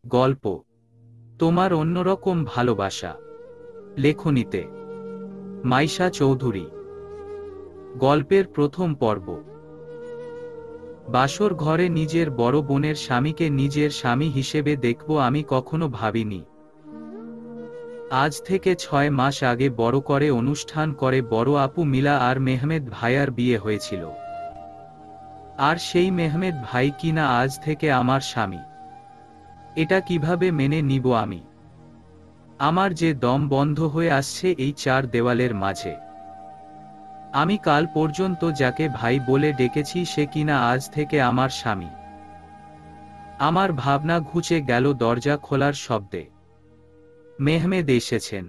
গল্প তোমার অন্যরকম ভালোবাসা। লেখনীতে মাইশা চৌধুরী। গল্পের প্রথম পর্ব। বাসর ঘরে নিজের বড় বোনের স্বামীকে নিজের স্বামী হিসেবে দেখব আমি কখনো ভাবিনি। আজ থেকে 6 মাস আগে বড় করে অনুষ্ঠান করে বড় আপু মিলা আর মেহমেদ ভাইয়ার বিয়ে হয়েছিল। আর সেই মেহমেদ ভাই কিনা আজ থেকে আমার স্বামী। এটা কিভাবে মেনে নিব আমি? আমার যে দম বন্ধ হয়ে আসছে এই 4 দেওয়ালের মাঝে। আমি কাল পর্যন্ত যাকে ভাই বলে ডেকেছি সে কিনা আজ থেকে আমার স্বামী। আমার ভাবনা ঘুচে গেল দরজা খোলার শব্দে। মেহমেদ এসেছেন।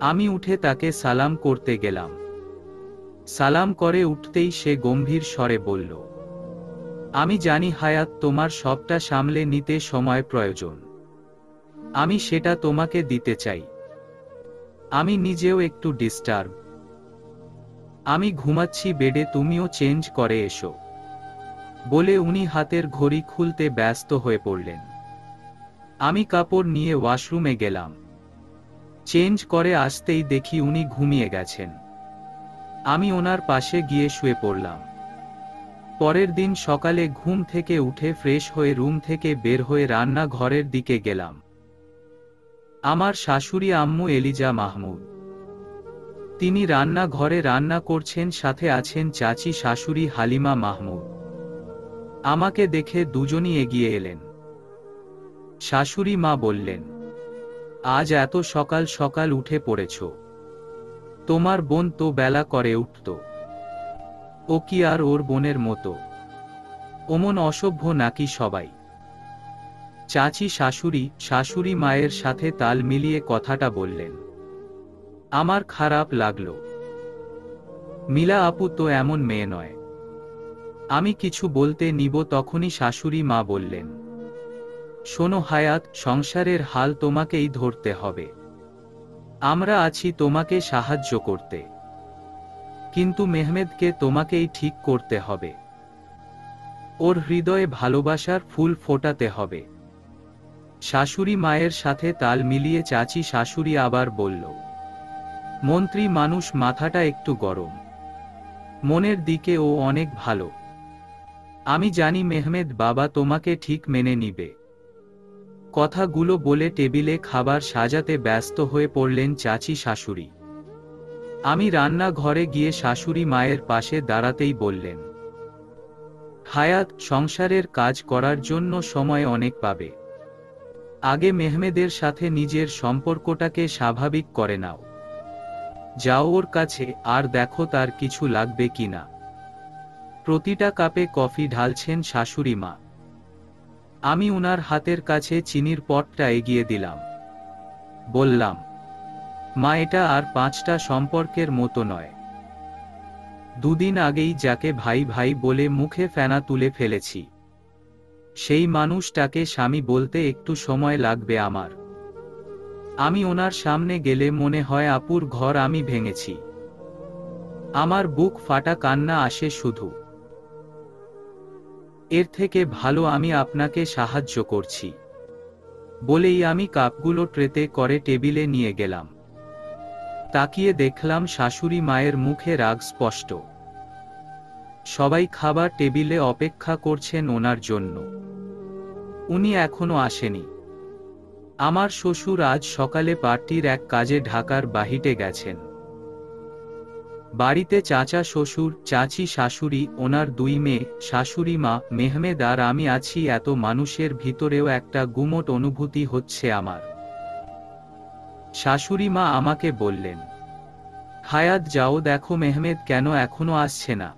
আমি উঠে তাকে সালাম করতে গেলাম। সালাম করে উঠতেই সে গম্ভীর স্বরে বলল, আমি জানি হায়াত, তোমার সবটা সামলে নিতে সময় প্রয়োজন। আমি সেটা তোমাকে দিতে চাই। আমি নিজেও একটু ডিস্টার্ব। আমি ঘুমাচ্ছি বেডে, তুমিও চেঞ্জ করে এসো। বলে উনি হাতের ঘড়ি খুলতে ব্যস্ত হয়ে পড়লেন। আমি কাপড় নিয়ে ওয়াশরুমে গেলাম। চেঞ্জ করে আসতেই দেখি উনি ঘুমিয়ে গেছেন। আমি ওনার পাশে গিয়ে শুয়ে পড়লাম। পরের দিন সকালে ঘুম থেকে উঠে ফ্রেশ হয়ে রুম থেকে বের হয়ে রান্না ঘরের দিকে গেলাম। আমার শাশুড়ি আম্মু এলিজা মাহমুদ। তিনি রান্না ঘরে রান্না করছেন, সাথে আছেন চাচি শাশুড়ি হালিমা মাহমুদ। আমাকে দেখে দুজনই এগিয়ে এলেন। শাশুড়ি মা বললেন, আজ এত সকাল সকাল উঠে পড়েছ? তোমার বোন তো বেলা করে উঠত। ও কি আর ওর বোনের মতো অমন অসভ্য নাকি সবাই? চাচি শাশুড়ি মায়ের সাথে তাল মিলিয়ে কথাটা বললেন। আমার খারাপ লাগলো। মিলা আপু তো এমন মেয়ে নয়। আমি কিছু বলতে নিব তখনই শাশুড়ি মা বললেন, শোনো হায়াত, সংসারের হাল তোমাকেই ধরতে হবে। আমরা আছি তোমাকে সাহায্য করতে, কিন্তু মেহমেদকে তোমাকেই ঠিক করতে হবে। ওর হৃদয়ে ভালোবাসার ফুল ফোটাতে হবে। শাশুড়ি মায়ের সাথে তাল মিলিয়ে চাচি শাশুড়ি আবার বলল, মন্ত্রী মানুষ, মাথাটা একটু গরম। মনের দিকে ও অনেক ভালো। আমি জানি মেহমেদ বাবা তোমাকে ঠিক মেনে নিবে। কথাগুলো বলে টেবিলে খাবার সাজাতে ব্যস্ত হয়ে পড়লেন চাচি শাশুড়ি। আমি রান্না ঘরে গিয়ে শাশুড়ি মায়ের পাশে দাঁড়াতেই বললেন, হায়াত, সংসারের কাজ করার জন্য সময় অনেক পাবে। আগে মেহমেদের সাথে নিজের সম্পর্কটাকে স্বাভাবিক করে নাও। যাও ওর কাছে, আর দেখো তার কিছু লাগবে কিনা। প্রতিটা কাপে কফি ঢালছেন শাশুড়ি মা। আমি উনার হাতের কাছে চিনির পটটা এগিয়ে দিলাম। বললাম, মা, এটা আর 5টা সম্পর্কের মতো নয়। দুদিন আগেই যাকে ভাই ভাই বলে মুখে ফেনা তুলে ফেলেছি, সেই মানুষটাকে স্বামী বলতে একটু সময় লাগবে আমার। আমি ওনার সামনে গেলে মনে হয় আপুর ঘর আমি ভেঙেছি। আমার বুক ফাটা কান্না আসে শুধু। এর থেকে ভালো আমি আপনাকে সাহায্য করছি। বলেই আমি কাপগুলো ট্রেতে করে টেবিলে নিয়ে গেলাম। তাকিয়ে দেখলাম শাশুড়ি মায়ের মুখে রাগ স্পষ্ট। সবাই খাবার টেবিলে অপেক্ষা করছেন ওনার জন্য। উনি এখনো আসেনি। আমার শ্বশুর আজ সকালে পার্টির এক কাজে ঢাকার বাহিরে গেছেন। বাড়িতে চাচা শ্বশুর, চাচি শাশুড়ি, ওনার 2 মেয়ে, শাশুড়ি মা, মেহমেদ আর আমি আছি। এত মানুষের ভিতরেও একটা গুমোট অনুভূতি হচ্ছে আমার। শাশুড়ি মা আমাকে বললেন, হায়াত, যাও দেখো মেহমেদ কেন এখনো আসছে না।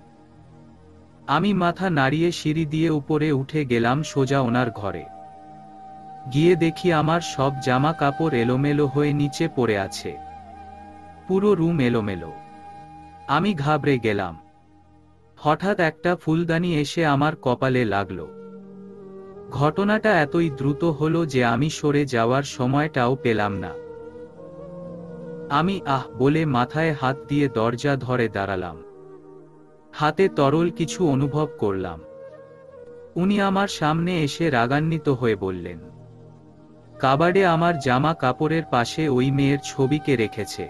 আমি মাথা নাড়িয়ে সিঁড়ি দিয়ে উপরে উঠে গেলাম সোজা ওনার ঘরে। গিয়ে দেখি আমার সব জামা কাপড় এলোমেলো হয়ে নিচে পড়ে আছে। পুরো রুম এলোমেলো। আমি ঘাবড়ে গেলাম। হঠাৎ একটা ফুলদানি এসে আমার কপালে লাগলো। ঘটনাটা এতই দ্রুত হলো যে আমি সরে যাওয়ার সময়টাও পেলাম না। আমি আহ বলে মাথায় হাত দিয়ে দরজা ধরে দাঁড়ালাম। হাতে তরল কিছু অনুভব করলাম। উনি আমার সামনে এসে রাগান্বিত হয়ে বললেন, কাবাডে আমার জামা কাপড়ের পাশে ওই মেয়ের ছবিকে রেখেছে।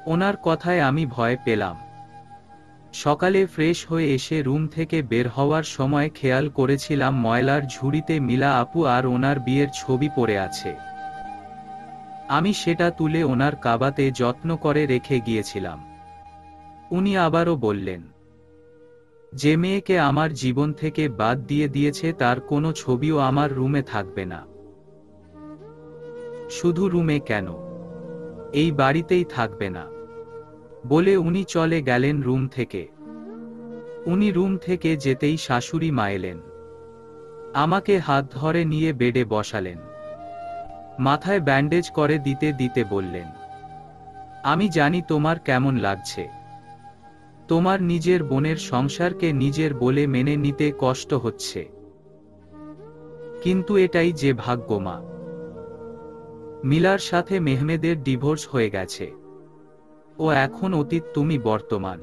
ওনার কথায় আমি ভয় পেলাম। সকালে ফ্রেশ হয়ে এসে রুম থেকে বের হওয়ার সময় খেয়াল করেছিলাম ময়লার ঝুড়িতে মিলা আপু আর ওনার বিয়ের ছবি পড়ে আছে। আমি সেটা তুলে ওনার কাবাতে যত্ন করে রেখে গিয়েছিলাম। উনি আবারও বললেন, যে মেয়েকে আমার জীবন থেকে বাদ দিয়ে দিয়েছে তার কোনো ছবিও আমার রুমে থাকবে না। শুধু রুমে কেন, এই বাড়িতেই থাকবে না, বলে উনি চলে গেলেন রুম থেকে। উনি রুম থেকে যেতেই শাশুড়ি মা এলেন। আমাকে হাত ধরে নিয়ে বেডে বসালেন। মাথায় ব্যান্ডেজ করে দিতে দিতে বললেন, আমি জানি তোমার কেমন লাগছে। তোমার নিজের বোনের সংসারকে নিজের বলে মেনে নিতে কষ্ট হচ্ছে, কিন্তু এটাই যে ভাগ্য মা। মিলার সাথে মেহমেদের ডিভোর্স হয়ে গেছে। ও এখন অতীত, তুমি বর্তমান।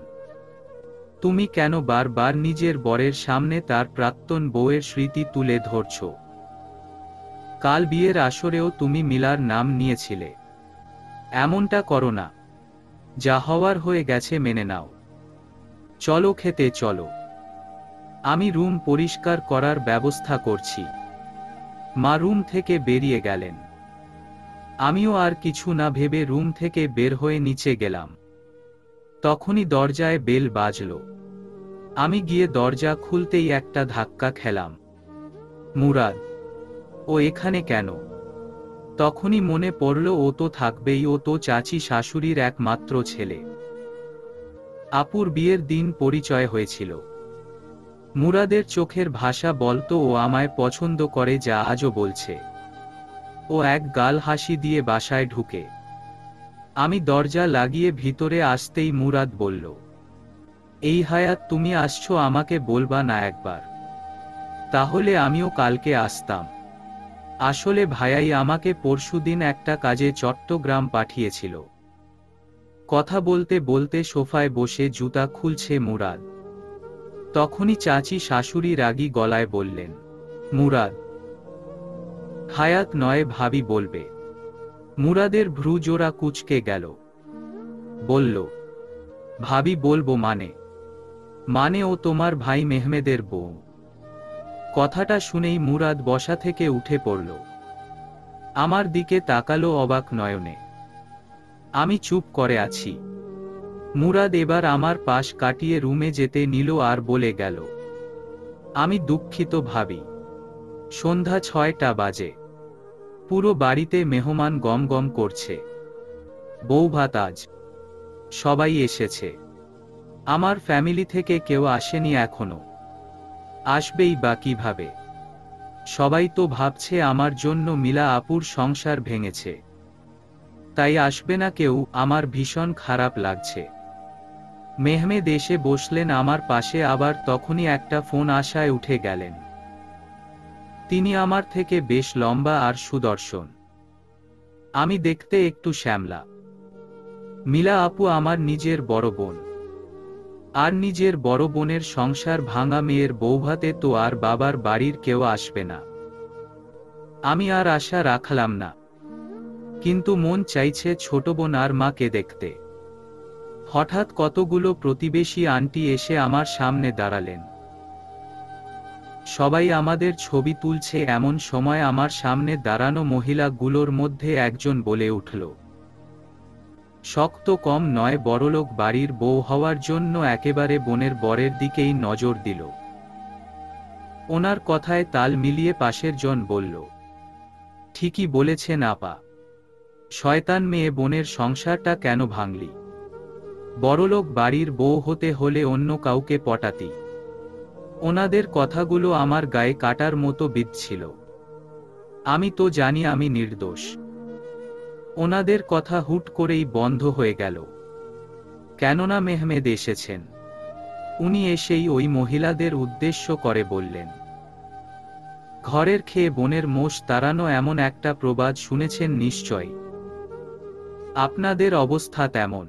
তুমি কেন বারবার নিজের বরের সামনে তার প্রাক্তন বউয়ের স্মৃতি তুলে ধরছ? কাল বিয়ের আসরেও তুমি মিলার নাম নিয়েছিলে। এমনটা করো না। যা হওয়ার হয়ে গেছে, মেনে নাও। চলো খেতে চলো, আমি রুম পরিষ্কার করার ব্যবস্থা করছি। মা রুম থেকে বেরিয়ে গেলেন। আমিও আর কিছু না ভেবে রুম থেকে বের হয়ে নিচে গেলাম। তখনই দরজায় বেল বাজল। আমি গিয়ে দরজা খুলতেই একটা ধাক্কা খেলাম। মুরাদ, ও এখানে কেন? তখনই মনে পড়ল ও তো থাকবেই, ও তো চাচি শাশুড়ির একমাত্র ছেলে। আপুর বিয়ের দিন পরিচয় হয়েছিল। মুরাদের চোখের ভাষা বলতো ও আমায় পছন্দ করে, যা আজও বলছে। ও এক গাল হাসি দিয়ে বাসায় ঢুকে। আমি দরজা লাগিয়ে ভিতরে আসতেই মুরাদ বলল, এই হায়াত, তুমি আসছো, আমাকে বলবা না একবার? তাহলে আমিও কালকে আসতাম। আসলে ভাইয়াই আমাকে পরশুদিন একটা কাজে চট্টগ্রাম পাঠিয়েছিল। কথা বলতে বলতে সোফায় বসে জুতা খুলছে মুরাদ। তখনই চাচি শাশুড়ি রাগী গলায় বললেন, মুরাদ। হায়াত নয়, ভাবি বলবে। মুরাদের ভ্রু জোড়া কুঁচকে গেল। বলল, ভাবি বলবো মানে? মানে ও তোমার ভাই মেহমেদের বউ। কথাটা শুনেই মুরাদ বসা থেকে উঠে পড়ল। আমার দিকে তাকালো অবাক নয়নে। আমি চুপ করে আছি। মুরাদ এবার আমার পাশ কাটিয়ে রুমে যেতে নিল আর বলে গেল, আমি দুঃখিত ভাবি। সন্ধ্যা 6টা বাজে। পুরো বাড়িতে মেহমান গম গম করছে। বৌভাত আজ। সবাই এসেছে। আমার ফ্যামিলি থেকে কেউ আসেনি এখনো। আসবেই বা কিভাবে? সবাই তো ভাবছে আমার জন্য মিলা আপুর সংসার ভেঙেছে। তাই আসবে না কেউ, আমার ভীষণ খারাপ লাগছে। মেহমেদ এসে বসলেন আমার পাশে, আবার তখনই একটা ফোন আসায় উঠে গেলেন। তিনি আমার থেকে বেশ লম্বা আর সুদর্শন। আমি দেখতে একটু শ্যামলা। মিলা আপু আমার নিজের বড় বোন। আর নিজের বড় বোনের সংসার ভাঙা মেয়ের বৌভাতে তো আর বাবার বাড়ির কেউ আসবে না। আমি আর আশা রাখলাম না, কিন্তু মন চাইছে ছোট বোন আর মাকে দেখতে। হঠাৎ কতগুলো প্রতিবেশী আন্টি এসে আমার সামনে দাঁড়ালেন। সবাই আমাদের ছবি তুলছে, এমন সময় আমার সামনে দাঁড়ানো মহিলাগুলোর মধ্যে একজন বলে উঠল, শক্ত কম নয়, বড়লোক বাড়ির বউ হওয়ার জন্য একেবারে বোনের বরের দিকেই নজর দিল। ওনার কথায় তাল মিলিয়ে পাশের জন বলল, ঠিকই বলেছেন আপা। শয়তান মেয়ে, বোনের সংসারটা কেন ভাঙলি? বড়লোক বাড়ির বউ হতে হলে অন্য কাউকে পটাতি। ওনাদের কথাগুলো আমার গায়ে কাটার মতো বিঁধছিল। আমি তো জানি আমি নির্দোষ। ওনাদের কথা হুট করেই বন্ধ হয়ে গেল। কেননা মেহমেদ এসেছেন। উনি এসেই ওই মহিলাদের উদ্দেশ্য করে বললেন, ঘরের খেয়ে বোনের মোষ তাড়ানো, এমন একটা প্রবাদ শুনেছেন নিশ্চয়। আপনাদের অবস্থা তেমন।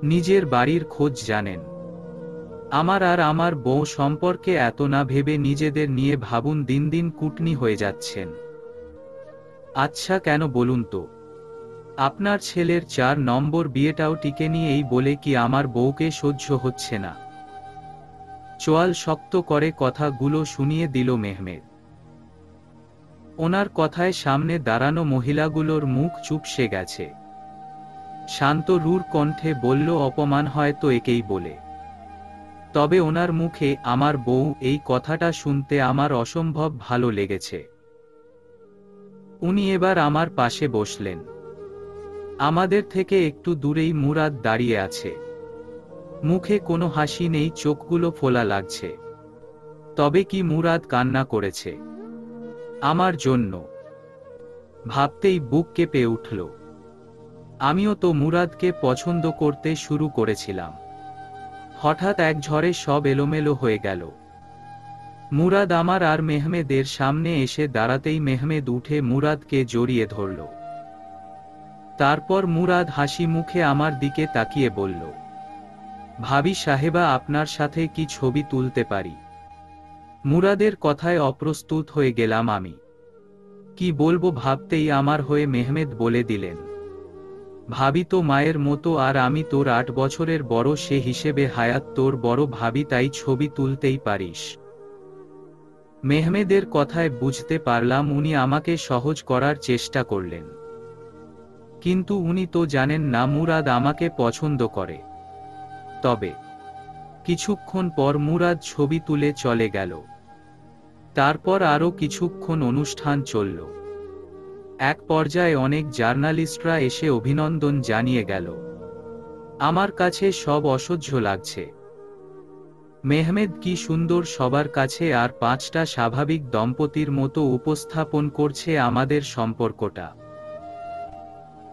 নিজের বাড়ির খোঁজ জানেন। আমার আর আমার বউ সম্পর্কে এত না ভেবে নিজেদের নিয়ে ভাবুন, দিন দিন কুটনি হয়ে যাচ্ছেন। আচ্ছা কেন বলুন তো? আপনার ছেলের 4 নম্বর বিয়েটাও টিকেনি এই বলে কি আমার বউকে সহ্য হচ্ছে না? চোয়াল শক্ত করে কথাগুলো শুনিয়ে দিল মেহমেদ। ওনার কথায় সামনে দাঁড়ানো মহিলাগুলোর মুখ চুপসে গেছে। শান্ত রূঢ় কণ্ঠে বলল, অপমান হয় তো একেই বলে। তবে ওনার মুখে আমার বউ এই কথাটা শুনতে আমার অসম্ভব ভালো লেগেছে। উনি এবার আমার পাশে বসলেন। আমাদের থেকে একটু দূরেই মুরাদ দাঁড়িয়ে আছে। মুখে কোনো হাসি নেই, চোখগুলো ফোলা লাগছে। তবে কি মুরাদ কান্না করেছে আমার জন্য? ভাবতেই বুক কেঁপে উঠল। আমিও তো মুরাদকে পছন্দ করতে শুরু করেছিলাম। হঠাৎ এক ঝড়ে সব এলোমেলো হয়ে গেল। মুরাদ আমার আর মেহমেদের সামনে এসে দাঁড়াতেই মেহমেদ উঠে মুরাদকে জড়িয়ে ধরল। তারপর মুরাদ হাসি মুখে আমার দিকে তাকিয়ে বলল, ভাবি সাহেবা, আপনার সাথে কি ছবি তুলতে পারি? মুরাদের কথায় অপ্রস্তুত হয়ে গেলাম আমি। কি বলবো ভাবতেই আমার হয়ে মেহমেদ বলে দিলেন, ভাবি তো মায়ের মতো, আর আমি তোর 8 বছরের বড়, সে হিসেবে হায়াত তোর বড় ভাবি, তাই ছবি তুলতেই পারিস। মেহমেদের কথায় বুঝতে পারলাম উনি আমাকে সহজ করার চেষ্টা করলেন। কিন্তু উনি তো জানেন না মুরাদ আমাকে পছন্দ করে। তবে কিছুক্ষণ পর মুরাদ ছবি তুলে চলে গেল। তারপর আরও কিছুক্ষণ অনুষ্ঠান চলল। এক পর্যায়ে অনেক জার্নালিস্টরা এসে অভিনন্দন জানিয়ে গেল। আমার কাছে সব অসহ্য লাগছে। মেহমেদ কি সুন্দর সবার কাছে আর 5টা স্বাভাবিক দম্পতির মতো উপস্থাপন করছে আমাদের সম্পর্কটা।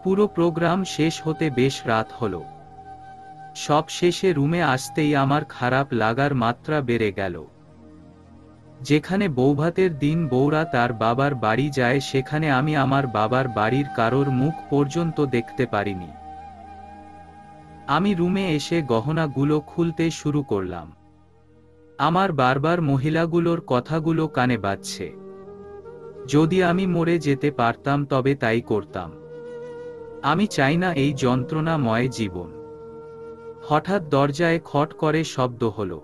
পুরো প্রোগ্রাম শেষ হতে বেশ রাত হলো। সব শেষে রুমে আসতেই আমার খারাপ লাগার মাত্রা বেড়ে গেল। যেখানে বৌভাতের দিন বউরা তার বাবার বাড়ি যায়, সেখানে আমি আমার বাবার বাড়ির কারোর মুখ পর্যন্ত দেখতে পারিনি। আমি রুমে এসে গহনাগুলো খুলতে শুরু করলাম। আমার বারবার মহিলাগুলোর কথাগুলো কানে বাজছে। যদি আমি মরে যেতে পারতাম তবে তাই করতাম। আমি চাই না এই যন্ত্রণাময় জীবন। হঠাৎ দরজায় খট করে শব্দ হলো।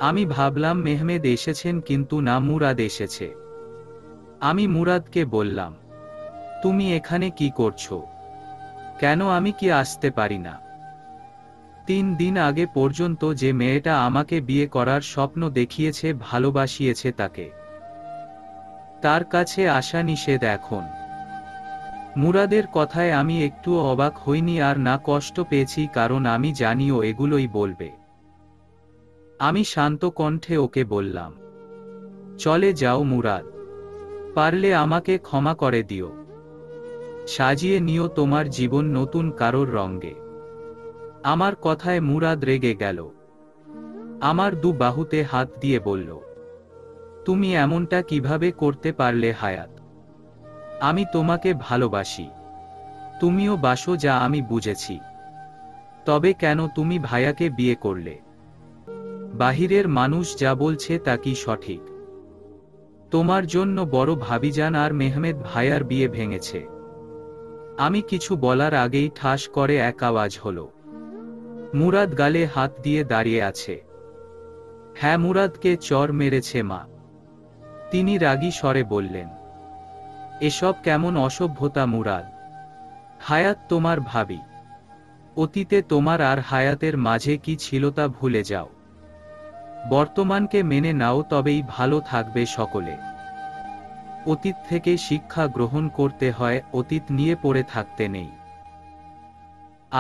আমি ভাবলাম মেহমেদ এসেছেন, কিন্তু না, মুরাদ এসেছে। আমি মুরাদকে বললাম, তুমি এখানে কি করছো? কেন আমি কি আসতে পারি না? 3 দিন আগে পর্যন্ত যে মেয়েটা আমাকে বিয়ে করার স্বপ্ন দেখিয়েছে, ভালোবাসিয়েছে তাকে, তার কাছে আসা নিষেধ এখন। মুরাদের কথায় আমি একটুও অবাক হইনি আর না কষ্ট পেয়েছি, কারণ আমি জানিও এগুলোই বলবে। আমি শান্ত কণ্ঠে ওকে বললাম, চলে যাও মুরাদ, পারলে আমাকে ক্ষমা করে দিও। সাজিয়ে নিও তোমার জীবন নতুন কারোর রঙে। আমার কথায় মুরাদ রেগে গেল। আমার 2 বাহুতে হাত দিয়ে বলল, তুমি এমনটা কিভাবে করতে পারলে হায়াত? আমি তোমাকে ভালোবাসি, তুমিও বাসো, যা আমি বুঝেছি। তবে কেন তুমি ভাইয়াকে বিয়ে করলে? বাহিরের মানুষ যা বলছে তা কি সঠিক? তোমার জন্য বড় ভাবিজান আর মেহমেদ ভাইয়ার বিয়ে ভেঙেছে। আমি কিছু বলার আগেই ঠাস করে এক আওয়াজ হলো। মুরাদ গালে হাত দিয়ে দাঁড়িয়ে আছে। হ্যাঁ, মুরাদকে চর মেরেছে মা। তিনি রাগী স্বরে বললেন, এসব কেমন অসভ্যতা মুরাদ? হায়াত তোমার ভাবি। অতীতে তোমার আর হায়াতের মাঝে কি ছিল তা ভুলে যাও। বর্তমানকে মেনে নাও, তবেই ভালো থাকবে সকলে। অতীত থেকে শিক্ষা গ্রহণ করতে হয়, অতীত নিয়ে পড়ে থাকতে নেই।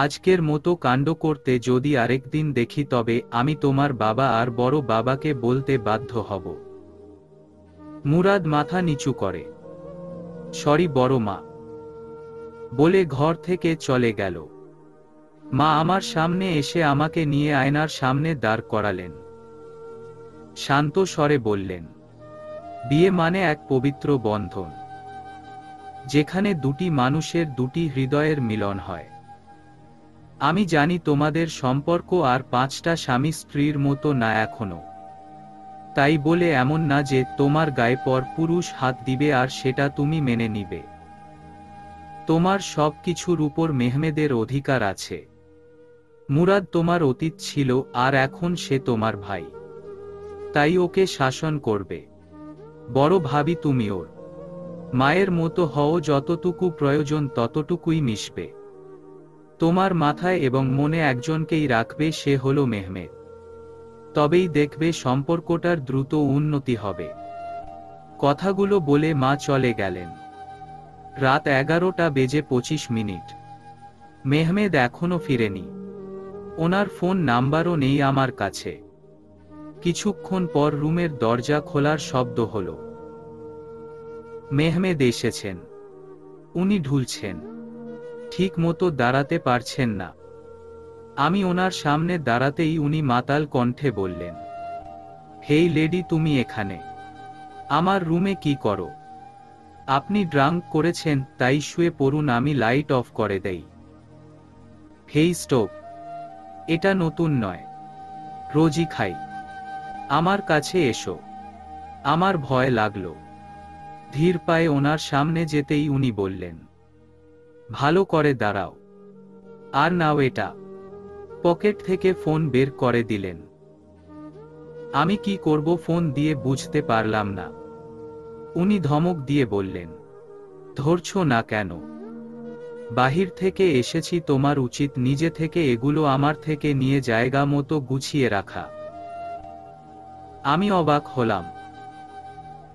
আজকের মতো কাণ্ড করতে যদি আরেকদিন দেখি, তবে আমি তোমার বাবা আর বড় বাবাকে বলতে বাধ্য হব। মুরাদ মাথা নিচু করে, সরি বড় মা, বলে ঘর থেকে চলে গেল। মা আমার সামনে এসে আমাকে নিয়ে আয়নার সামনে দাঁড় করালেন। শান্ত স্বরে বললেন, বিয়ে মানে এক পবিত্র বন্ধন, যেখানে 2টি মানুষের 2টি হৃদয়ের মিলন হয়। আমি জানি তোমাদের সম্পর্ক আর 5টা স্বামী স্ত্রীর মতো না এখনো, তাই বলে এমন না যে তোমার গায়ে পর পুরুষ হাত দিবে আর সেটা তুমি মেনে নিবে। তোমার সব কিছুর উপর মেহমেদের অধিকার আছে। মুরাদ তোমার অতীত ছিল, আর এখন সে তোমার ভাই, তাই ওকে শাসন করবে। বড় ভাবি তুমি ওর মায়ের মতো হও, যতটুকু প্রয়োজন ততটুকুই মিশবে। তোমার মাথায় এবং মনে একজনকেই রাখবে, সে হলো মেহমেদ। তবেই দেখবে সম্পর্কটার দ্রুত উন্নতি হবে। কথাগুলো বলে মা চলে গেলেন। রাত 11:25। মেহমেদ এখনো ফিরেনি। ওনার ফোন নাম্বারও নেই আমার কাছে। কিছুক্ষণ পর রুমের দরজা খোলার শব্দ হলো। মেহমেদ এসেছেন। উনি ঢুলছেন, ঠিক মতো দাঁড়াতে পারছেন না। আমি ওনার সামনে দাঁড়াতেই উনি মাতাল কণ্ঠে বললেন, হেই লেডি, তুমি এখানে আমার রুমে কি করো? আপনি ড্রাঙ্ক করেছেন, তাই শুয়ে পড়ুন, আমি লাইট অফ করে দেই। হেই স্টপ, এটা নতুন নয়, রোজই খাই। আমার কাছে এসো। আমার ভয় লাগলো। ধীর পায়ে ওনার সামনে যেতেই উনি বললেন, ভালো করে দাঁড়াও, আর নাও এটা। পকেট থেকে ফোন বের করে দিলেন। আমি কি করব ফোন দিয়ে বুঝতে পারলাম না। উনি ধমক দিয়ে বললেন, ধরছো না কেন? বাহির থেকে এসেছি, তোমার উচিত নিজে থেকে এগুলো আমার থেকে নিয়ে জায়গা মতো গুছিয়ে রাখা। আমি অবাক হলাম।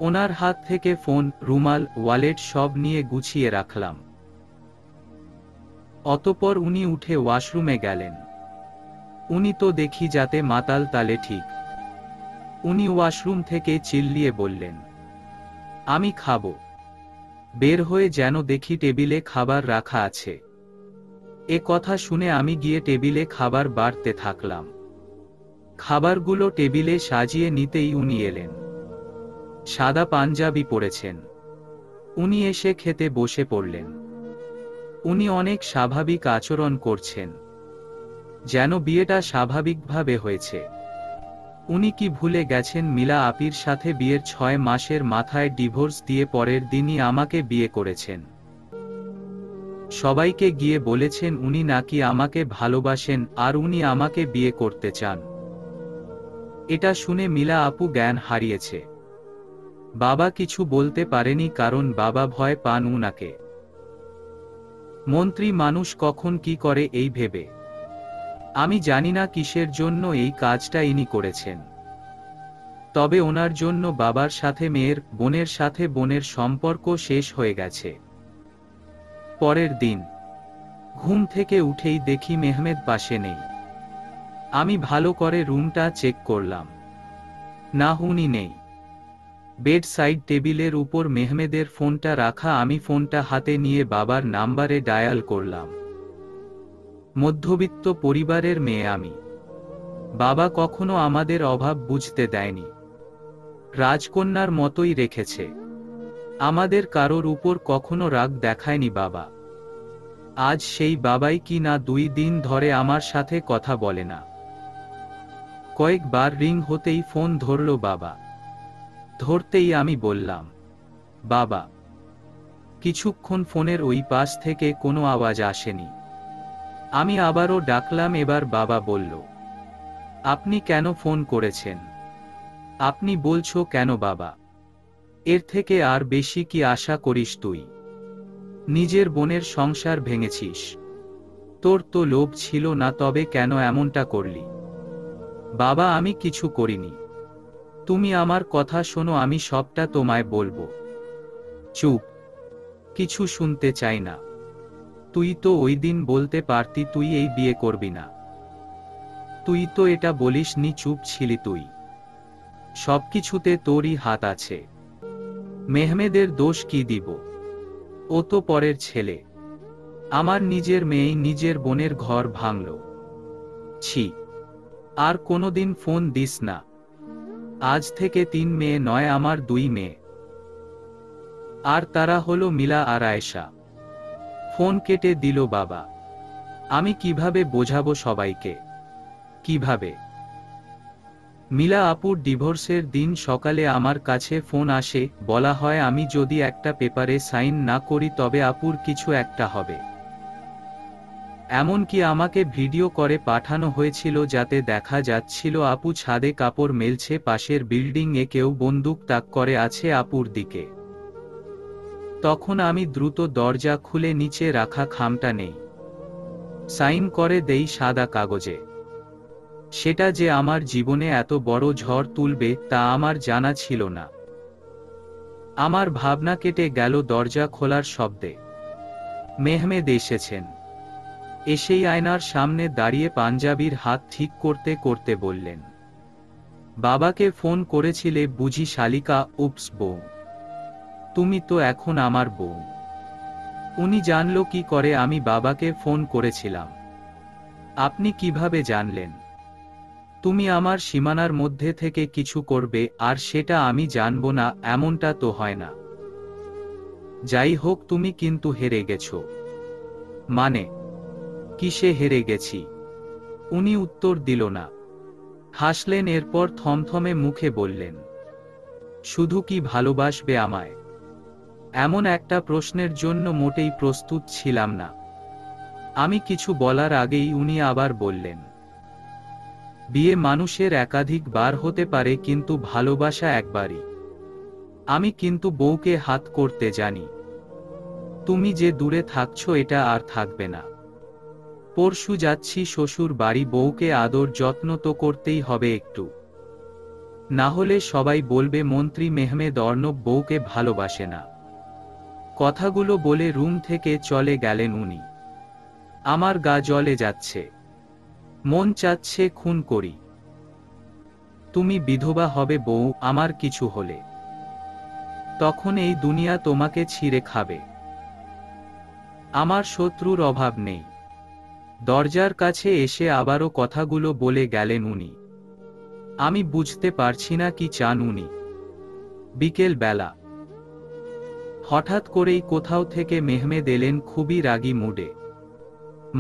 ওনার হাত থেকে ফোন, রুমাল, ওয়ালেট সব নিয়ে গুছিয়ে রাখলাম। অতঃপর উনি উঠে ওয়াশরুমে গেলেন। উনি তো দেখি যাতে মাতাল তালে ঠিক। উনি ওয়াশরুম থেকে চিল্লিয়ে বললেন, আমি খাবো। বের হয়ে যেন দেখি টেবিলে খাবার রাখা আছে। এ কথা শুনে আমি গিয়ে টেবিলে খাবার বাড়তে থাকলাম। খাবারগুলো টেবিলে সাজিয়ে নিতেই উনি এলেন। সাদা পাঞ্জাবি পরেছেন। উনি এসে খেতে বসে পড়লেন। উনি অনেক স্বাভাবিক আচরণ করছেন, যেন বিয়েটা স্বাভাবিকভাবে হয়েছে। উনি কি ভুলে গেছেন মিলা আপির সাথে বিয়ের 6 মাসের মাথায় ডিভোর্স দিয়ে পরের দিনই আমাকে বিয়ে করেছেন? সবাইকে গিয়ে বলেছেন উনি নাকি আমাকে ভালোবাসেন আর উনি আমাকে বিয়ে করতে চান। এটা শুনে মিলা আপু জ্ঞান হারিয়েছে। বাবা কিছু বলতে পারেনি, কারণ বাবা ভয় পান উনাকে। মন্ত্রী মানুষ কখন কি করে এই ভেবে। আমি জানি না কিসের জন্য এই কাজটা ইনি করেছেন, তবে ওনার জন্য বাবার সাথে মেয়ের, বোনের সাথে বোনের সম্পর্ক শেষ হয়ে গেছে। পরের দিন ঘুম থেকে উঠেই দেখি মেহমেদ পাশে নেই। আমি ভালো করে রুমটা চেক করলাম, না উনি নেই। বেড সাইড টেবিলের উপর মেহমেদের ফোনটা রাখা। আমি ফোনটা হাতে নিয়ে বাবার নাম্বারে ডায়াল করলাম। মধ্যবিত্ত পরিবারের মেয়ে আমি। বাবা কখনো আমাদের অভাব বুঝতে দেয়নি, রাজকন্যার মতোই রেখেছে। আমাদের কারোর উপর কখনো রাগ দেখায়নি বাবা। আজ সেই বাবাই কি না 2 দিন ধরে আমার সাথে কথা বলে না। কয়েকবার রিং হতেই ফোন ধরল বাবা। ধরতেই আমি বললাম, বাবা। কিছুক্ষণ ফোনের ওই পাশ থেকে কোনো আওয়াজ আসেনি। আমি আবারও ডাকলাম। এবার বাবা বলল, আপনি কেন ফোন করেছেন? আপনি বলছো কেন বাবা? এর থেকে আর বেশি কি আশা করিস তুই? নিজের বোনের সংসার ভেঙেছিস। তোর তো লোভ ছিল না, তবে কেন এমনটা করলি? বাবা আমি কিছু করিনি। তুমি আমার কথা শোনো, আমি সবটা তোমায় বলবো। চুপ। কিছু শুনতে চাই না। তুই তো ওই দিন বলতে পারতি তুই এই বিয়ে করবি না। তুই তো এটা বলিসনি, চুপ ছিলি তুই। সবকিছুতে তোরই হাত আছে। মেহমেদের দোষ কি দিব? ও তো পরের ছেলে। আমার নিজের মেয়েই নিজের বোনের ঘর ভাঙল। ছি। আর কোনোদিন ফোন দিস না। আজ থেকে 3 মেয়ে নয়, আমার 2 মেয়ে। আর তারা হলো মিলা আর আয়েশা। ফোন কেটে দিল বাবা। আমি কিভাবে বোঝাবো সবাইকে? কিভাবে? মিলা আপুর ডিভোর্সের দিন সকালে আমার কাছে ফোন আসে, বলা হয় আমি যদি একটা পেপারে সাইন না করি তবে আপুর কিছু একটা হবে। এমনকি আমাকে ভিডিও করে পাঠানো হয়েছিল যাতে দেখা যাচ্ছিল আপু ছাদে কাপড় মেলছে, পাশের বিল্ডিংয়ে কেউ বন্দুক তাক করে আছে আপুর দিকে। তখন আমি দ্রুত দরজা খুলে নিচে রাখা খামটা নেই, সাইন করে দেই সাদা কাগজে। সেটা যে আমার জীবনে এত বড় ঝড় তুলবে তা আমার জানা ছিল না। আমার ভাবনা কেটে গেল দরজা খোলার শব্দে। মেহমেদ এসেছেন। এসেই আয়নার সামনে দাঁড়িয়ে পাঞ্জাবির হাত ঠিক করতে করতে বললেন, বাবাকে ফোন করেছিলে বুঝি শালিকা? উপস বউ, তুমি তো এখন আমার বউ। উনি জানলো কি করে আমি বাবাকে ফোন করেছিলাম? আপনি কিভাবে জানলেন? তুমি আমার সীমানার মধ্যে থেকে কিছু করবে আর সেটা আমি জানবো না, এমনটা তো হয় না। যাই হোক, তুমি কিন্তু হেরে গেছো। মানে, কিসে হেরে গেছি? উনি উত্তর দিল না, হাসলেন, এরপর থমথমে মুখে বললেন, শুধু কি ভালোবাসবে আমায়? এমন একটা প্রশ্নের জন্য মোটেই প্রস্তুত ছিলাম না। আমি কিছু বলার আগেই উনি আবার বললেন, বিয়ে মানুষের একাধিক বার হতে পারে কিন্তু ভালোবাসা একবারই। আমি কিন্তু বউকে হাত করতে জানি। তুমি যে দূরে থাকছো এটা আর থাকবে না। পরশু যাচ্ছি শ্বশুর বাড়ি, বউকে আদর যত্ন তো করতেই হবে একটু, না হলে সবাই বলবে মন্ত্রী মেহমেদ অর্ণব বউকে ভালোবাসে না। কথাগুলো বলে রুম থেকে চলে গেলেন উনি। আমার গা জ্বলে যাচ্ছে, মন চাচ্ছে খুন করি। তুমি বিধবা হবে বউ, আমার কিছু হলে তখন এই দুনিয়া তোমাকে ছিঁড়ে খাবে। আমার শত্রুর অভাব নেই। দরজার কাছে এসে আবারও কথাগুলো বলে গেলেন উনি। আমি বুঝতে পারছি না কি চান উনি। বিকেল বেলা হঠাৎ করেই কোথাও থেকে মেহমেদ এলেন খুবই রাগী মুডে।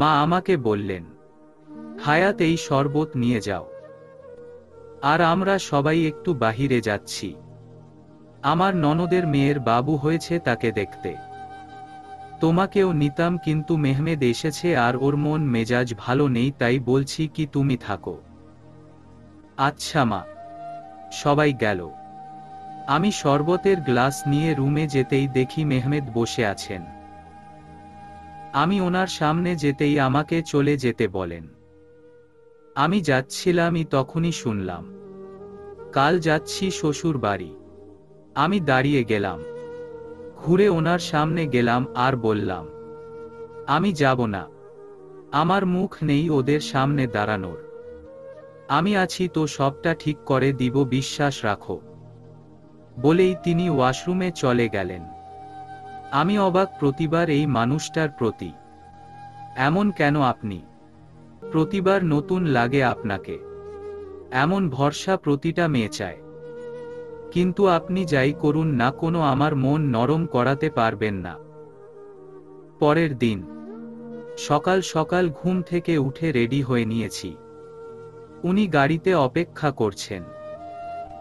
মা আমাকে বললেন, হায়াত এই শরবত নিয়ে যাও। আর আমরা সবাই একটু বাহিরে যাচ্ছি। আমার ননদের মেয়ের বাবু হয়েছে, তাকে দেখতে। তোমাকেও নিতাম কিন্তু মেহমেদ এসেছে আর ওর মন মেজাজ ভালো নেই, তাই বলছি কি তুমি থাকো। আচ্ছা মা। সবাই গেল। আমি শরবতের গ্লাস নিয়ে রুমে যেতেই দেখি মেহমেদ বসে আছেন। আমি ওনার সামনে যেতেই আমাকে চলে যেতে বলেন। আমি যাচ্ছিলামই তখনই শুনলাম, কাল যাচ্ছি শ্বশুর বাড়ি। আমি দাঁড়িয়ে গেলাম, ঘুরে ওনার সামনে গেলাম আর বললাম, আমি যাব না। আমার মুখ নেই ওদের সামনে দাঁড়ানোর। আমি আছি তো, সবটা ঠিক করে দিব, বিশ্বাস রাখো। বলেই তিনি ওয়াশরুমে চলে গেলেন। আমি অবাক প্রতিবার এই মানুষটার প্রতি। এমন কেন আপনি? প্রতিবার নতুন লাগে আপনাকে। এমন ভরসা প্রতিটা মেয়ে চায়। কিন্তু আপনি যাই করুন না কোনো আমার মন নরম করাতে পারবেন না। পরের দিন সকাল সকাল ঘুম থেকে উঠে রেডি হয়ে নিয়েছি। উনি গাড়িতে অপেক্ষা করছেন।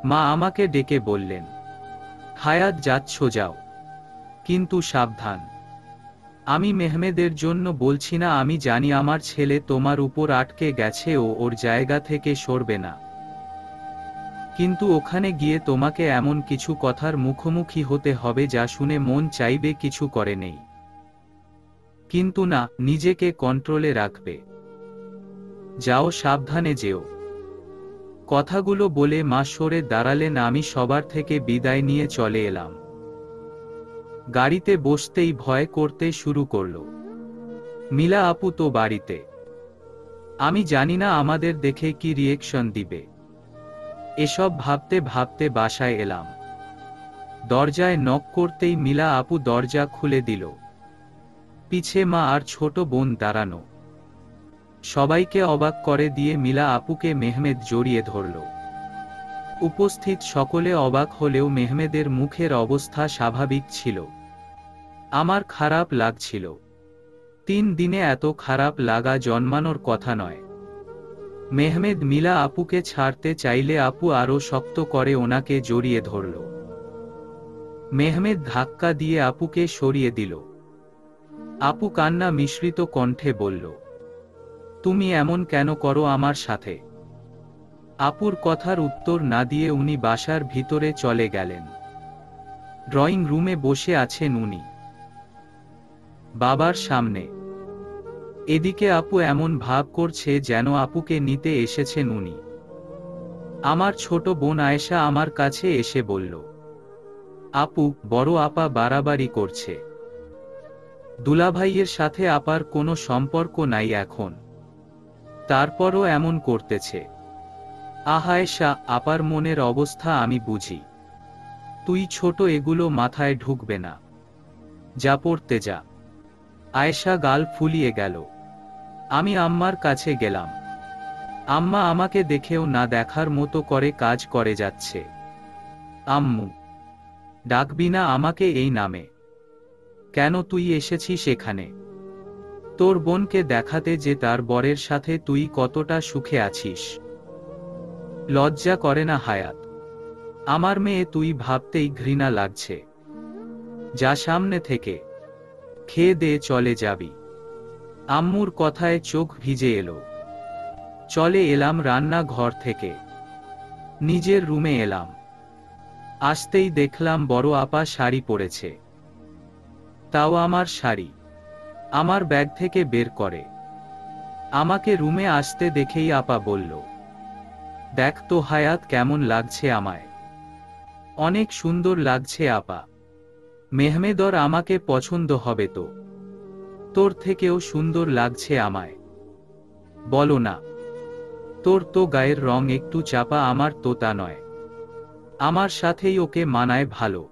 মা আমাকে ডেকে বললেন, হায়াত যাচ্ছ যাও, কিন্তু সাবধান। আমি মেহমেদের জন্য বলছি না, আমি জানি আমার ছেলে তোমার উপর আটকে গেছে, ও ওর জায়গা থেকে সরবে না। কিন্তু ওখানে গিয়ে তোমাকে এমন কিছু কথার মুখোমুখি হতে হবে যা শুনে মন চাইবে কিছু করে নেই। কিন্তু না, নিজেকে কন্ট্রোলে রাখবে। যাও, সাবধানে যেও। কথাগুলো বলে মা সরে দাঁড়ালেন। আমি সবার থেকে বিদায় নিয়ে চলে এলাম। গাড়িতে বসতেই ভয় করতে শুরু করলো। মিলা আপু তো বাড়িতে। আমি জানি না আমাদের দেখে কি রিয়েকশন দিবে। এসব ভাবতে ভাবতে বাসায় এলাম। দরজায় নক করতেই মিলা আপু দরজা খুলে দিল। পিছে মা আর ছোট বোন দাঁড়ানো। সবাইকে অবাক করে দিয়ে মিলা আপুকে মেহমেদ জড়িয়ে ধরল। উপস্থিত সকলে অবাক হলেও মেহমেদের মুখের অবস্থা স্বাভাবিক ছিল। আমার খারাপ লাগছিল। 3 দিনে এত খারাপ লাগা জন্মানোর কথা নয়। মেহমেদ মিলা আপুকে ছাড়তে চাইলে আপু আরো শক্ত করে ওনাকে জড়িয়ে ধরল। মেহমেদ ধাক্কা দিয়ে আপুকে সরিয়ে দিল। আপু কান্না মিশ্রিত কণ্ঠে বলল, তুমি এমন কেন করো আমার সাথে? আপুর কথার উত্তর না দিয়ে উনি বাসার ভিতরে চলে গেলেন। ড্রয়িং রুমে বসে আছেন উনি বাবার সামনে। এদিকে আপু এমন ভাব করছে যেন আপুকে নিতে এসেছেন উনি। আমার ছোট বোন আয়েশা আমার কাছে এসে বলল, আপু, বড় আপা বাড়াবাড়ি করছে। দুলাভাইয়ের সাথে আপার কোনো সম্পর্ক নাই এখন, তারপরও এমন করতেছে। আয়েশা, আপার মনের অবস্থা আমি বুঝি। তুই ছোট, এগুলো মাথায় ঢুকবে না। যা পড়তে যা। আয়েশা গাল ফুলিয়ে গেল। আমি আম্মার কাছে গেলাম। আম্মা আমাকে দেখেও না দেখার মতো করে কাজ করে যাচ্ছে। আম্মু, ডাকবি না আমাকে এই নামে? কেন, তুই এসেছিস এখানে তোর বোনকে দেখাতে যে তার বরের সাথে তুই কতটা সুখে আছিস? লজ্জা করে না হায়াত? আমার মেয়ে তুই ভাবতেই ঘৃণা লাগছে। যা সামনে থেকে, খেয়ে দে চলে যাবি। আম্মুর কথায় চোখ ভিজে এলো। চলে এলাম রান্না ঘর থেকে, নিজের রুমে এলাম। আসতেই দেখলাম বড় আপা শাড়ি পরেছে। তাও আমার শাড়ি। আমার ব্যাগ থেকে বের করে। আমাকে রুমে আসতে দেখেই আপা বলল, দেখ তো হায়াত, কেমন লাগছে আমায়? অনেক সুন্দর লাগছে আপা। মেহমেদর আমাকে পছন্দ হবে তো? তোর থেকেও সুন্দর লাগছে আমায়। বলো না। তোর তো গায়ের রং একটু চাপা, আমার তো তা নয়। আমার সাথেই ওকে মানায় ভালো।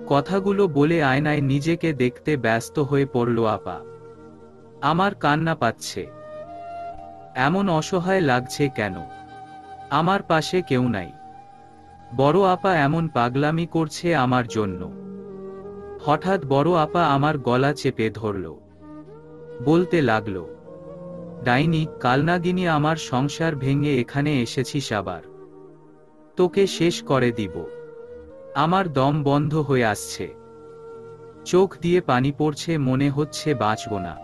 কথাগুলো বলে আয়নায় নিজেকে দেখতে ব্যস্ত হয়ে পড়ল আপা। আমার কান্না পাচ্ছে। এমন অসহায় লাগছে কেন? আমার পাশে কেউ নাই। বড় আপা এমন পাগলামি করছে আমার জন্য। হঠাৎ বড় আপা আমার গলা চেপে ধরল। বলতে লাগলো, ডাইনি, কালনাগিনী, আমার সংসার ভেঙে এখানে এসেছিস আবার। তোকে শেষ করে দিব। আমার দম বন্ধ হয়ে আসছে। চোখ দিয়ে পানি পড়ছে, মনে হচ্ছে বাঁচব না।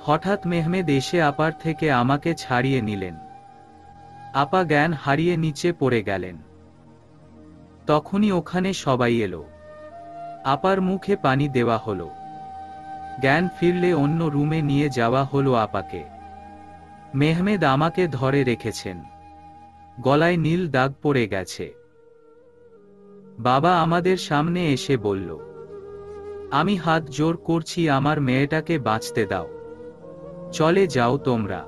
হঠাৎ মেহমেদ এসে আপার থেকে আমাকে ছাড়িয়ে নিলেন। আপা জ্ঞান হারিয়ে নিচে পড়ে গেলেন। তখনই ওখানে সবাই এলো। আপার মুখে পানি দেওয়া হলো। জ্ঞান ফিরলে অন্য রুমে নিয়ে যাওয়া হলো আপাকে। মেহমেদ আমাকে ধরে রেখেছেন। গলায় নীল দাগ পড়ে গেছে। বাবা আমাদের সামনে এসে বলল, আমি হাত জোর করছি, আমার মেয়েটাকে বাঁচতে দাও। চলে যাও তোমরা।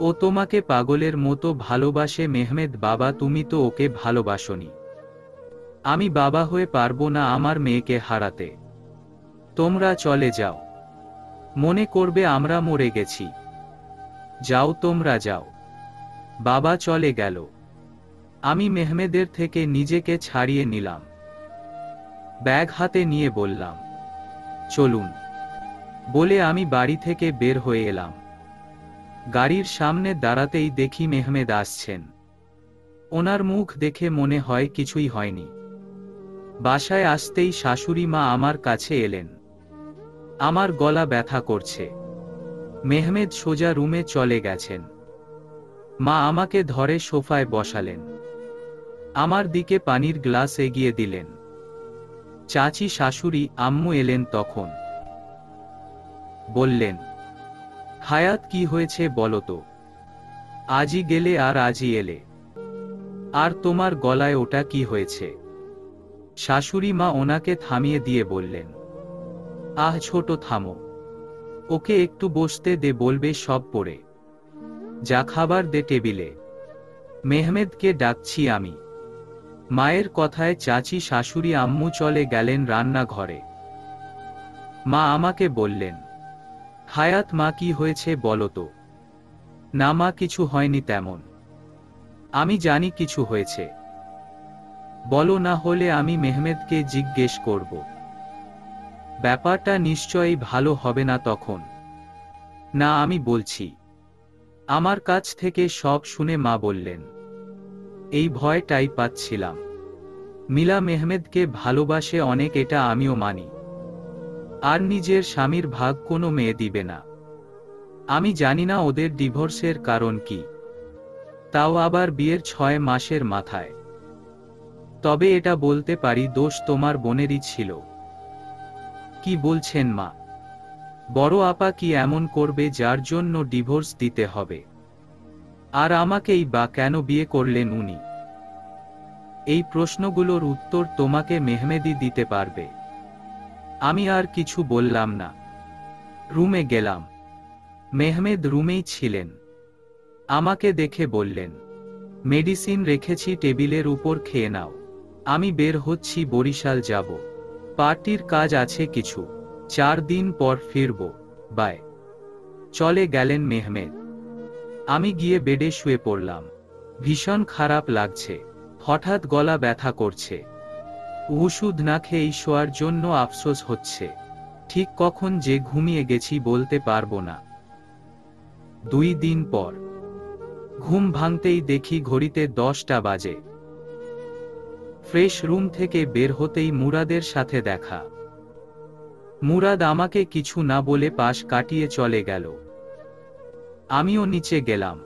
ও তোমাকে পাগলের মতো ভালোবাসে। মেহমেদ, বাবা, তুমি তো ওকে ভালোবাসোনি। আমি বাবা হয়ে পারবো না আমার মেয়েকে হারাতে। তোমরা চলে যাও। মনে করবে আমরা মরে গেছি। যাও, তোমরা যাও। বাবা চলে গেল। আমি মেহমেদের থেকে নিজেকে ছাড়িয়ে নিলাম। ব্যাগ হাতে নিয়ে বললাম, চলুন। বলে আমি বাড়ি থেকে বের হয়ে এলাম। গাড়ির সামনে দাঁড়াতেই দেখি মেহমেদ আসছেন। ওনার মুখ দেখে মনে হয় কিছুই হয়নি। বাসায় আসতেই শাশুড়ি মা আমার কাছে এলেন। আমার গলা ব্যথা করছে। মেহমেদ সোজা রুমে চলে গেছেন। মা আমাকে ধরে সোফায় বসালেন। আমার দিকে পানির গ্লাস এগিয়ে দিলেন। চাচি, শাশুড়ি, আম্মু এলেন তখন। বললেন, হায়াত, কি হয়েছে বলো তো? আজই গেলে আর আজই এলে। আর তোমার গলায় ওটা কি হয়েছে? শাশুড়ি মা ওনাকে থামিয়ে দিয়ে বললেন, আহ ছোট, থামো। ওকে একটু বসতে দে, বলবে সব পড়ে। যা খাবার দে টেবিলে। মেহমেদকে ডাকছি আমি। মায়ের কথায় চাচি, শাশুড়ি, আম্মু চলে গেলেন রান্নাঘরে। মা আমাকে বললেন, হায়াত মা, কি হয়েছে বলো তো? না মা, কিছু হয়নি তেমন। আমি জানি কিছু হয়েছে। বলো, না হলে আমি মেহমেদকে জিজ্ঞেস করব। ব্যাপারটা নিশ্চয়ই ভালো হবে না তখন। না, আমি বলছি। আমার কাছ থেকে সব শুনে মা বললেন, এই ভয়টাই পাচ্ছিলাম। মিলা মেহমেদকে ভালোবাসে অনেক, এটা আমিও মানি। আর নিজের স্বামীর ভাগ কোনো মেয়ে দিবে না। আমি জানি না ওদের ডিভোর্সের কারণ কি, তাও আবার বিয়ের 6 মাসের মাথায়। তবে এটা বলতে পারি, দোষ তোমার বোনেরই ছিল। কি বলছেন মা? বড় আপা কি এমন করবে যার জন্য ডিভোর্স দিতে হবে? আর আমাকেই বা কেন বিয়ে করলেন উনি? এই প্রশ্নগুলোর উত্তর তোমাকে মেহমেদি দিতে পারবে। আমি আর কিছু বললাম না। রুমে গেলাম। মেহমেদ রুমেই ছিলেন। আমাকে দেখে বললেন, মেডিসিন রেখেছি টেবিলের উপর, খেয়ে নাও। আমি বের হচ্ছি, বরিশাল যাব। পার্টির কাজ আছে কিছু, 4 দিন পর ফিরব। বাই। চলে গেলেন মেহমেদ। আমি গিয়ে বেডে শুয়ে পড়লাম। ভীষণ খারাপ লাগছে। হঠাৎ গলা ব্যথা করছে। ওষুধ না খেয়ে শোয়ার জন্য আফসোস হচ্ছে। ঠিক কখন যে ঘুমিয়ে গেছি বলতে পারবো না। 2 দিন পর ঘুম ভাঙতেই দেখি ঘড়িতে 10টা বাজে। ফ্রেশ রুম থেকে বের হতেই মুরাদের সাথে দেখা। মুরাদ আমাকে কিছু না বলে পাশ কাটিয়ে চলে গেল। আমিও নিচে গেলাম।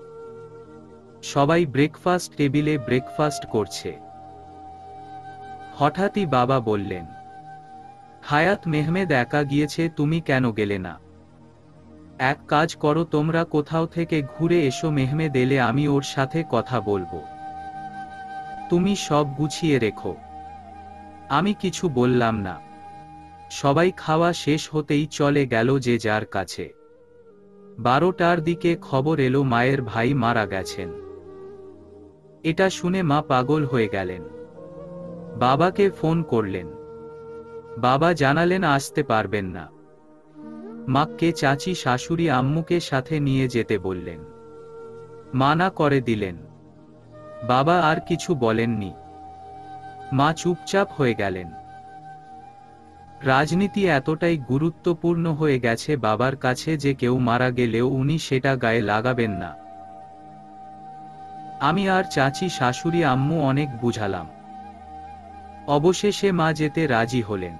সবাই ব্রেকফাস্ট টেবিলে ব্রেকফাস্ট করছে। হঠাৎই বাবা বললেন, হায়াত মেহমেদ একা গিয়েছে, তুমি কেন গেলে না? এক কাজ করো, তোমরা কোথাও থেকে ঘুরে এসো, মেহমেদ এলে আমি ওর সাথে কথা বলবো। তুমি সব গুছিয়ে রেখো। আমি কিছু বললাম না। সবাই খাওয়া শেষ হতেই চলে গেল যে যার কাছে। 12টার দিকে খবর এলো মায়ের ভাই মারা গেছেন। এটা শুনে মা পাগল হয়ে গেলেন। বাবাকে ফোন করলেন। বাবা জানালেন আসতে পারবেন না। মাকে চাচি শাশুড়ি আম্মুকে সাথে নিয়ে যেতে বললেন। মানা করে দিলেন। বাবা আর কিছু বলেননি। মা চুপচাপ হয়ে গেলেন। রাজনীতি এতটাই গুরুত্বপূর্ণ হয়ে গেছে বাবার কাছে যে কেউ মারা গেলেও উনি সেটা গায়ে লাগাবেন না। আমি আর চাচি শাশুড়ি আম্মু অনেক বুঝালাম। অবশেষে মা যেতে রাজি হলেন।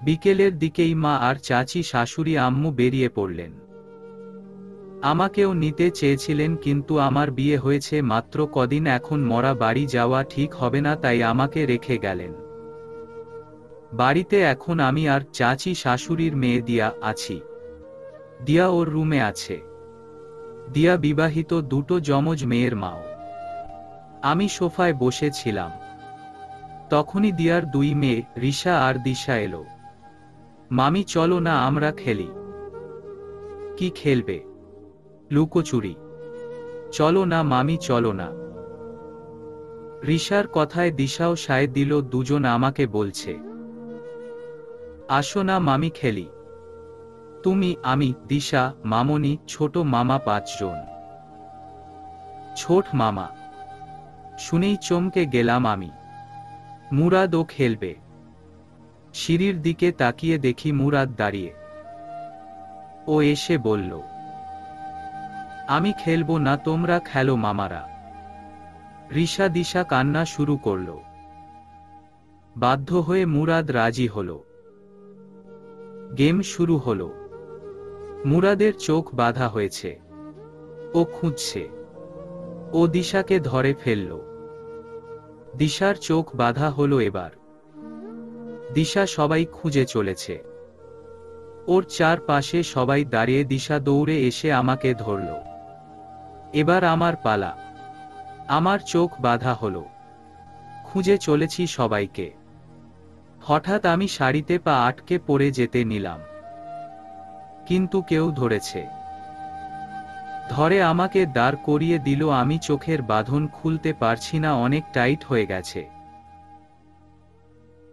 বিকেলের দিকেই মা আর চাচি শাশুড়ি আম্মু বেরিয়ে পড়লেন। আমাকেও নিতে চেয়েছিলেন, কিন্তু আমার বিয়ে হয়েছে মাত্র কদিন, এখন মরা বাড়ি যাওয়া ঠিক হবে না, তাই আমাকে রেখে গেলেন। বাড়িতে এখন আমি আর চাচি শাশুড়ির মেয়ে দিয়া আছি। দিয়া ওর রুমে আছে। দিয়া বিবাহিত, 2টো যমজ মেয়ের মাও। আমি সোফায় বসেছিলাম। তখনই দিয়ার 2 মেয়ে রিশা আর দিশা এলো। মামি চলো না আমরা খেলি। কি খেলবে? লুকোচুরি। চলো না মামি, চলো না। রিশার কথায় দিশাও সায় দিল। দুজন আমাকে বলছে, আসো না মামি খেলি। তুমি, আমি, দিশা, মামনি, ছোট মামা, 5 জন। ছোট মামা। শুনেই চমকে গেলাম আমি। মুরাদও খেলবে। সিঁড়ির দিকে তাকিয়ে দেখি মুরাদ দাঁড়িয়ে। ও এসে বলল, আমি খেলবো না, তোমরা খেলো মামারা। রিশা দিশা কান্না শুরু করল। বাধ্য হয়ে মুরাদ রাজি হল। গেম শুরু হলো। মুরাদের চোখ বাঁধা হয়েছে। ও খুঁজছে। ও দিশাকে ধরে ফেলল। দিশার চোখ বাঁধা হলো এবার। দিশা সবাই খুঁজে চলেছে। ওর চারপাশে সবাই দাঁড়িয়ে। দিশা দৌড়ে এসে আমাকে ধরল। এবার আমার পালা। আমার চোখ বাঁধা হলো। খুঁজে চলেছি সবাইকে। হঠাৎ আমি শাড়িতে পা আটকে পড়ে যেতে নিলাম, কিন্তু কেউ ধরেছে। ধরে আমাকে দাঁড় করিয়ে দিল। আমি চোখের বাঁধন খুলতে পারছি না, অনেক টাইট হয়ে গেছে।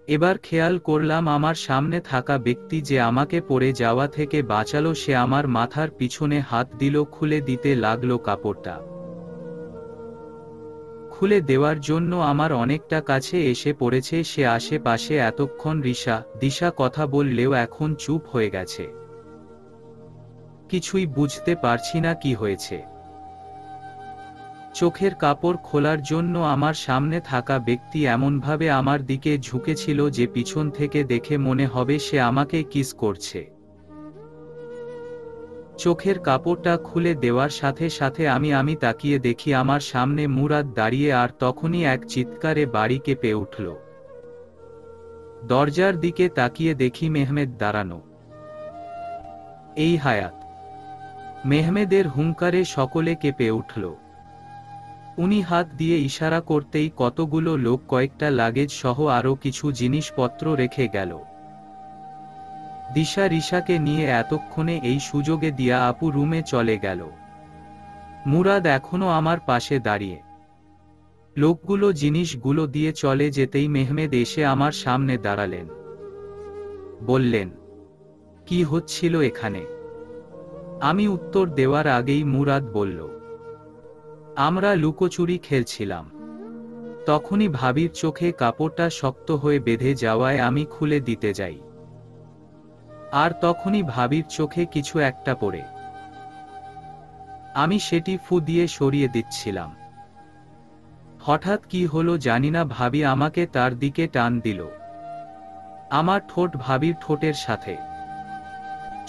এবার খেয়াল করলাম আমার সামনে থাকা ব্যক্তি যে আমাকে পড়ে যাওয়া থেকে বাঁচালো, সে আমার মাথার পিছনে হাত দিল। খুলে দিতে লাগলো কাপড়টা। খুলে দেওয়ার জন্য আমার অনেকটা কাছে এসে পড়েছে সে। আশেপাশে এতক্ষণ রিশা দিশা কথা বললেও এখন চুপ হয়ে গেছে। কিছুই বুঝতে পারছি না কি হয়েছে। চোখের কাপড় খোলার জন্য আমার সামনে থাকা ব্যক্তি এমনভাবে আমার দিকে ঝুঁকেছিল যে পিছন থেকে দেখে মনে হবে সে আমাকে কিস করছে। চোখের কাপড়টা খুলে দেওয়ার সাথে সাথে আমি তাকিয়ে দেখি আমার সামনে মুরাদ দাঁড়িয়ে, আর তখনই এক চিৎকারে বাড়ি কেঁপে উঠল। দরজার দিকে তাকিয়ে দেখি মেহমেদ দাঁড়ানো। এই হায়াত! মেহমেদের হুঙ্কারে সকলে কেঁপে উঠল। উনি হাত দিয়ে ইশারা করতেই কতগুলো লোক কয়েকটা লাগেজ সহ আরও কিছু জিনিসপত্র রেখে গেল। দিশা রিশাকে নিয়ে এতক্ষণে এই সুযোগে দিয়া আপু রুমে চলে গেল। মুরাদ এখনো আমার পাশে দাঁড়িয়ে। লোকগুলো জিনিসগুলো দিয়ে চলে যেতেই মেহমেদ এসে আমার সামনে দাঁড়ালেন। বললেন, কি হচ্ছিল এখানে? আমি উত্তর দেওয়ার আগেই মুরাদ বলল, আমরা লুকোচুরি খেলছিলাম। তখনই ভাবির চোখে কাপড়টা শক্ত হয়ে বেঁধে যাওয়ায় আমি খুলে দিতে যাই, আর তখনই ভাবির চোখে কিছু একটা পড়ে। আমি সেটি ফু দিয়ে সরিয়ে দিচ্ছিলাম। হঠাৎ কি হলো জানিনা, ভাবি আমাকে তার দিকে টান দিল। আমার ঠোঁট ভাবির ঠোঁটের সাথে।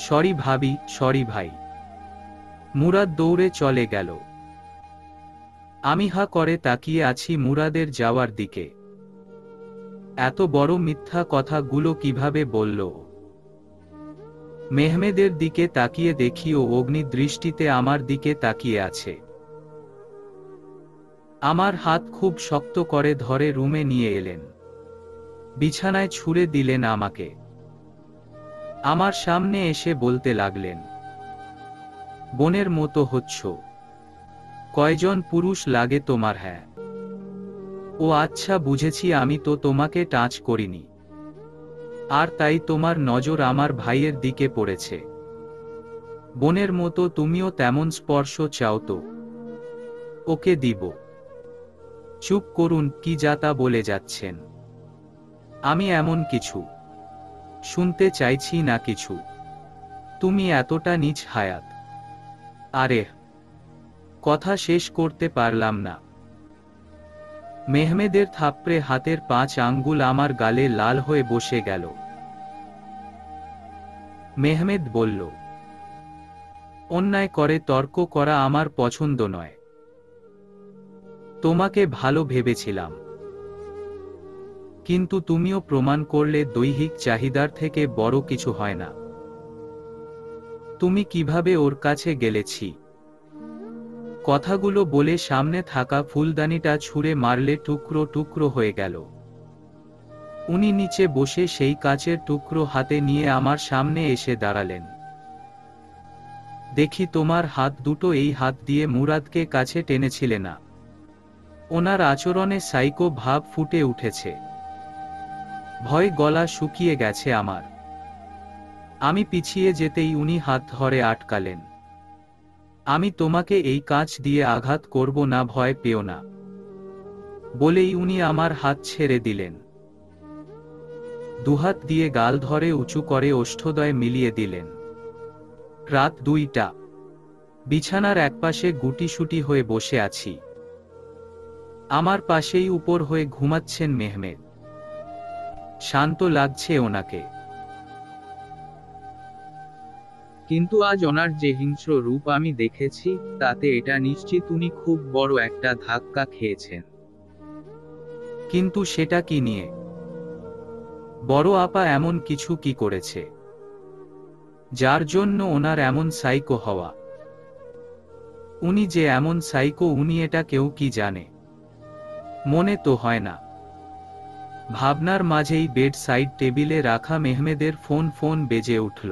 সরি ভাবি, সরি ভাই। মুরাদ দৌড়ে চলে গেল। আমি হা করে তাকিয়ে আছি মুরাদের যাওয়ার দিকে। এত বড় মিথ্যা কথাগুলো কিভাবে বলল? মেহমেদের দিকে তাকিয়ে দেখি ও অগ্নি দৃষ্টিতে আমার দিকে তাকিয়ে আছে। আমার হাত খুব শক্ত করে ধরে রুমে নিয়ে এলেন। বিছানায় ছুঁড়ে দিলেন আমাকে। আমার সামনে এসে বলতে লাগলেন, বোনের মতো হচ্ছ। কয়জন পুরুষ লাগে তোমার? হ্যাঁ। ও আচ্ছা, বুঝেছি, আমি তো তোমাকে টাচ করিনি, আর তাই তোমার নজর আমার ভাইয়ের দিকে পড়েছে। বোনের মতো তুমিও তেমন স্পর্শ চাও তো? ওকে দিব। চুপ করুন, কি যা তা বলে যাচ্ছেন। আমি এমন কিছু শুনতে চাইছি না কিছু। তুমি এতটা নীচ হায়াত। আরে, কথা শেষ করতে পারলাম না। মেহমেদের থাপড়ে হাতের 5 আঙ্গুল আমার গালে লাল হয়ে বসে গেল। মেহমেদ বলল, অন্যায় করে তর্ক করা আমার পছন্দ নয়। তোমাকে ভালো ভেবেছিলাম, কিন্তু তুমিও প্রমাণ করলে দৈহিক চাহিদার থেকে বড় কিছু হয় না। তুমি কিভাবে ওর কাছে গেলেছি? কথাগুলো বলে সামনে থাকা ফুলদানিটা ছুঁড়ে মারলে টুকরো টুকরো হয়ে গেল। উনি নিচে বসে সেই কাচের টুকরো হাতে নিয়ে আমার সামনে এসে দাঁড়ালেন। দেখি তোমার হাত দুটো এই হাত দিয়ে মুরাদকে কাছে টেনেছিলে না? ওনার আচরণে সাইকো ভাব ফুটে উঠেছে। ভয় গলা শুকিয়ে গেছে আমার। আমি পিছিয়ে যেতেই উনি হাত ধরে আটকালেন। আমি তোমাকে এই কাঁচ দিয়ে আঘাত করব না, ভয় পেও না, বলেই উনি আমার হাত ছেড়ে দিলেন। দুহাত দিয়ে গাল ধরে উঁচু করে ওষ্ঠদ্বয় মিলিয়ে দিলেন। রাত 2টা। বিছানার একপাশে গুটিসুটি হয়ে বসে আছি। আমার পাশেই উপর হয়ে ঘুমাচ্ছেন মেহমেদ। শান্ত লাগছে ওনাকে। কিন্তু আজ ওনার যে হিংস্র রূপ আমি দেখেছি, তাতে এটা নিশ্চিত উনি খুব বড় একটা ধাক্কা খেয়েছেন। কিন্তু সেটা কি নিয়ে? বড় আপা এমন কিছু কি করেছে যার জন্য ওনার এমন সাইকো হওয়া? উনি যে এমন সাইকো, উনি এটা কেউ কি জানে? মনে তো হয় না। ভাবনার মাঝেই বেড সাইড টেবিলে রাখা মেহমেদের ফোন বেজে উঠল।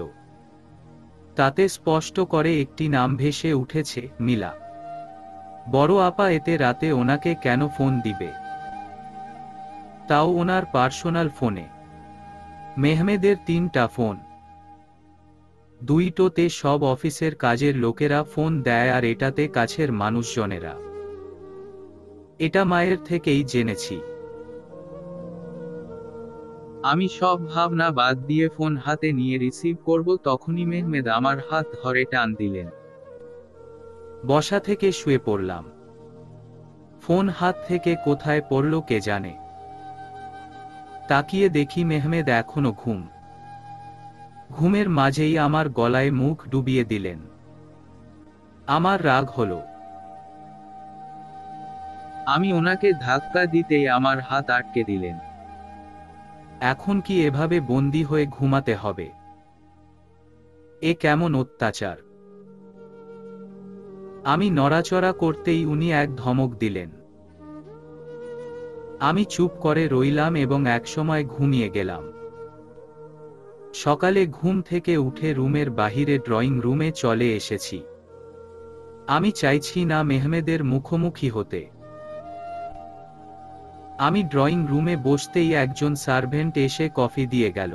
তাতে স্পষ্ট করে একটি নাম ভেসে উঠেছে, মিলা। বড় আপা এতে রাতে ওনাকে কেন ফোন দিবে? তাও ওনার পার্সোনাল ফোনে। মেহমেদের 3টা ফোন। 2টোতে সব অফিসের কাজের লোকেরা ফোন দেয়, আর এটাতে কাছের মানুষজনেরা। এটা মায়ের থেকেই জেনেছি। আমি সব ভাবনা বাদ দিয়ে ফোন হাতে নিয়ে রিসিভ করব, তখনই মেহমেদ আমার হাত ধরে টান দিলেন। বসা থেকে শুয়ে পড়লাম। ফোন হাত থেকে কোথায় পড়ল কে জানে। তাকিয়ে দেখি মেহমেদ এখনো ঘুমের মাঝেই আমার গলায় মুখ ডুবিয়ে দিলেন। আমার রাগ হলো। আমি ওনাকে ধাক্কা দিতেই আমার হাত আটকে দিলেন। এখন কি এভাবে বন্দি হয়ে ঘুমাতে হবে? এ কেমন অত্যাচার! আমি নড়াচড়া করতেই উনি এক ধমক দিলেন। আমি চুপ করে রইলাম এবং একসময় ঘুমিয়ে গেলাম। সকালে ঘুম থেকে উঠে রুমের বাহিরে ড্রয়িং রুমে চলে এসেছি। আমি চাইছি না মেহমেদের মুখোমুখি হতে। আমি ড্রয়িং রুমে বসতেই একজন সার্ভেন্ট এসে কফি দিয়ে গেল।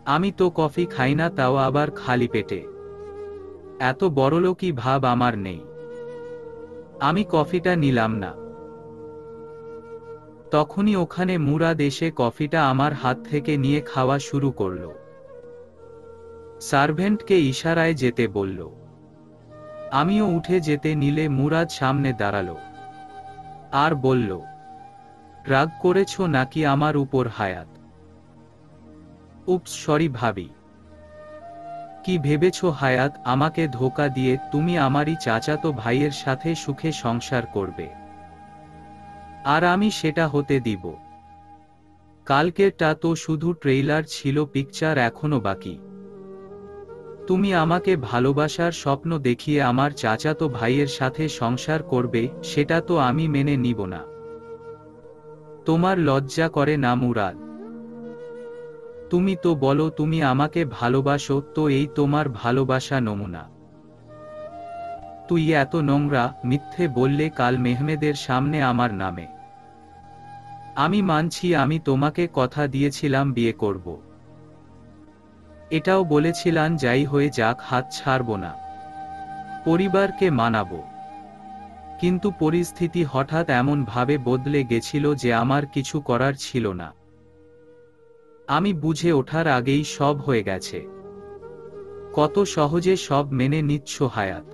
আমি তো কফি খাই না, তাও আবার খালি পেটে। এত বড়লোকি ভাব আমার নেই। আমি কফিটা নিলাম না। তখনই ওখানে মুরাদ এসে কফিটা আমার হাত থেকে নিয়ে খাওয়া শুরু করল। সার্ভেন্টকে ইশারায় যেতে বলল। আমিও উঠে যেতে নিলে মুরাদ সামনে দাঁড়ালো আর বলল, রাগ করেছো নাকি আমার উপর হায়াত? উপস, সরি ভাবি। কি ভেবেছো হায়াত, আমাকে ধোঁকা দিয়ে তুমি আমারই চাচাতো ভাইয়ের সাথে সুখে সংসার করবে? আর আমি সেটা হতে দিব? কালকেরটা তো শুধু ট্রেইলার ছিল, পিকচার এখনো বাকি। তুমি আমাকে ভালোবাসার স্বপ্ন দেখিয়ে আমার চাচাতো ভাইয়ের সাথে সংসার করবে, সেটা তো আমি মেনে নিব না। তোমার লজ্জা করে না মুরাদ? তুমি তো বলো তুমি আমাকে ভালোবাসো, তো এই তোমার ভালোবাসা নমুনা। তুই এত নোংরা মিথ্যে বললে কাল মেহমেদের সামনে আমার নামে। আমি মানছি আমি তোমাকে কথা দিয়েছিলাম বিয়ে করব। এটাও বলেছিলাম যাই হয়ে যাক হাত ছাড়ব না, পরিবারকে মানাবো। কিন্তু পরিস্থিতি হঠাৎ এমন ভাবে বদলে গেছিল যে আমার কিছু করার ছিল না। আমি বুঝে ওঠার আগেই সব হয়ে গেছে। কত সহজে সব মেনে নিচ্ছ হায়াত।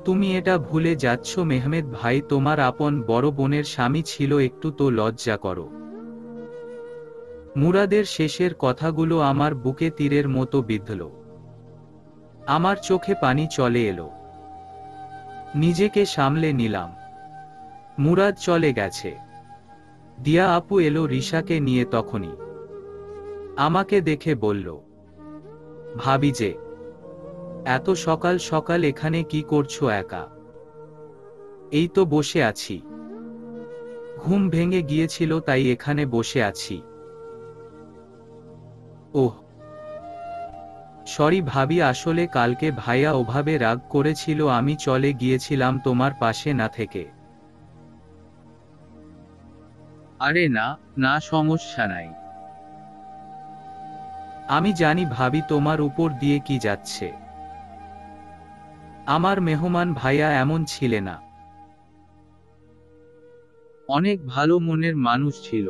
তুমি এটা ভুলে যাচ্ছ মেহমেদ ভাই তোমার আপন বড় বোনের স্বামী ছিল, একটু তো লজ্জা করো। মুরাদের শেষের কথাগুলো আমার বুকে তীরের মতো বিঁধল। আমার চোখে পানি চলে এলো। নিজেকে সামলে নিলাম। মুরাদ চলে গেছে। দিয়া আপু এলো রিশাকে নিয়ে তখনই। আমাকে দেখে বলল, ভাবি যে, এত সকাল সকাল এখানে কি করছো একা? এই তো বসে আছি। ঘুম ভেঙে গিয়েছিল তাই এখানে বসে আছি। ওহ, সরি ভাবি, আসলে কালকে ভাইয়া ওভাবে রাগ করেছিল, আমি চলে গিয়েছিলাম তোমার পাশে না থেকে। আরে না, না সমস্যা নাই। আমি জানি ভাবি তোমার উপর দিয়ে কি যাচ্ছে। আমার মেহমান ভাইয়া এমন ছিলে না। অনেক ভালো মনের মানুষ ছিল।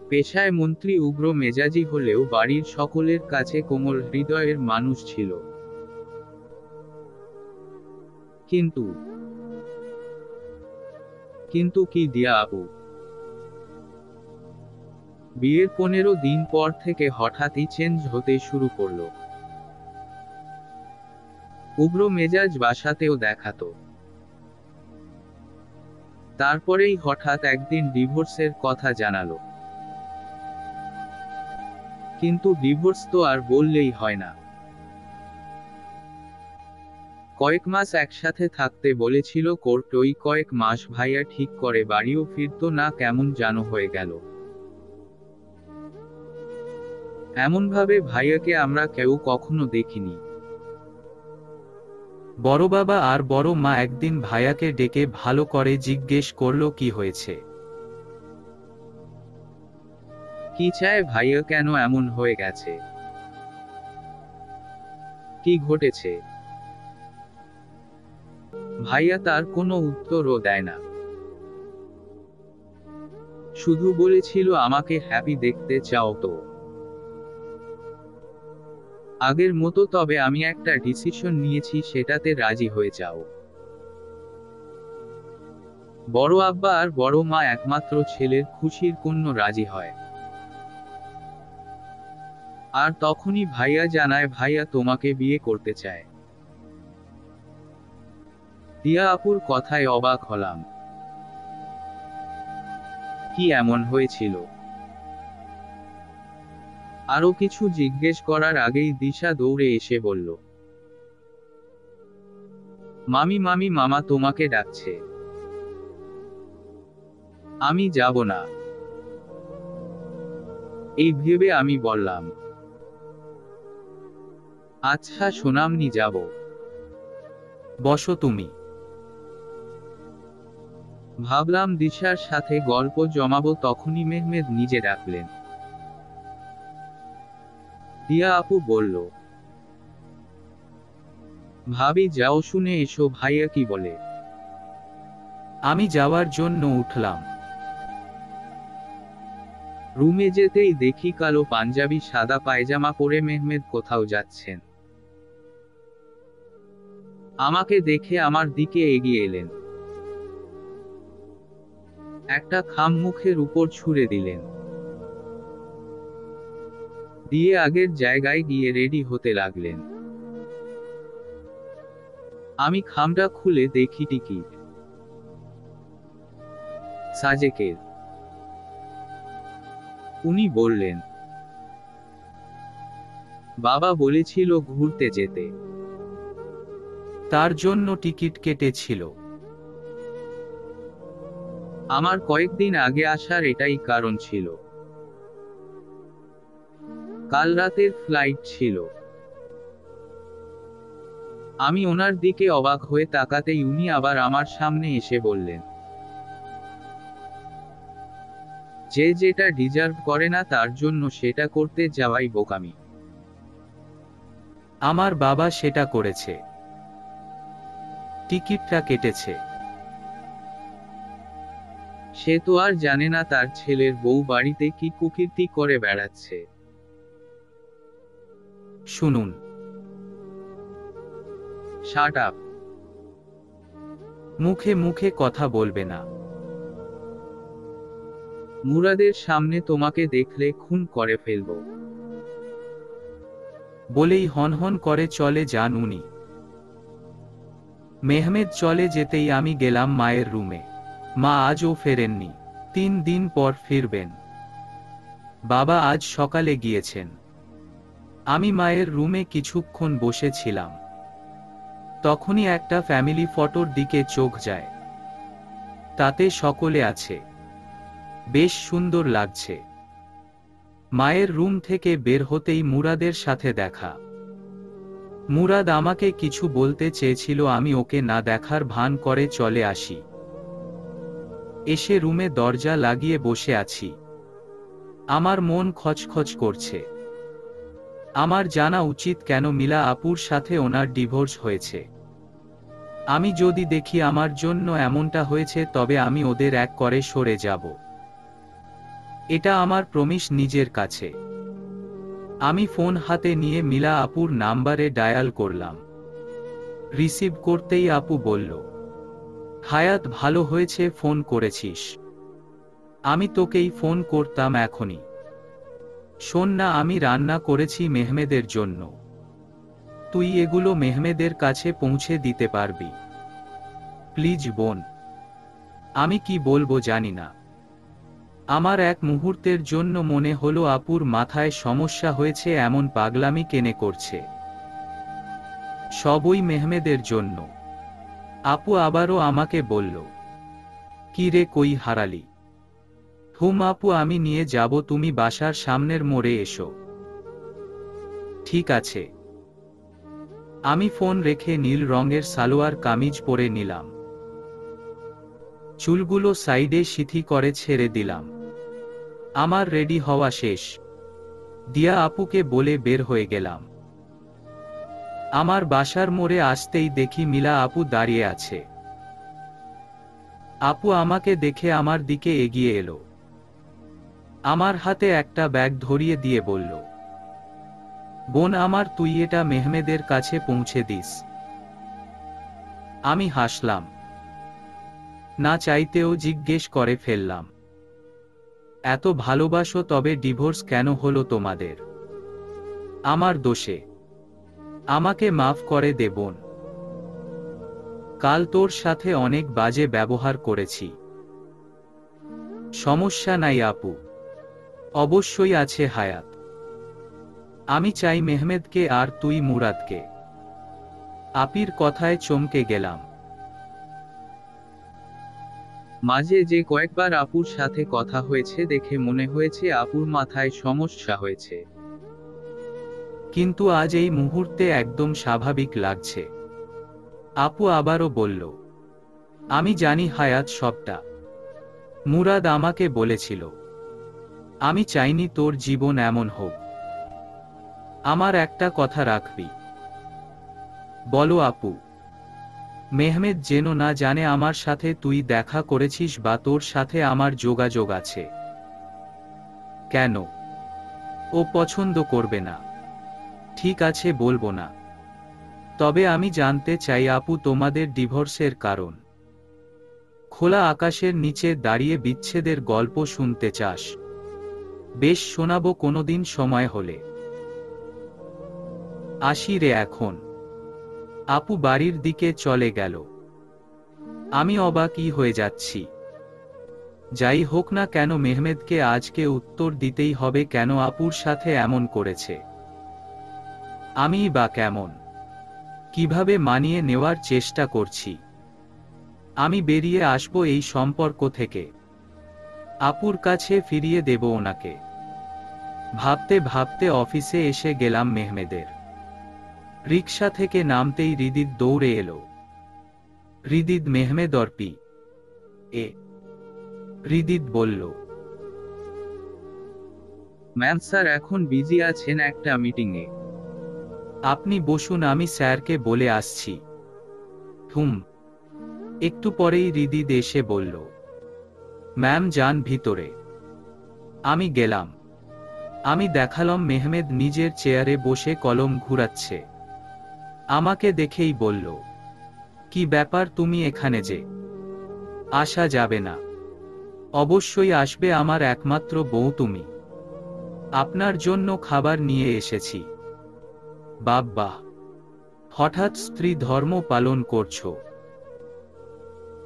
পেশায় মন্ত্রী, উগ্র মেজাজি হলেও বাড়ির সকলের কাছে কোমল হৃদয়ের মানুষ ছিল। কিন্তু কিন্তু কি দিয়া আপু? বিয়ের 15 দিন পর থেকে হঠাৎই চেঞ্জ হতে শুরু করলো। উগ্র মেজাজ বাসাতেও দেখাতো। তারপরেই হঠাৎ একদিন ডিভোর্সের কথা জানালো। কিন্তু ডিভোর্স তো আর বললেই হয় না। কয়েক মাস একসাথে থাকতে বলেছিল কোর্ট, ওই কয়েক মাস ভাইয়া ঠিক করে বাড়িও ফিরতো না, কেমন যেন হয়ে গেল। এমনভাবে ভাইয়াকে আমরা কেউ কখনো দেখিনি। বড় বাবা আর বড় মা একদিন ভাইয়াকে ডেকে ভালো করে জিজ্ঞেস করলো কি হয়েছে। কি চায় ভাইয়া, কেন এমন হয়ে গেছে, কি ঘটেছে? ভাইয়া তার কোনো উত্তরও দেয় না। শুধু বলেছিল আমাকে হ্যাপি দেখতে চাও তো। আগের মতো, তবে আমি একটা ডিসিশন নিয়েছি, সেটাতে রাজি হয়ে যাও। বড় আব্বা আর বড় মা একমাত্র ছেলের খুশির জন্য রাজি হয়। আর তখনই ভাইয়া জানায় ভাইয়া তোমাকে বিয়ে করতে চায়। দিয়া আপুর কথায় অবাক হলাম। কি এমন হয়েছিল? আরো কিছু জিজ্ঞেস করার আগেই দিশা দৌড়ে এসে বলল, মামি মামি, মামা তোমাকে ডাকছে। আমি যাব না, এই ভেবে আমি বললাম, আচ্ছা সোনামনি, যাব। বসো তুমি। ভাবলাম দিশার সাথে গল্প জমাবো, তখনই মেহমেদ নিজে ডাকলেন। দিয়া আপু বলল, ভাবি যাও, শুনে এসো ভাইয়া কি বলে। আমি যাওয়ার জন্য উঠলাম। রুমে যেতেই দেখি কালো পাঞ্জাবি সাদা পায়জামা পরে মেহমেদ কোথাও যাচ্ছেন। আমাকে দেখে আমার দিকে এগিয়ে এলেন, একটা খাম মুখের উপর ছুঁড়ে দিলেন, দিয়ে আগের জায়গায় গিয়ে রেডি হতে লাগলেন। আমি খামটা খুলে দেখি টিকিট সাজেকের। উনি বললেন, বাবা বলেছিল ঘুরতে যেতে, তার জন্য টিকিট কেটেছিল। আমার কয়েকদিন আগে আসার এটাই কারণ ছিল। কাল রাতের ফ্লাইট ছিল। আমি ওনার দিকে অবাক হয়ে তাকাতেই উনি আবার আমার সামনে এসে বললেন, যে যেটা ডিজার্ভ করে না তার জন্য সেটা করতে যাওয়াই বোকামি। আমার বাবা সেটা করেছে, টিকিটটা কেটেছে। সে তো আর জানে না তার ছেলের বউ বাড়িতে কি কুকীর্তি করে বেড়াচ্ছে। শুনুন। Shut up. মুখে মুখে কথা বলবে না। মুরাদের সামনে তোমাকে দেখলে খুন করে ফেলবো। বলেই হনহন করে চলে যান উনি। মেহমেদ চলে যেতেই আমি গেলাম মায়ের রুমে। মা আজও ফেরেননি, 3 দিন পর ফিরবেন। বাবা আজ সকালে গিয়েছেন। আমি মায়ের রুমে কিছুক্ষণ বসেছিলাম, তখনই একটা ফ্যামিলি ফটোর দিকে চোখ যায়। তাতে সকলে আছে, বেশ সুন্দর লাগছে। মায়ের রুম থেকে বের হতেই মুরাদের সাথে দেখা। মুরাদ আমাকে কিছু বলতে চেয়েছিল, আমি ওকে না দেখার ভান করে চলে আসি। এসে রুমে দরজা লাগিয়ে বসে আছি। আমার মন খচখচ করছে। আমার জানা উচিত কেন মিলা আপুর সাথে ওনার ডিভোর্স হয়েছে। আমি যদি দেখি আমার জন্য এমনটা হয়েছে, তবে আমি ওদের এক করে সরে যাব। এটা আমার প্রমিস নিজের কাছে। আমি ফোন হাতে নিয়ে মিলা আপুর নাম্বারে ডায়াল করলাম। রিসিভ করতেই আপু বলল, হায়াত ভালো হয়েছে ফোন করেছিস। আমি তোকেই ফোন করতাম এখনই। শোন না, আমি রান্না করেছি মেহমেদের জন্য। তুই এগুলো মেহমেদের কাছে পৌঁছে দিতে পারবি প্লিজ বোন। আমি কি বলবো জানি না। আমার এক মুহূর্তের জন্য মনে হলো আপুর মাথায় সমস্যা হয়েছে, এমন পাগলামি কেনে করছে। সবই মেহমেদের জন্য। আপু আবারও আমাকে বলল, কি রে কই হারালি? হুম আপু, আমি নিয়ে যাব, তুমি বাসার সামনের মোড়ে এসো। ঠিক আছে। আমি ফোন রেখে নীল রঙের সালোয়ার কামিজ পরে নিলাম। চুলগুলো সাইডে সিথি করে ছেড়ে দিলাম। আমার রেডি হওয়া শেষ। দিয়া আপুকে বলে বের হয়ে গেলাম। আমার বাসার মোড়ে আসতেই দেখি মিলা আপু দাঁড়িয়ে আছে। আপু আমাকে দেখে আমার দিকে এগিয়ে এলো। আমার হাতে একটা ব্যাগ ধরিয়ে দিয়ে বলল, বোন আমার, তুই এটা মেহমেদের কাছে পৌঁছে দিস। আমি হাসলাম, না চাইতেও জিজ্ঞেস করে ফেললাম, এত ভালোবাসো তবে ডিভোর্স কেন হলো তোমাদের? আমার দোষে। আমাকে মাফ করে দে বোন। কাল তোর সাথে অনেক বাজে ব্যবহার করেছি। সমস্যা নাই আপু, অবশ্যই আছে হায়াত। আমি চাই মেহমেদকে আর তুই মুরাদকে। আপির কথায় চমকে গেলাম। মাঝে যে কয়েকবার আপুর সাথে কথা হয়েছে দেখে মনে হয়েছে আপুর মাথায় সমস্যা হয়েছে। কিন্তু আজ এই মুহূর্তে একদম স্বাভাবিক লাগছে। আপু আবারও বলল, আমি জানি হায়াত সবটা। মুরাদ আমাকে বলেছিল, আমি চাইনি তোর জীবন এমন হোক। আমার একটা কথা রাখবি? বলো আপু। মেহমেদ যেন না জানে আমার সাথে তুই দেখা করেছিস বা তোর সাথে আমার যোগাযোগ আছে। কেন? ও পছন্দ করবে না। ঠিক আছে, বলবো না। তবে আমি জানতে চাই আপু, তোমাদের ডিভোর্সের কারণ। খোলা আকাশের নিচে দাঁড়িয়ে বিচ্ছেদের গল্প শুনতে চাস? বেশ, শোনাবো কোনোদিন সময় হলে। আসি রে এখন। আপু বাড়ির দিকে চলে গেল। আমি অবাকই হয়ে যাচ্ছি। যাই হোক না কেন, মেহমেদকে আজকে উত্তর দিতেই হবে কেন আপুর সাথে এমন করেছে। আমিই বা কেমন, কিভাবে মানিয়ে নেওয়ার চেষ্টা করছি। আমি বেরিয়ে আসব এই সম্পর্ক থেকে। আপুর কাছে ফিরিয়ে দেব ওনাকে। ভাবতে ভাবতে অফিসে এসে গেলাম মেহমেদের। রিকশা থেকে নামতেই হৃদিত দৌড়ে এলো। হৃদিত, মেহমেদ অর্পি এ। হৃদিত বলল, ম্যাম স্যার এখন বিজি আছেন একটা মিটিংয়ে। আপনি বসুন, আমি স্যারকে বলে আসছি। হুম। একটু পরেই হৃদিত এসে বলল, ম্যাম যান ভিতরে। আমি গেলাম। আমি দেখালাম মেহমেদ নিজের চেয়ারে বসে কলম ঘুরাচ্ছে। আমাকে দেখেই বলল, কি ব্যাপার, তুমি এখানে যে? আসা যাবে না। অবশ্যই আসবে, আমার একমাত্র বউ তুমি। আপনার জন্য খাবার নিয়ে এসেছি। বাব্বা, হঠাৎ স্ত্রী ধর্ম পালন করছো?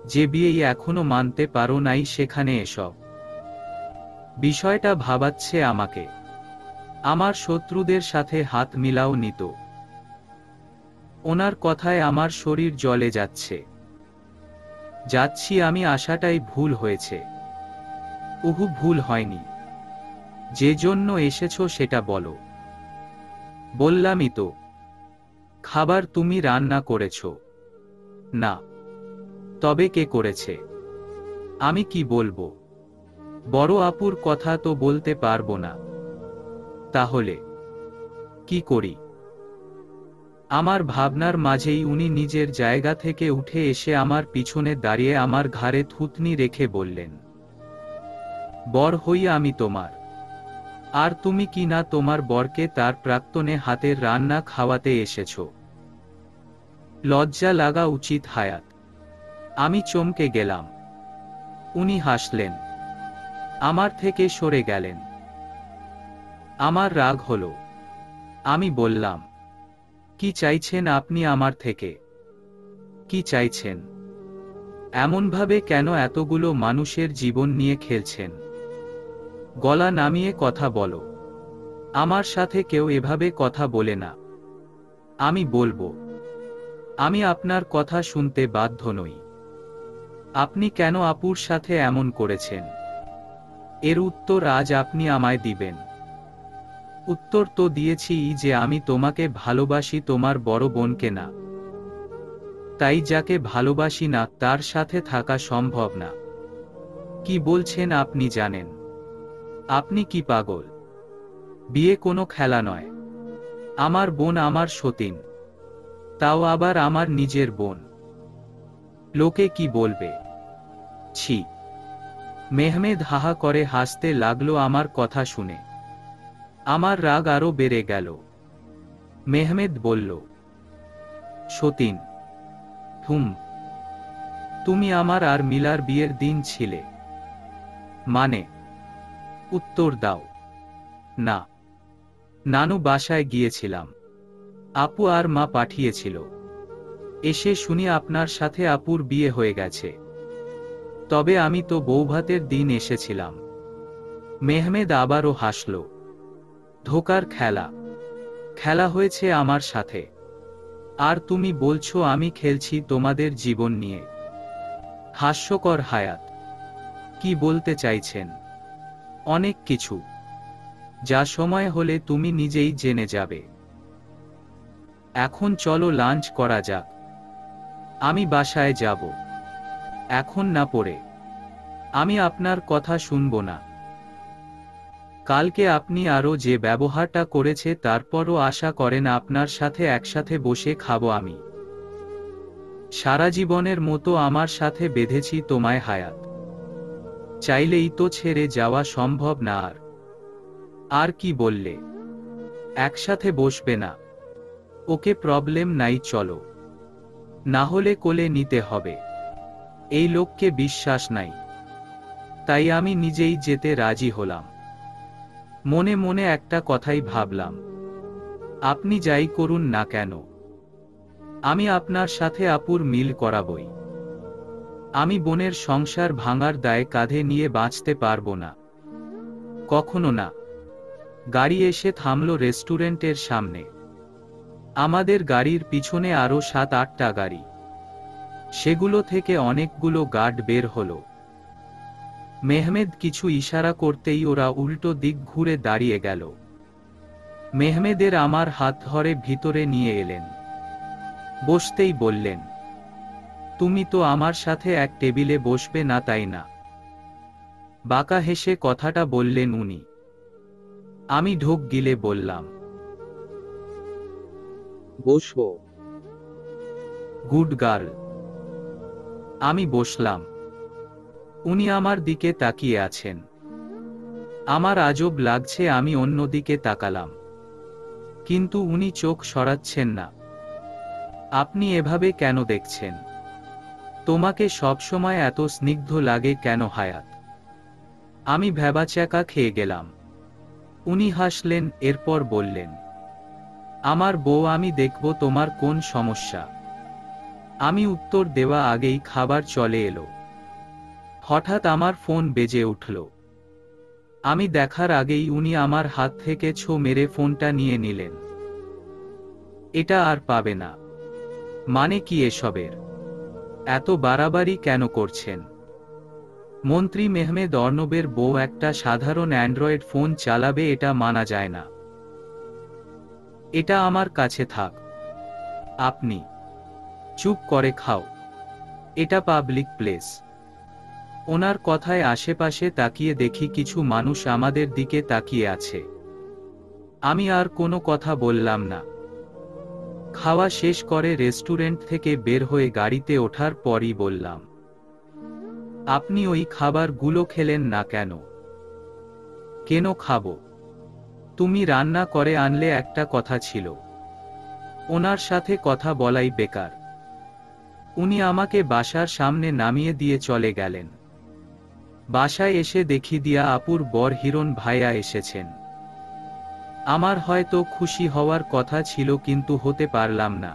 যে বিয়েই এখনো মানতে পারো নাই, সেখানে এসব? বিষয়টা ভাবাচ্ছে আমাকে। আমার শত্রুদের সাথে হাত মিলাও নিত। ওনার কথায় আমার শরীর জ্বলে যাচ্ছে। যাচ্ছি আমি, আসাটাই ভুল হয়েছে। উহু, ভুল হয়নি। যে জন্য এসেছো সেটা বলো। বললামই তো। খাবার তুমি রান্না করেছো? না। তবে কে করেছে? আমি কি বলবো? বড় আপুর কথা তো বলতে পারবো না। তাহলে কি করি? আমার ভাবনার মাঝেই উনি নিজের জায়গা থেকে উঠে এসে আমার পিছনে দাঁড়িয়ে আমার ঘাড়ে থুতনি রেখে বললেন, বর হই আমি তোমার। আর তুমি কি না তোমার বরকে তার প্রাক্তনে হাতের রান্না খাওয়াতে এসেছো? লজ্জা লাগা উচিত হায়াত। আমি চমকে গেলাম। উনি হাসলেন, আমার থেকে সরে গেলেন। আমার রাগ হলো। আমি বললাম, কি চাইছেন আপনি আমার থেকে? কি চাইছেন? এমনভাবে কেন এতগুলো মানুষের জীবন নিয়ে খেলছেন? গলা নামিয়ে কথা বলো। আমার সাথে কেউ এভাবে কথা বলে না। আমি বলবো, আমি আপনার কথা শুনতে বাধ্য নই। আপনি কেন আপুর সাথে এমন করেছেন? এর উত্তর আজ আপনি আমায় দিবেন। উত্তর তো দিয়েছি যে আমি তোমাকে ভালোবাসি, তোমার বড় বোনকে না। তাই যাকে ভালোবাসি না তার সাথে থাকা সম্ভব না। কি বলছেন আপনি জানেন? আপনি কি পাগল? বিয়ে কোনো খেলা নয়। আমার বোন আমার সতীন। তাও আবার আমার নিজের বোন। লোকে কি বলবে? ছি। মেহমেদ হাহা করে হাসতে লাগলো আমার কথা শুনে। আমার রাগ আরো বেড়ে গেল। মেহমেদ বলল, সতীন, তুমি আমার আর মিলার বিয়ের দিন ছিলে? মানে? উত্তর দাও। না, নানু বাসায় গিয়েছিলাম। আপু আর মা পাঠিয়েছিল। এসে শুনি আপনার সাথে আপুর বিয়ে হয়ে গেছে। তবে আমি তো বৌভাতের দিন এসেছিলাম। মেহমেদ আবারও হাসল। ধোকার খেলা খেলা হয়েছে আমার সাথে। আর তুমি বলছো আমি খেলছি তোমাদের জীবন নিয়ে? হাস্যকর হায়াত। কি বলতে চাইছেন? অনেক কিছু, যা সময় হলে তুমি নিজেই জেনে যাবে। এখন চলো লাঞ্চ করা যাক। আমি বাসায় যাব। এখন না পড়ে আমি আপনার কথা শুনব না। কালকে আপনি আরো যে ব্যবহারটা করেছে তারপরও আশা করেন আপনার সাথে একসাথে বসে খাবো আমি? সারা জীবনের মতো আমার সাথে বেঁধেছি তোমায় হায়াত। চাইলেই তো ছেড়ে যাওয়া সম্ভব না। আর কি বললে? একসাথে বসবে না? ওকে, প্রবলেম নাই, চলো। না হলে কোলে নিতে হবে। এই লোককে বিশ্বাস নাই, তাই আমি নিজেই যেতে রাজি হলাম। মনে মনে একটা কথাই ভাবলাম, আপনি যাই করুন না কেন, আমি আপনার সাথে আপুর মিল করাবই। আমি বোনের সংসার ভাঙার দায় কাঁধে নিয়ে বাঁচতে পারবো না, কখনো না। গাড়ি এসে থামল রেস্টুরেন্টের সামনে। আমাদের গাড়ির পিছনে আরো 7-8টা গাড়ি। সেগুলো থেকে অনেকগুলো গার্ড বের হলো। মেহমেদ কিছু ইশারা করতেই ওরা উল্টো দিক ঘুরে দাঁড়িয়ে গেল। মেহমেদের আমার হাত ধরে ভিতরে নিয়ে এলেন। বসতেই বললেন, তুমি তো আমার সাথে এক টেবিলে বসবে না, তাই না? বাঁকা হেসে কথাটা বললেন উনি। আমি ঢোক গিলে বললাম, বসবো। Good girl. আমি বসলাম। উনি আমার দিকে তাকিয়ে আছেন। আমার আজব লাগছে, আমি অন্যদিকে তাকালাম। কিন্তু উনি চোখ সরাচ্ছেন না। আপনি এভাবে কেন দেখছেন? তোমাকে সবসময় এত স্নিগ্ধ লাগে কেন হায়াত? আমি ভ্যাবাচ্যাকা খেয়ে গেলাম। উনি হাসলেন, এরপর বললেন, আমার বউ, আমি দেখব তোমার কোন সমস্যা। আমি উত্তর দেওয়া আগেই খাবার চলে এলো। হঠাৎ আমার ফোন বেজে উঠল। আমি দেখার আগেই উনি আমার হাত থেকে ছো মেরে ফোনটা নিয়ে নিলেন। এটা আর পাবে না? মানে কি এসবের? এত বাড়াবাড়ি কেন করছেন? মন্ত্রী মেহমেদ অর্ণবের বউ একটা সাধারণ অ্যান্ড্রয়েড ফোন চালাবে, এটা মানা যায় না। এটা আমার কাছে থাক। আপনি চুপ করে খাও। এটা পাবলিক প্লেস। ওনার কথায় আশেপাশে তাকিয়ে দেখি কিছু মানুষ আমাদের দিকে তাকিয়ে আছে। আমি আর কোনো কথা বললাম না। খাওয়া শেষ করে রেস্টুরেন্ট থেকে বের হয়ে গাড়িতে ওঠার পরই বললাম, আপনি ওই খাবারগুলো খেলেন না কেন? কেন খাবো? তুমি রান্না করে আনলে একটা কথা ছিল। ওনার সাথে কথা বলাই বেকার। উনি আমাকে বাসার সামনে নামিয়ে দিয়ে চলে গেলেন। বাসায় এসে দেখি দিয়া আপুর বর হিরণ ভাইয়া এসেছেন। আমার হয়তো খুশি হওয়ার কথা ছিল, কিন্তু হতে পারলাম না।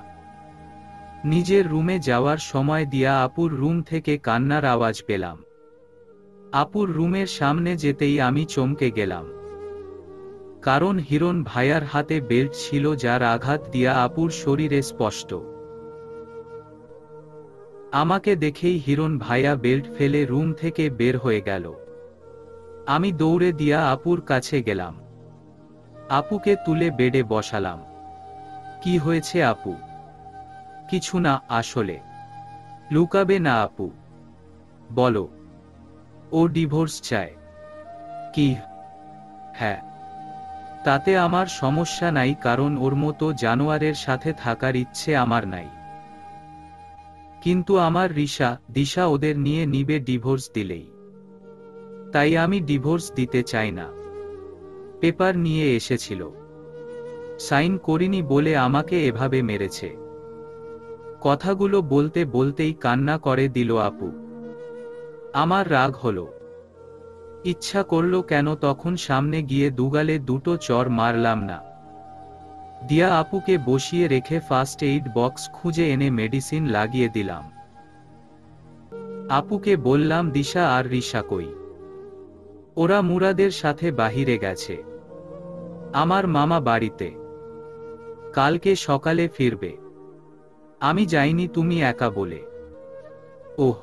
নিজের রুমে যাওয়ার সময় দিয়া আপুর রুম থেকে কান্নার আওয়াজ পেলাম। আপুর রুমের সামনে যেতেই আমি চমকে গেলাম। কারণ হিরণ ভাইয়ার হাতে বেল্ট ছিল, যার আঘাত দিয়া আপুর শরীরে স্পষ্ট। আমাকে দেখেই হিরণ ভাইয়া বেল্ট ফেলে রুম থেকে বের হয়ে গেল। আমি দৌড়ে দিয়া আপুর কাছে গেলাম। আপুকে তুলে বেডে বসালাম। কি হয়েছে আপু? কিছু না আসলে। লুকাবে না আপু, বলো। ও ডিভোর্স চায়। কি? হ্যাঁ। তাতে আমার সমস্যা নাই, কারণ ওর মতো জানোয়ারের সাথে থাকার ইচ্ছে আমার নাই। কিন্তু আমার রিশা, দিশা ওদের নিয়ে নিবে ডিভোর্স দিলেই। তাই আমি ডিভোর্স দিতে চাই না। পেপার নিয়ে এসেছিল, সাইন করিনি বলে আমাকে এভাবে মেরেছে। কথাগুলো বলতে বলতেই কান্না করে দিল আপু। আমার রাগ হলো, ইচ্ছা করলো কেন তখন সামনে গিয়ে দুগালে দুটো চড় মারলাম না। দিয়া আপুকে বসিয়ে রেখে ফার্স্ট এইড বক্স খুঁজে এনে মেডিসিন লাগিয়ে দিলাম। আপুকে বললাম দিশা আর রিশা কই? ওরা মুরাদের সাথে বাহিরে গেছে। আমার মামা বাড়িতে, কালকে সকালে ফিরবে। আমি যাইনি তুমি একা বলে। ওহ,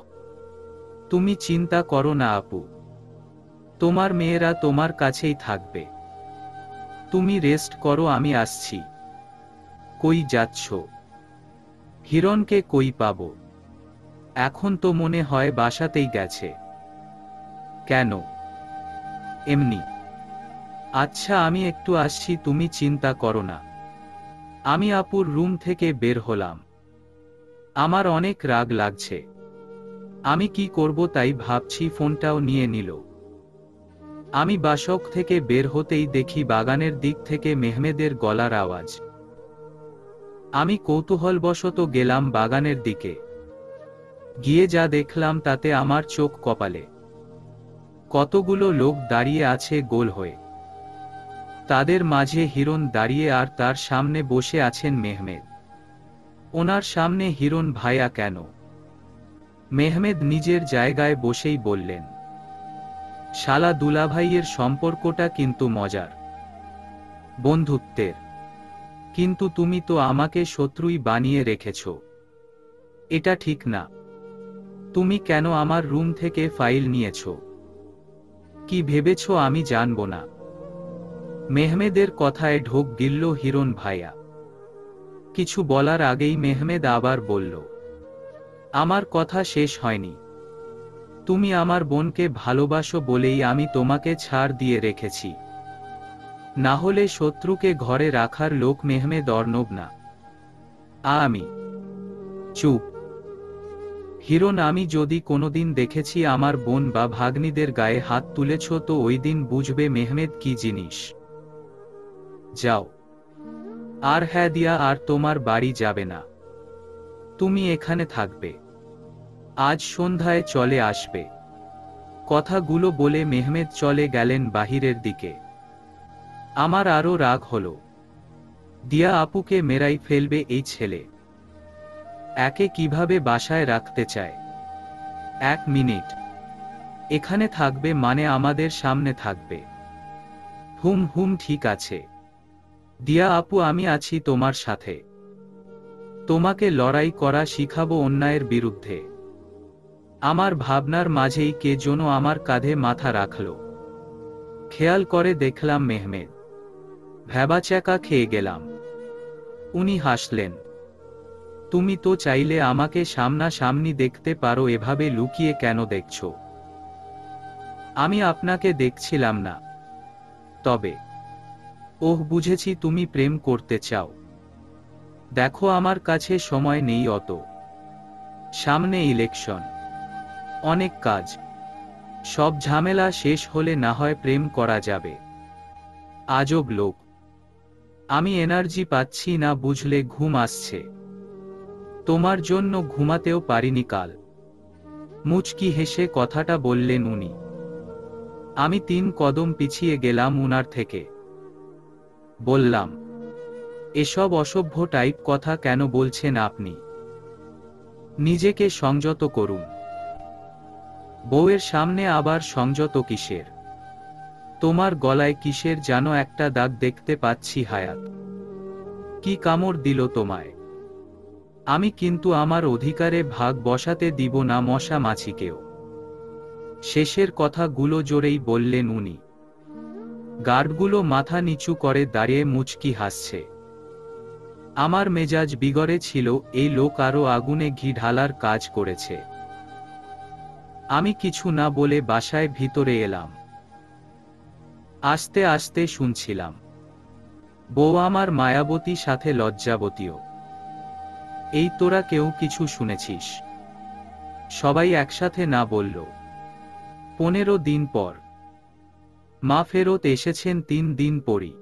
তুমি চিন্তা করো না আপু, তোমার মেয়েরা তোমার কাছেই থাকবে। তুমি রেস্ট করো, আমি আসছি। কই যাচ্ছ? হিরণকে কই পাবো? এখন তো মনে হয় বাসাতেই গেছে। কেন? এমনি। আচ্ছা আমি একটু আসছি, তুমি চিন্তা করো না। আমি আপুর রুম থেকে বের হলাম। আমার অনেক রাগ লাগছে। আমি কি করব তাই ভাবছি, ফোনটাও নিয়ে নিল। আমি বাসক থেকে বের হতেই দেখি বাগানের দিক থেকে মেহমেদের গলার আওয়াজ। আমি কৌতূহলবশত গেলাম বাগানের দিকে। গিয়ে যা দেখলাম তাতে আমার চোখ কপালে। কতগুলো লোক দাঁড়িয়ে আছে গোল হয়ে। তাদের মাঝে হিরণ দাঁড়িয়ে আর তার সামনে বসে আছেন মেহমেদ। ওনার সামনে হিরণ ভাইয়া কেন? মেহমেদ নিজের জায়গায় বসেই বললেন, শালা দুলাভাইয়ের সম্পর্কটা কিন্তু মজার, বন্ধুত্বের। কিন্তু তুমি তো আমাকে শত্রুই বানিয়ে রেখেছ। এটা ঠিক না। তুমি কেন আমার রুম থেকে ফাইল নিয়েছ? কি ভেবেছ আমি জানব না? মেহমেদের কথায় ঢোক গিলল হিরণ ভাইয়া। কিছু বলার আগেই মেহমেদ আবার বলল, আমার কথা শেষ হয়নি। তুমি আমার বোনকে ভালোবাসো বলেই আমি তোমাকে ছাড় দিয়ে রেখেছি। না হলে শত্রুকে ঘরে রাখার লোক মেহমেদ অর্ণব না। আমি। চুপ। হিরণ, আমি যদি কোনোদিন দেখেছি আমার বোন বা ভাগ্নিদের গায়ে হাত তুলেছ তো ওই দিন বুঝবে মেহমেদ কি জিনিস। যাও। আর হ্যাঁ, দিয়া আর তোমার বাড়ি যাবে না। তুমি এখানে থাকবে। আজ সন্ধ্যায় চলে আসবে। কথাগুলো বলে মেহমেদ চলে গেলেন বাহিরের দিকে। আমার আরো রাগ হলো। দিয়া আপুকে মেরাই ফেলবে এই ছেলে। একে কিভাবে বাসায় রাখতে চায়? 1 মিনিট। এখানে থাকবে মানে আমাদের সামনে থাকবে। হুম হুম, ঠিক আছে। দিয়া আপু, আমি আছি তোমার সাথে। তোমাকে লড়াই করা শিখাবো অন্যায়ের বিরুদ্ধে। আমার ভাবনার মাঝেই কে যেন আমার কাঁধে মাথা রাখল। খেয়াল করে দেখলাম মেহমেদ। ভ্যাবাচ্যাকা খেয়ে গেলাম। উনি হাসলেন। তুমি তো চাইলে আমাকে সামনাসামনি দেখতে পারো, এভাবে লুকিয়ে কেন দেখছো? আমি আপনাকে দেখছিলাম না। তবে ওহ, বুঝেছি, তুমি প্রেম করতে চাও। দেখো আমার কাছে সময় নেই অত। সামনে ইলেকশন, অনেক কাজ। সব ঝামেলা শেষ হলে না হয় প্রেম করা যাবে। আজব লোক। আমি এনার্জি পাচ্ছি না বুঝলে, ঘুম আসছে। তোমার জন্য ঘুমাতেও পারিনি কাল। মুচকি হেসে কথাটা বললেন উনি। আমি 3 কদম পিছিয়ে গেলাম উনার থেকে। বললাম, এসব অসভ্য টাইপ কথা কেন বলছেন আপনি? নিজেকে সংযত করুন। বউয়ের সামনে আবার সংযত কিসের? তোমার গলায় কিসের যেন একটা দাগ দেখতে পাচ্ছি হায়াত। কি কামড় দিল তোমায়? আমি কিন্তু আমার অধিকারে ভাগ বসাতে দিব না মশা মাছিকেও। শেষের কথাগুলো জোরেই বললেন উনি। গার্ডগুলো মাথা নিচু করে দাঁড়িয়ে মুচকি হাসছে। আমার মেজাজ বিগড়ে ছিল, এই লোক আরো আগুনে ঘি ঢালার কাজ করেছে। আমি কিছু না বলে বাসায় ভিতরে এলাম। আস্তে আস্তে শুনছিলাম, বউ আমার মায়াবতী, সাথে লজ্জাবতীও। এই তোরা কেউ কিছু শুনেছিস? সবাই একসাথে না বলল। 15 দিন পর মা ফেরত এসেছেন 3 দিন পরই।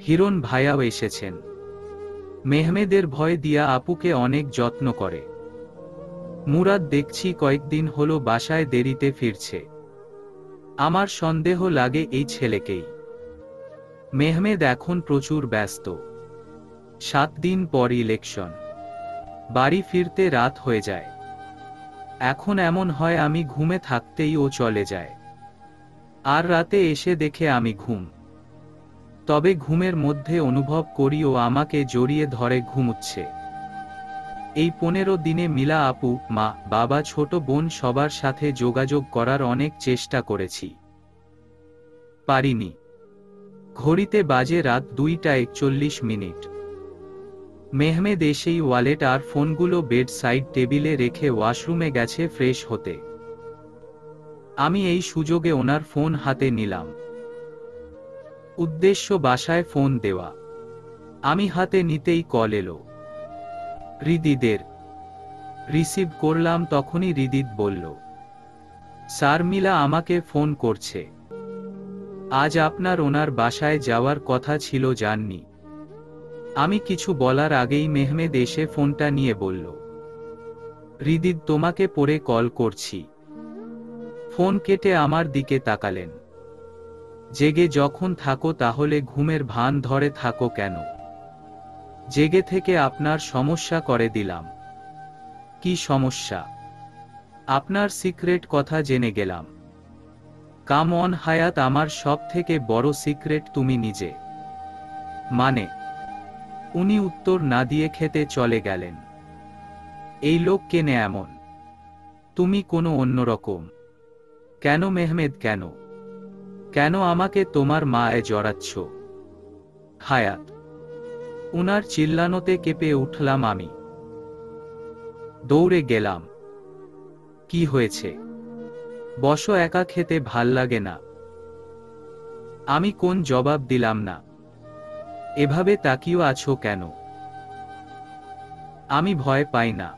হিরণ ভাইয়াও এসেছেন। মেহমেদের ভয় দিয়া আপুকে অনেক যত্ন করে। মুরাদ দেখছি কয়েকদিন হলো বাসায় দেরিতে ফিরছে। আমার সন্দেহ লাগে এই ছেলেকেই। মেহমেদ এখন প্রচুর ব্যস্ত। 7 দিন পর ইলেকশন। বাড়ি ফিরতে রাত হয়ে যায়। এখন এমন হয় আমি ঘুমে থাকতেই ও চলে যায়। আর রাতে এসে দেখে আমি ঘুম। তবে ঘুমের মধ্যে অনুভব করি ও আমাকে জড়িয়ে ধরে ঘুমুচ্ছে। এই 15 দিনে মিলা আপু, মা, বাবা, ছোট বোন সবার সাথে যোগাযোগ করার অনেক চেষ্টা করেছি। পারিনি। ঘড়িতে বাজে রাত 2টা 41। মেহমেদ এসেই ওয়ালেট আর ফোনগুলো বেড সাইড টেবিলে রেখে ওয়াশরুমে গেছে ফ্রেশ হতে। আমি এই সুযোগে ওনার ফোন হাতে নিলাম। উদ্দেশ্য বাসায় ফোন দেওয়া। আমি হাতে নিতেই কল এলো। হৃদিদের। রিসিভ করলাম তখনই হৃদিত বলল, স্যার মিলা আমাকে ফোন করছে। আজ আপনার ওনার বাসায় যাওয়ার কথা ছিল, জাননি। আমি কিছু বলার আগেই মেহমেদ এসে ফোনটা নিয়ে বলল, হৃদিত তোমাকে পরে কল করছি। ফোন কেটে আমার দিকে তাকালেন। জেগে যখন থাকো তাহলে ঘুমের ভান ধরে থাকো কেন? জেগে থেকে আপনার সমস্যা করে দিলাম। কি সমস্যা? আপনার সিক্রেট কথা জেনে গেলাম। কাম অন হায়াত, আমার সব থেকে বড় সিক্রেট তুমি নিজে। মানে? উনি উত্তর না দিয়ে খেতে চলে গেলেন। এই লোক কেনে এমন? তুমি কোনো অন্যরকম? কেন মেহমেদ, কেন? কেন আমাকে তোমার মায়ে জড়াচ্ছ? হায়াত। উনার চিল্লানোতে কেঁপে উঠলাম আমি। দৌড়ে গেলাম। কি হয়েছে? বসো, একা খেতে ভাল লাগে না? আমি কোন জবাব দিলাম না। এভাবে তাকিয়ে আছো কেন? আমি ভয় পাই না।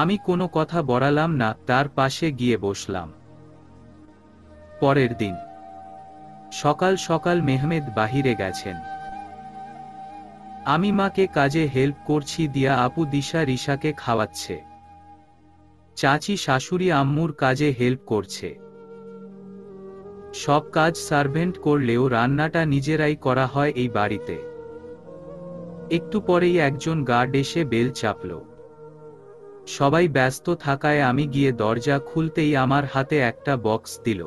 আমি কোনো কথা বলালাম না, তার পাশে গিয়ে বসলাম। পরের দিন সকাল সকাল মেহমেদ বাহিরে গেছেন। আমি মাকে কাজে হেল্প করছি, দিয়া আপু দিশা রিশাকে খাওয়াচ্ছে। চাচি শাশুড়ি আম্মুর কাজে হেল্প করছে। সব কাজ সার্ভেন্ট করলেও রান্নাটা নিজেরাই করা হয় এই বাড়িতে। একটু পরেই একজন গার্ড এসে বেল চাপল। সবাই ব্যস্ত থাকায় আমি গিয়ে দরজা খুলতেই আমার হাতে একটা বক্স দিল।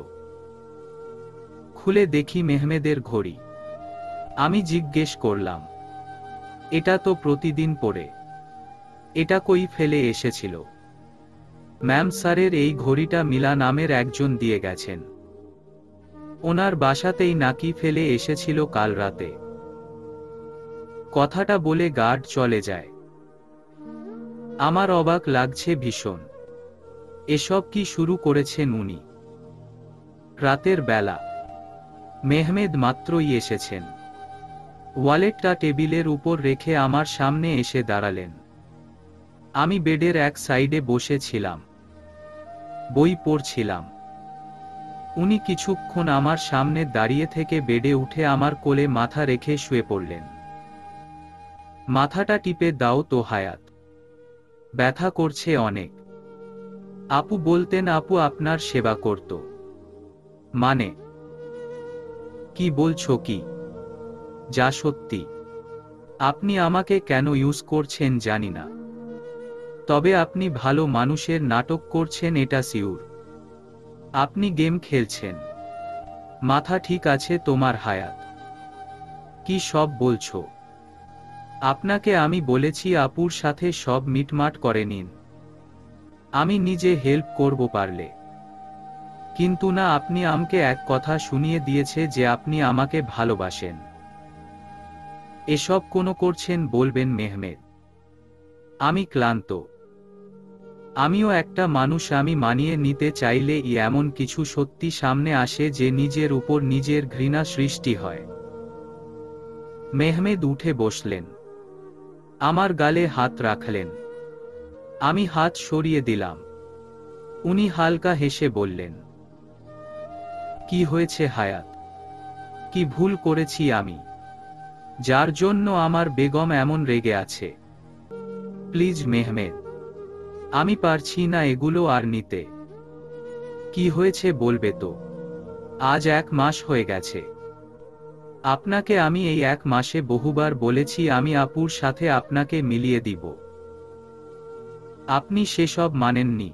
খুলে দেখি মেহমেদের ঘড়ি। আমি জিজ্ঞেস করলাম, এটা তো প্রতিদিন পরে, এটা কই ফেলে এসেছিল? ম্যাম, স্যারের এই ঘড়িটা মিলা নামের একজন দিয়ে গেছেন। ওনার বাসাতেই নাকি ফেলে এসেছিল কাল রাতে। কথাটা বলে গার্ড চলে যায়। আমার অবাক লাগছে ভীষণ। এসব কি শুরু করেছেন উনি? রাতের বেলা। মেহমেদ মাত্রই এসেছেন। ওয়ালেটটা টেবিলের উপর রেখে আমার সামনে এসে দাঁড়ালেন। আমি বেডের এক সাইডে বসেছিলাম, বই পড়ছিলাম। উনি কিছুক্ষণ আমার সামনে দাঁড়িয়ে থেকে বেডে উঠে আমার কোলে মাথা রেখে শুয়ে পড়লেন। মাথাটা টিপে দাও তো হায়াত, ব্যথা করছে অনেক। আপু বলতেন, আপু আপনার সেবা করত। মানে? কি বলছো কি? যা সত্যি। আপনি আমাকে কেন ইউজ করছেন জানি না, তবে আপনি ভালো মানুষের নাটক করছেন এটা সিউর। আপনি গেম খেলছেন। মাথা ঠিক আছে তোমার হায়াত? কি সব বলছো? আপনাকে আমি বলেছি আপুর সাথে সব মিটমাট করে নিন, আমি নিজে হেল্প করব পারলে। কিন্তু না, আপনি আমাকে এক কথা শুনিয়ে দিয়েছে যে আপনি আমাকে ভালোবাসেন। এসব কোনো করছেন বলবেন মেহমেদ? আমি ক্লান্ত। আমিও একটা মানুষ, আমি মানিয়ে নিতে চাইলে এমন কিছু সত্যি সামনে আসে যে নিজের উপর নিজের ঘৃণা সৃষ্টি হয়। মেহমেদ উঠে বসলেন। আমার গালে হাত রাখলেন। আমি হাত সরিয়ে দিলাম। উনি হালকা হেসে বললেন, কি হয়েছে হায়াত? কি ভুল করেছি আমি, যার জন্য আমার বেগম এমন রেগে আছে? প্লিজ মেহমেদ, আমি পারছি না এগুলো আর নিতে। কি হয়েছে বলবে তো? আজ 1 মাস হয়ে গেছে। আপনাকে আমি এই 1 মাসে বহুবার বলেছি আমি আপুর সাথে আপনাকে মিলিয়ে দিব। আপনি সেসব মানেননি।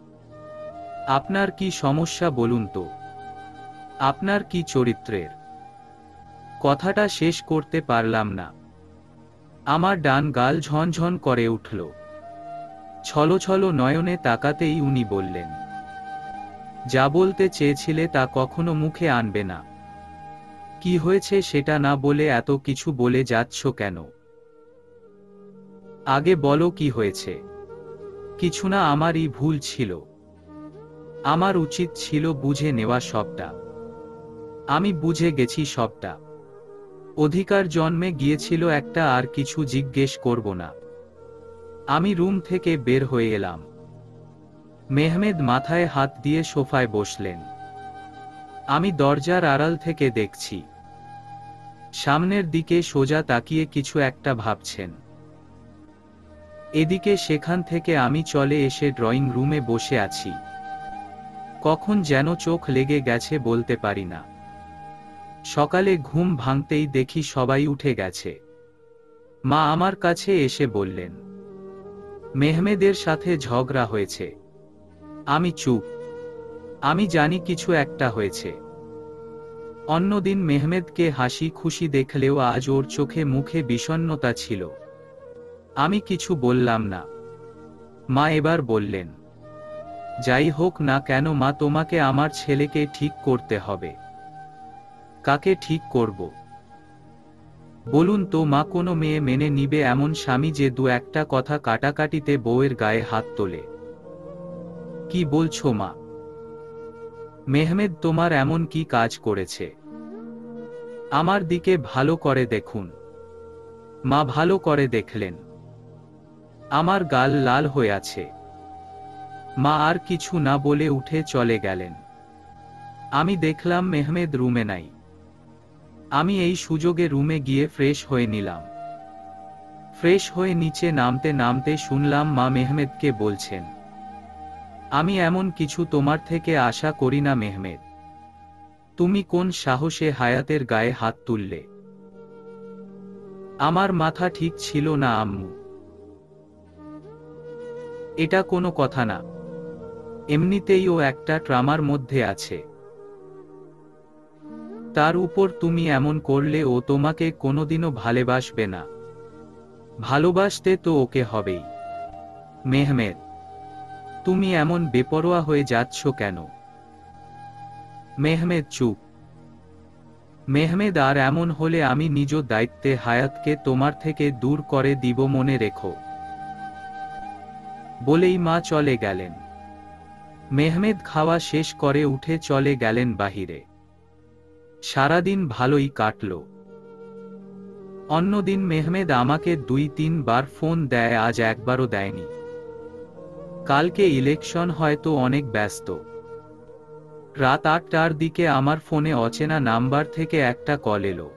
আপনার কি সমস্যা বলুন তো? আপনার কি চরিত্রের? কথাটা শেষ করতে পারলাম না। আমার ডান গাল ঝনঝন করে উঠল। ছলো ছলো নয়নে তাকাতেই উনি বললেন, যা বলতে চেয়েছিলে তা কখনো মুখে আনবে না। কি হয়েছে সেটা না বলে এত কিছু বলে যাচ্ছ কেন? আগে বলো কি হয়েছে। কিছু না, আমারই ভুল ছিল। আমার উচিত ছিল বুঝে নেওয়া সবটা। আমি বুঝে গেছি সবটা। অধিকার জন্মে গিয়েছিল একটা, আর কিছু জিজ্ঞেস করব না। আমি রুম থেকে বের হয়ে এলাম। মেহমেদ মাথায় হাত দিয়ে সোফায় বসলেন। আমি দরজার আড়াল থেকে দেখছি। সামনের দিকে সোজা তাকিয়ে কিছু একটা ভাবছেন। এদিকে সেখান থেকে আমি চলে এসে ড্রয়িং রুমে বসে আছি। কখন যেন চোখ লেগে গেছে বলতে পারি না। সকালে ঘুম ভাঙতেই দেখি সবাই উঠে গেছে। মা আমার কাছে এসে বললেন, মেহমেদের সাথে ঝগড়া হয়েছে। আমি চুপ। আমি জানি কিছু একটা হয়েছে। অন্যদিন মেহমেদকে হাসি খুশি দেখলেও আজ ওর চোখে মুখে বিষণ্ণতা ছিল। আমি কিছু বললাম না। মা এবার বললেন, যাই হোক না কেন মা, তোমাকে আমার ছেলেকে ঠিক করতে হবে। কাকে ঠিক করব বলুন তো মা? কোনো মেয়ে মেনে নিবে এমন স্বামী যে দু একটা কথা কাটাকাটিতে বউয়ের গায়ে হাত তোলে? কি বলছো মা? মেহমেদ তোমার এমন কি কাজ করেছে? আমার দিকে ভালো করে দেখুন। মা ভালো করে দেখলেন। আমার গাল লাল হয়ে আছে। মা আর কিছু না বলে উঠে চলে গেলেন। আমি দেখলাম মেহমেদ রুমে নাই। আমি এই সুযোগে রুমে গিয়ে ফ্রেশ হয়ে নিলাম। ফ্রেশ হয়ে নিচে নামতে নামতে শুনলাম মা মেহমেদকে বলছেন, আমি এমন কিছু তোমার থেকে আশা করি না মেহমেদ। তুমি কোন সাহসে হায়াতের গায়ে হাত তুললে? আমার মাথা ঠিক ছিল না আম্মু। এটা কোনো কথা না। এমনিতেই ও একটা ট্রামার মধ্যে আছে। তার উপর তুমি এমন করলে ও তোমাকে কোনোদিনও ভালোবাসবে না। ভালোবাসতে তো ওকে হবেই। মেহমেদ, তুমি এমন বেপরোয়া হয়ে যাচ্ছ কেন? মেহমেদ চুপ। মেহমেদ, আর এমন হলে আমি নিজ দায়িত্বে হায়াতকে তোমার থেকে দূর করে দিব, মনে রেখো। বলেই মা চলে গেলেন। মেহমেদ খাওয়া শেষ করে উঠে চলে গেলেন বাহিরে। সারাদিন ভালোই কাটল। অন্যদিন মেহমেদ আমাকে 2-3 বার ফোন দেয়, আজ একবারও দেয়নি। কালকে ইলেকশন, হয়তো অনেক ব্যস্ত। রাত 8টার দিকে আমার ফোনে অচেনা নাম্বার থেকে একটা কল এলো।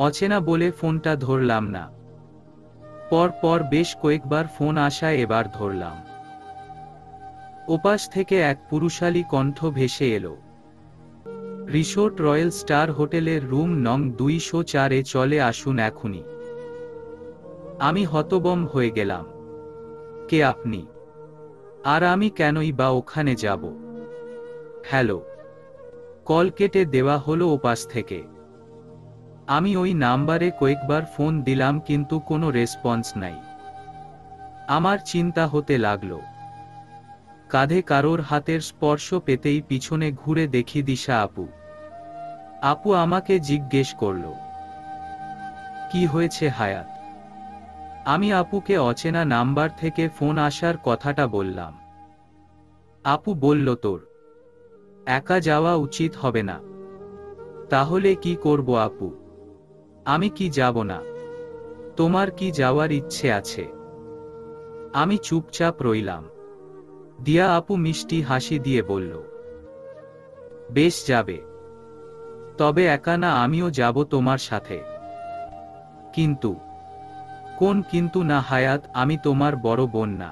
অচেনা বলে ফোনটা ধরলাম না। পর পর বেশ কয়েকবার ফোন আসায় এবার ধরলাম। ওপাশ থেকে এক পুরুষালী কণ্ঠ ভেসে এলো, রিসোর্ট রয়্যাল স্টার হোটেলের রুম নং 204-এ চলে আসুন এখনই। আমি হতবম্ব হয়ে গেলাম। কে আপনি? আর আমি কেনই বা ওখানে যাব? হ্যালো। কল কেটে দেওয়া হলো ওপাশ থেকে। আমি ওই নাম্বারে কয়েকবার ফোন দিলাম কিন্তু কোনো রেসপন্স নাই। আমার চিন্তা হতে লাগলো। কাঁধে কারোর হাতের স্পর্শ পেতেই পিছনে ঘুরে দেখি দিশা আপু। আপু আমাকে জিজ্ঞেস করল, কি হয়েছে হায়াত? আমি আপুকে অচেনা নাম্বার থেকে ফোন আসার কথাটা বললাম। আপু বলল, তোর একা যাওয়া উচিত হবে না। তাহলে কি করব আপু? আমি কি যাব না? তোমার কি যাওয়ার ইচ্ছে আছে? আমি চুপচাপ রইলাম। দিয়া আপু মিষ্টি হাসি দিয়ে বলল, বেশ যাবে, তবে একা না, আমিও যাব তোমার সাথে। কিন্তু? কোন কিন্তু না হায়াত, আমি তোমার বড় বোন না?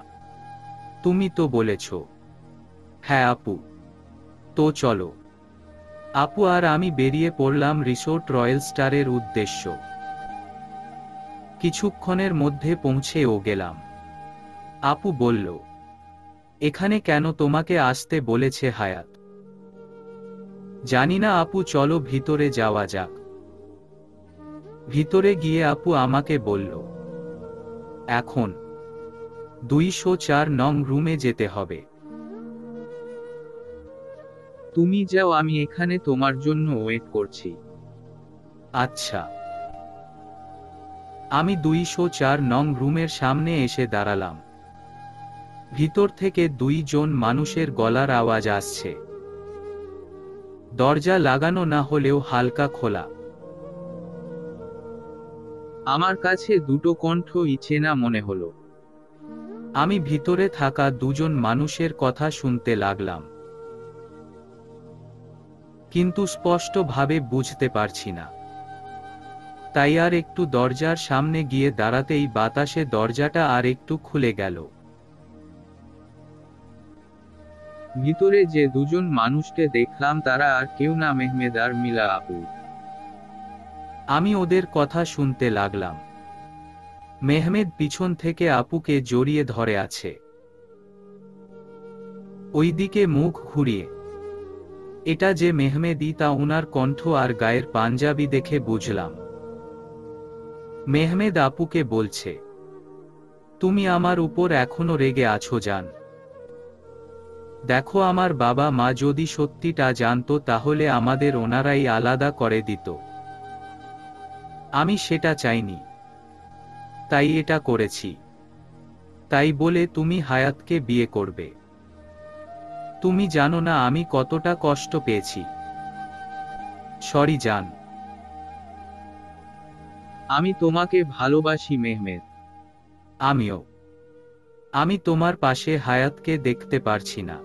তুমি তো বলেছ। হ্যাঁ আপু। তো চলো। আপু আর আমি বেরিয়ে পড়লাম রিসোর্ট রয়্যাল স্টারের উদ্দেশ্য। কিছুক্ষণের মধ্যে পৌঁছেও গেলাম। আপু বলল, এখানে কেন তোমাকে আসতে বলেছে হায়াত? জানি না আপু, চলো ভিতরে যাওয়া যাক। ভিতরে গিয়ে আপু আমাকে বলল, এখন 204 নং রুমে যেতে হবে। তুমি যাও, আমি এখানে তোমার জন্য ওয়েট করছি। আচ্ছা। আমি 204 নং রুমের সামনে এসে দাঁড়ালাম। ভিতর থেকে 2 জন মানুষের গলার আওয়াজ আসছে। দরজা লাগানো না হলেও হালকা খোলা। আমার কাছে দুটো কণ্ঠই চেনা মনে হলো। আমি ভিতরে থাকা 2 জন মানুষের কথা শুনতে লাগলাম, কিন্তু স্পষ্টভাবে বুঝতে পারছি না। তাই আর একটু দরজার সামনে গিয়ে দাঁড়াতেই বাতাসে দরজাটা আর একটু খুলে গেল। ভিতরে যে দুজন মানুষকে দেখলাম তারা আর কেউ না, মেহমেদ আর মিলা আপু। আমি ওদের কথা শুনতে লাগলাম। মেহমেদ পিছন থেকে আপুকে জড়িয়ে ধরে আছে, ওইদিকে মুখ ঘুরিয়ে। এটা যে মেহমেদই তা উনার কণ্ঠ আর গায়ের পাঞ্জাবি দেখে বুঝলাম। মেহমেদ আপুকে বলছে, তুমি আমার উপর এখনো রেগে আছো জান? দেখো, আমার বাবা মা যদি সত্যিটা জানতো তাহলে আমাদের ওনারাই আলাদা করে দিত। আমি সেটা চাইনি, তাই এটা করেছি। তাই বলে তুমি হায়াতকে বিয়ে করবে? তুমি জানো না আমি কতটা কষ্ট পেয়েছি। সরি জান। আমি তোমাকে ভালোবাসি মেহমেদ। আমিও। আমি তোমার পাশে হায়াতকে দেখতে পারছি না।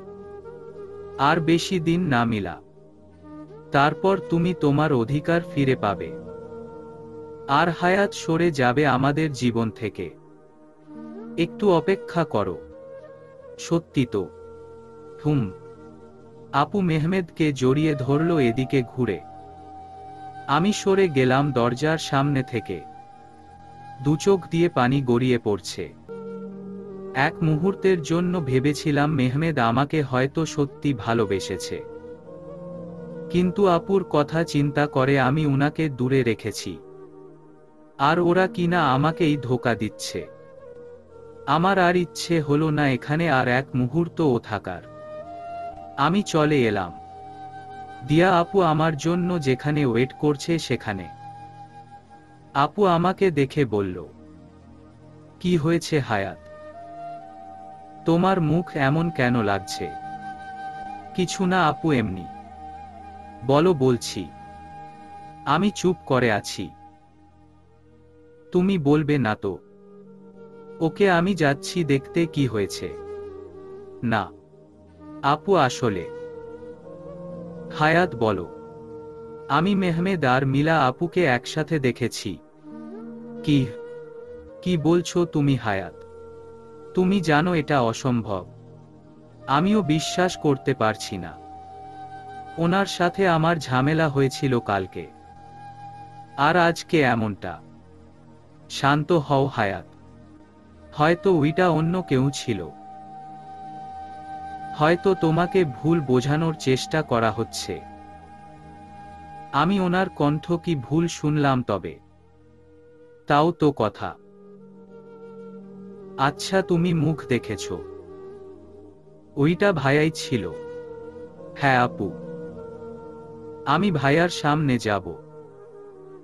আর বেশি দিন না মিলা, তারপর তুমি তোমার অধিকার ফিরে পাবে। আর হায়াত সরে যাবে আমাদের জীবন থেকে। একটু অপেক্ষা করো। সত্যি তো? হুম। আপু মেহমেদকে জড়িয়ে ধরল এদিকে ঘুরে। আমি সরে গেলাম দরজার সামনে থেকে। দুচোখ দিয়ে পানি গড়িয়ে পড়ছে। এক মুহূর্তের জন্য ভেবেছিলাম মেহমেদ আমাকে হয়তো সত্যি ভালোবেসেছে, কিন্তু আপুর কথা চিন্তা করে আমি উনাকে দূরে রেখেছি। আর ওরা কিনা আমাকেই ধোঁকা দিচ্ছে। আমার আর ইচ্ছে হলো না এখানে আর এক মুহূর্তও থাকার। আমি চলে এলাম। দিয়া আপু আমার জন্য যেখানে ওয়েট করছে সেখানে। আপু আমাকে দেখে বলল, কি হয়েছে হায়াত? তোমার মুখ এমন কেন লাগছে? কিছু না আপু, এমনি। বলো বলছি। আমি চুপ করে আছি। তুমি বলবে না তো? ওকে, আমি যাচ্ছি দেখতে কি হয়েছে। না আপু, আসলে। হায়াত বলো। আমি মেহমেদ আর মিলা আপুকে একসাথে দেখেছি। কি কি বলছো তুমি হায়াত? তুমি জানো এটা অসম্ভব। আমিও বিশ্বাস করতে পারছি না। ওনার সাথে আমার ঝামেলা হয়েছিল কালকে, আর আজকে এমনটা। শান্ত হও হায়াত। হয়তো ওইটা অন্য কেউ ছিল। হয়তো তোমাকে ভুল বোঝানোর চেষ্টা করা হচ্ছে। আমি ওনার কণ্ঠ কি ভুল শুনলাম তবে? তাও তো কথা। আচ্ছা, তুমি মুখ দেখেছ? ওইটা ভাইয়াই ছিল। হ্যাঁ আপু। আমি ভাইয়ার সামনে যাব।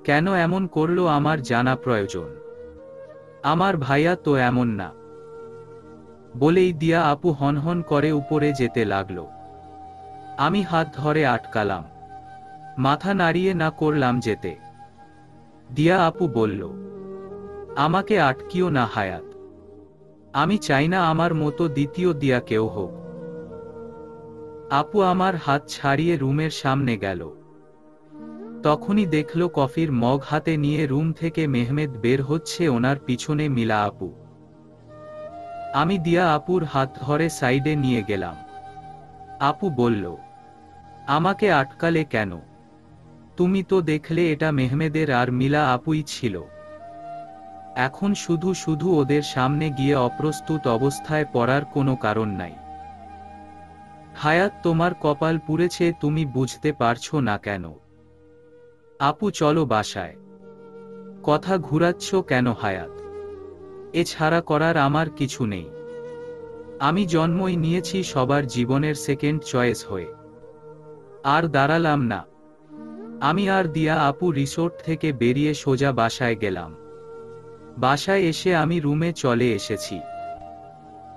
কেন এমন করলো আমার জানা প্রয়োজন। আমার ভাইয়া তো এমন না। বলেই দিয়া আপু হনহন করে উপরে যেতে লাগলো। আমি হাত ধরে আটকালাম। মাথা নাড়িয়ে না করলাম যেতে। দিয়া আপু বলল, আমাকে আটকিও না হায়াত। আমি চাই না আমার মতো দ্বিতীয় দিয়া কেউ হোক। আপু আমার হাত ছাড়িয়ে রুমের সামনে গেল। তখনই দেখল কফির মগ হাতে নিয়ে রুম থেকে মেহমেদ বের হচ্ছে, ওনার পিছনে মিলা আপু। আমি দিয়া আপুর হাত ধরে সাইডে নিয়ে গেলাম। আপু বলল, আমাকে আটকালে কেন? তুমি তো দেখলে এটা মেহমেদের আর মিলা আপুই ছিল। এখন শুধু শুধু ওদের সামনে গিয়ে অপ্রস্তুত অবস্থায় পড়ার কোনো কারণ নাই। হায়াত, তোমার কপাল পুড়েছে, তুমি বুঝতে পারছো না কেন? আপু চলো বাসায়। কথা ঘুরাচ্ছ কেন হায়াত? এছাড়া করার আমার কিছু নেই। আমি জন্মই নিয়েছি সবার জীবনের সেকেন্ড চয়েস হয়ে। আর দাঁড়ালাম না। আমি আর দিয়া আপু রিসোর্ট থেকে বেরিয়ে সোজা বাসায় গেলাম। বাসায় এসে আমি রুমে চলে এসেছি।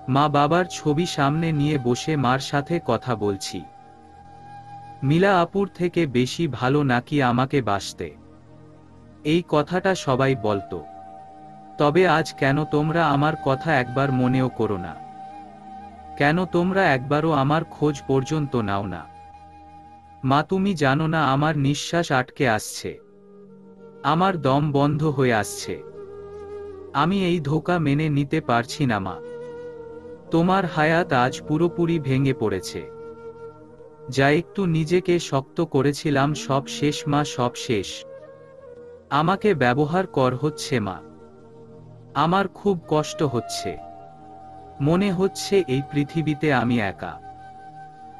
মা বাবার ছবি সামনে নিয়ে বসে মার সাথে কথা বলছি। মিলা আপুর থেকে বেশি ভালো নাকি আমাকে বাসতে? এই কথাটা সবাই বলতো। তবে আজ কেন তোমরা আমার কথা একবার মনেও করো না? কেন তোমরা একবারও আমার খোঁজ পর্যন্ত নাও না? মা, তুমি জানো না আমার নিঃশ্বাস আটকে আসছে, আমার দম বন্ধ হয়ে আসছে। আমি এই ধোঁকা মেনে নিতে পারছি না মা। তোমার হায়াত আজ পুরোপুরি ভেঙে পড়েছে। যা একটু নিজেকে শক্ত করেছিলাম সব শেষ মা, সব শেষ। আমাকে ব্যবহার কর হচ্ছে মা। আমার খুব কষ্ট হচ্ছে। মনে হচ্ছে এই পৃথিবীতে আমি একা,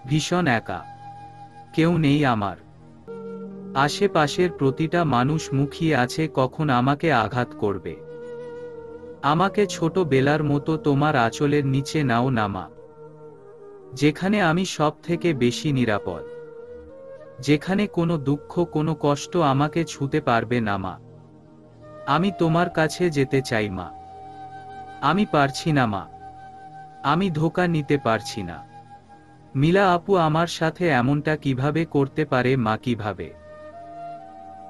ভীষণ একা। কেউ নেই আমার। আশেপাশের প্রতিটা মানুষ মুখিয়ে আছে কখন আমাকে আঘাত করবে। আমাকে ছোটবেলার মতো তোমার আঁচলের নিচে নাও না মা, যেখানে আমি সব থেকে বেশি নিরাপদ, যেখানে কোনো দুঃখ কোনো কষ্ট আমাকে ছুঁতে পারবে না মা। আমি তোমার কাছে যেতে চাই মা। আমি পারছি না মা। আমি ধোঁকা নিতে পারছি না। মিলা আপু আমার সাথে এমনটা কিভাবে করতে পারে মা, কিভাবে?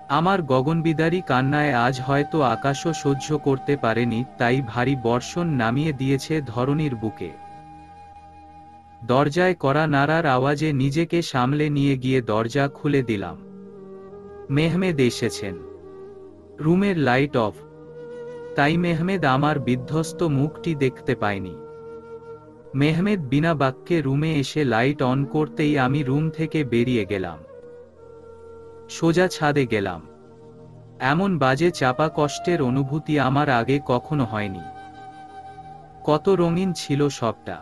আমার গগনবিদারী কান্নায় আজ হয়তো আকাশও সহ্য করতে পারেনি, তাই ভারী বর্ষণ নামিয়ে দিয়েছে ধরণীর বুকে। দরজায় করা নাড়ার আওয়াজে নিজেকে সামলে নিয়ে গিয়ে দরজা খুলে দিলাম। মেহমেদ এসেছেন। রুমের লাইট অফ, তাই মেহমেদ আমার বিধ্বস্ত মুখটি দেখতে পায়নি। মেহমেদ বিনা বাক্যে রুমে এসে লাইট অন করতেই আমি রুম থেকে বেরিয়ে গেলাম। সোজা ছাদে গেলাম। এমন বাজে চাপা কষ্টের অনুভূতি আমার আগে কখনো হয়নি। কত রঙিন ছিল সবটা।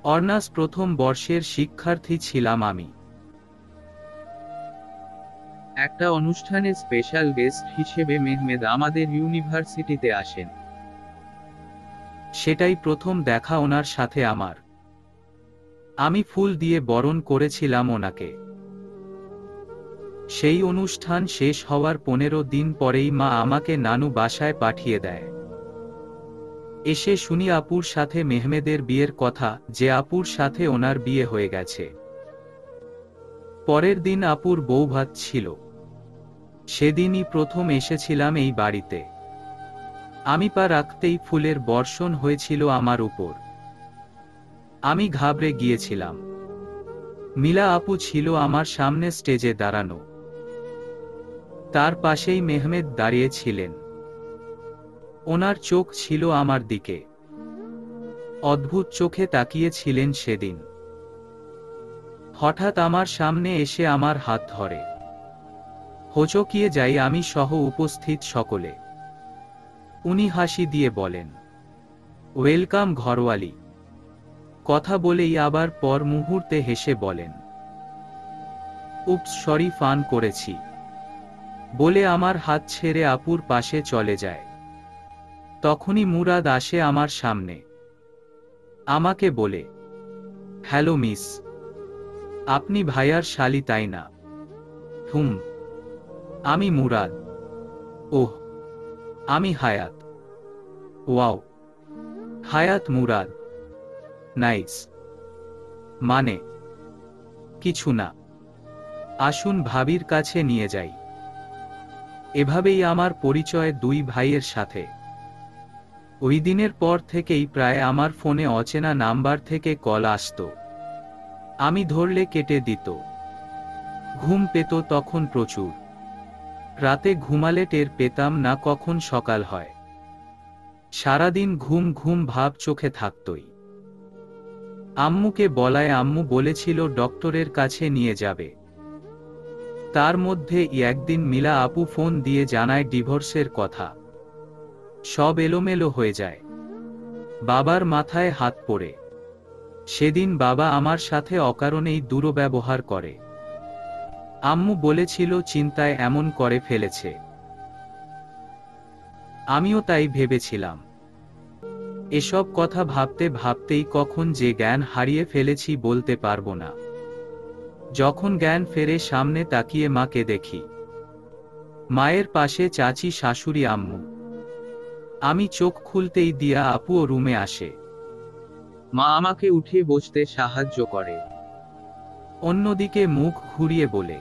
অনার্স প্রথম বর্ষের শিক্ষার্থী ছিলাম আমি। একটা অনুষ্ঠানে স্পেশাল গেস্ট হিসেবে মেহমেদ আমাদের ইউনিভার্সিটিতে আসেন। সেটাই প্রথম দেখা ওনার সাথে আমার। আমি ফুল দিয়ে বরণ করেছিলাম ওনাকে। সেই অনুষ্ঠান শেষ হওয়ার 15 দিন পরেই মা আমাকে নানু বাসায় পাঠিয়ে দেয়। এসে শুনি আপুর সাথে মেহমেদের বিয়ের কথা, যে আপুর সাথে ওনার বিয়ে হয়ে গেছে। পরের দিন আপুর বৌভাত ছিল। সেদিনই প্রথম এসেছিলাম এই বাড়িতে। আমি পা রাখতেই ফুলের বর্ষণ হয়েছিল আমার উপর। আমি ঘাবড়ে গিয়েছিলাম। মিলা আপু ছিল আমার সামনে স্টেজে দাঁড়ানো। তার পাশেই মেহমেদ দাঁড়িয়ে ছিলেন। ওনার চোখ ছিল আমার দিকে। অদ্ভুত চোখে তাকিয়েছিলেন সেদিন। হঠাৎ আমার সামনে এসে আমার হাত ধরে। হোঁচকিয়ে যাই আমি সহ উপস্থিত সকলে। উনি হাসি দিয়ে বলেন, ওয়েলকাম ঘরওয়ালি। কথা বলেই আবার পর মুহূর্তে হেসে বলেন, উপস, সরি, ফান করেছি, বলে আমার হাত ছেড়ে আপুর পাশে চলে যায়। তখনই মুরাদ আসে আমার সামনে। আমাকে বলে, হ্যালো মিস, আপনি ভাইয়ার শালি তাই না? হুম। আমি মুরাদ। ওহ, আমি হায়াত। ওয়াও, হায়াত মুরাদ, নাইস। মানে কিছু না, আসুন ভাবির কাছে নিয়ে যাই। এভাবেই আমার পরিচয় দুই ভাইয়ের সাথে। ওই দিনের পর থেকেই প্রায় আমার ফোনে অচেনা নাম্বার থেকে কল আসতো। আমি ধরলে কেটে দিত। ঘুম পেত তখন প্রচুর। রাতে ঘুমালে টের পেতাম না কখন সকাল হয়। সারাদিন ঘুম ঘুম ভাব চোখে থাকতই। আম্মুকে বলায় আম্মু বলেছিল ডক্টরের কাছে নিয়ে যাবে। তার মধ্যে একদিন মিলা আপু ফোন দিয়ে জানায় ডিভোর্সের কথা। সব এলোমেলো হয়ে যায়। বাবার মাথায় হাত পড়ে। সেদিন বাবা আমার সাথে অকারণেই দুর্ব্যবহার করে। আম্মু বলেছিল চিন্তায় এমন করে ফেলেছে। আমিও তাই ভেবেছিলাম। এসব কথা ভাবতে ভাবতেই কখন যে জ্ঞান হারিয়ে ফেলেছি বলতে পারবো না। যখন জ্ঞান ফেরে সামনে তাকিয়ে মাকে দেখি। মায়ের পাশে চাচি শাশুড়ি আম্মু। আমি চোখ খুলতেই দিয়া আপুও রুমে আসে। মা আমাকে উঠে বসতে সাহায্য করে। অন্যদিকে মুখ ঘুরিয়ে বলে,